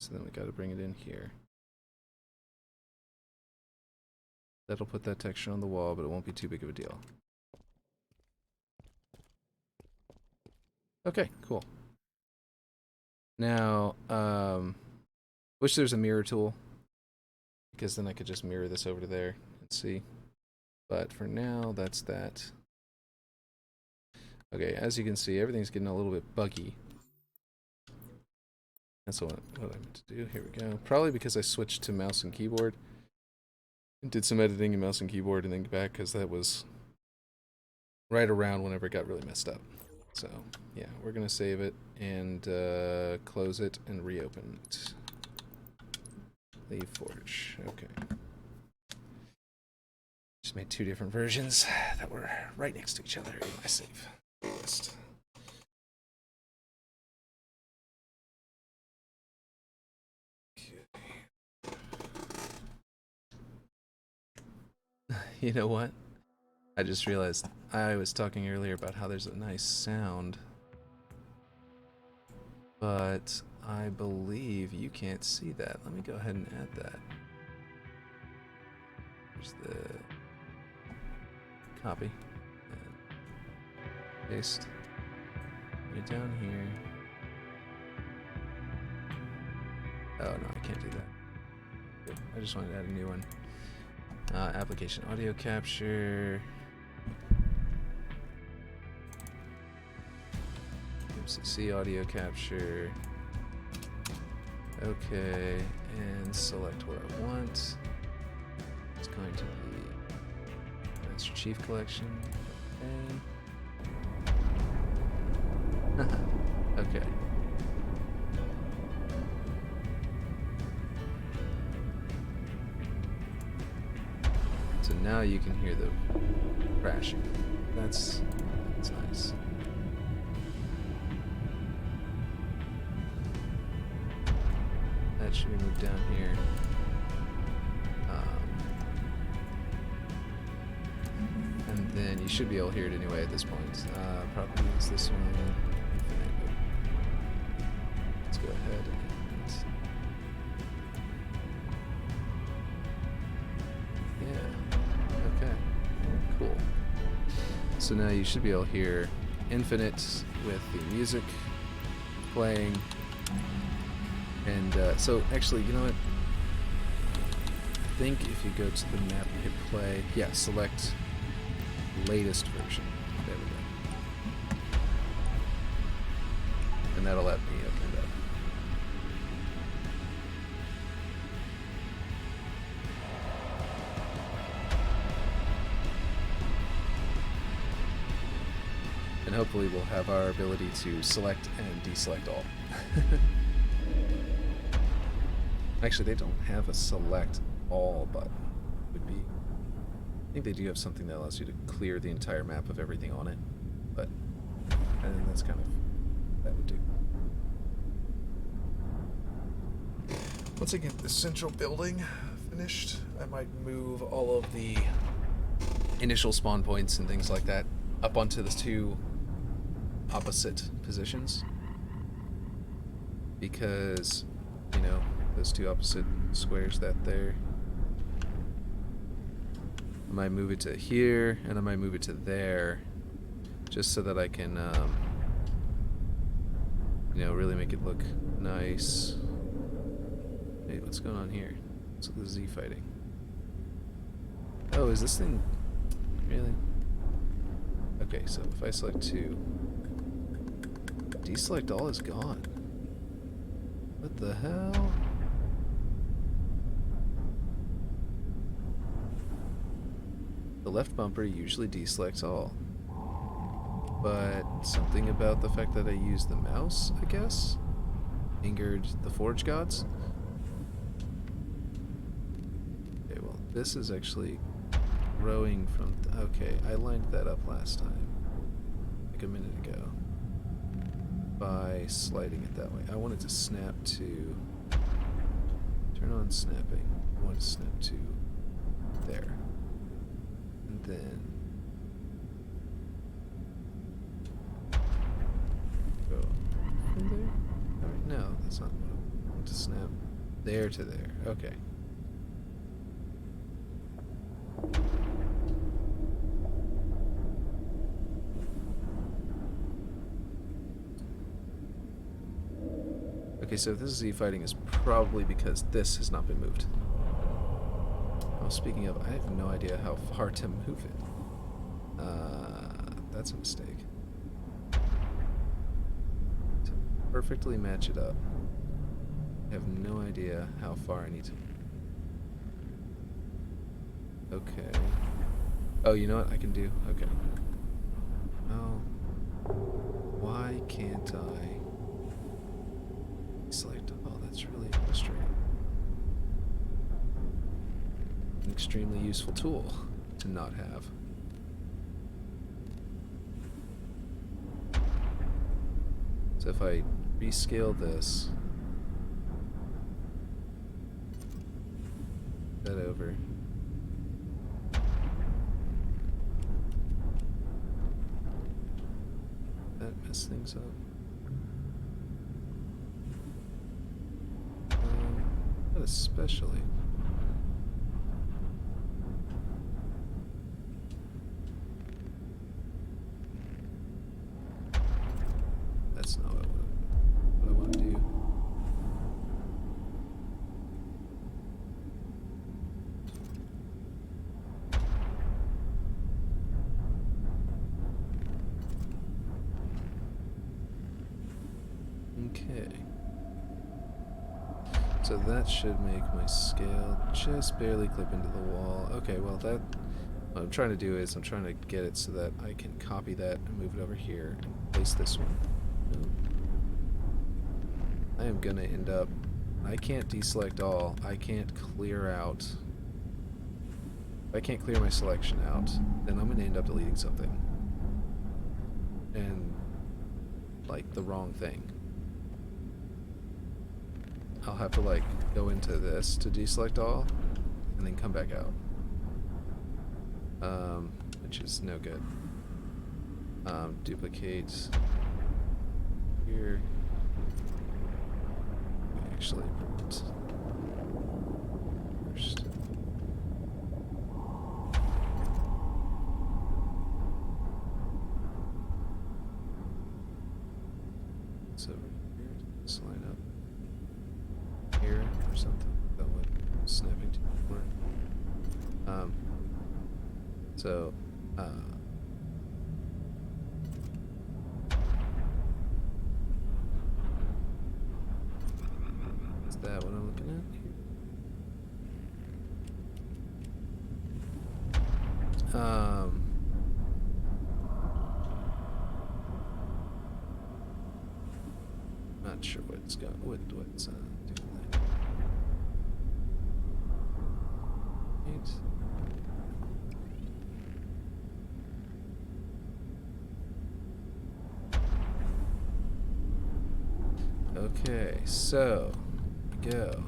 So then we got to bring it in here. That'll put that texture on the wall, but it won't be too big of a deal. Okay, cool. Now, wish there's a mirror tool, because then I could just mirror this over to there and see. But for now, that's that. Okay, as you can see, everything's getting a little bit buggy. That's what I meant to do. Here we go. Probably because I switched to mouse and keyboard. Did some editing in mouse and keyboard and then back, because that was right around whenever it got really messed up. So, yeah, we're going to save it and close it and reopen it. Leave Forge. Okay. Just made two different versions that were right next to each other in my save list. Okay. You know what? I just realized I was talking earlier about how there's a nice sound, but I believe you can't see that. Let me go ahead and add that. There's the copy and paste. Put it down here. Oh no, I can't do that. Good. I just wanted to add a new one. Application audio capture. MCC audio capture. Okay, and select what I want. It's going to be Master Chief Collection. Okay. Okay. So now you can hear the crashing. That's nice. That should be moved down here. You should be able to hear it anyway at this point. Probably is this one. Let's go ahead and yeah. Okay. Cool. So now you should be able to hear Infinite with the music playing. And so actually, you know what? I think if you go to the map and hit play, yeah, select latest version. There we go. And that'll let me open it up. And hopefully we'll have our ability to select and deselect all. Actually, they don't have a select all button. Would be. I think they do have something that allows you to clear the entire map of everything on it, but I think that's kind of that would do. Once I get the central building finished, I might move all of the initial spawn points and things like that up onto the two opposite positions, because, you know, those two opposite squares that there, I might move it to here and I might move it to there, just so that I can you know, really make it look nice. Hey, what's going on here? What's with the Z fighting? Oh, is this thing really? Okay, so if I select 2, deselect all is gone. What the hell? The left bumper usually deselects all. But something about the fact that I use the mouse, I guess, angered the Forge gods. Okay, well, this is actually growing from... okay, I lined that up last time, like a minute ago, by sliding it that way. I wanted to snap to... turn on snapping. I want to snap to there. And then... go from there? Alright, no, that's not what I want to snap. There to there. Okay. Okay, so if this is Z fighting, is probably because this has not been moved. Oh, speaking of, I have no idea how far to move it. That's a mistake. To perfectly match it up, I have no idea how far I need to. Okay. Oh, you know what I can do? Okay. Oh. Why can't I select? Oh, that's really frustrating. An extremely useful tool to not have. So if I rescale this, that over. That mess things up. Not especially. That's not what I want to do. Okay. So that should make my scale just barely clip into the wall. Okay, well that, what I'm trying to do is I'm trying to get it so that I can copy that and move it over here and place this one. I am gonna end up, I can't deselect all, I can't clear out. If I can't clear my selection out, then I'm gonna end up deleting something. And, like, the wrong thing. I'll have to, like, go into this to deselect all, and then come back out. which is no good. Duplicate here. Actually, first. So here, let's line up here or something. That would snapping to the corner. So is that what I'm looking at here? Not sure what's doing that. Right. Okay, so go.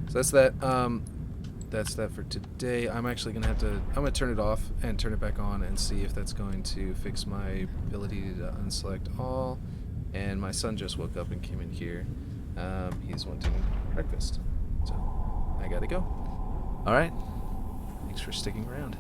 So that's that. That's that for today. I'm actually gonna have to. I'm gonna turn it off and turn it back on and see if that's going to fix my ability to unselect all. And my son just woke up and came in here. He's wanting breakfast, so I gotta go. All right. Thanks for sticking around.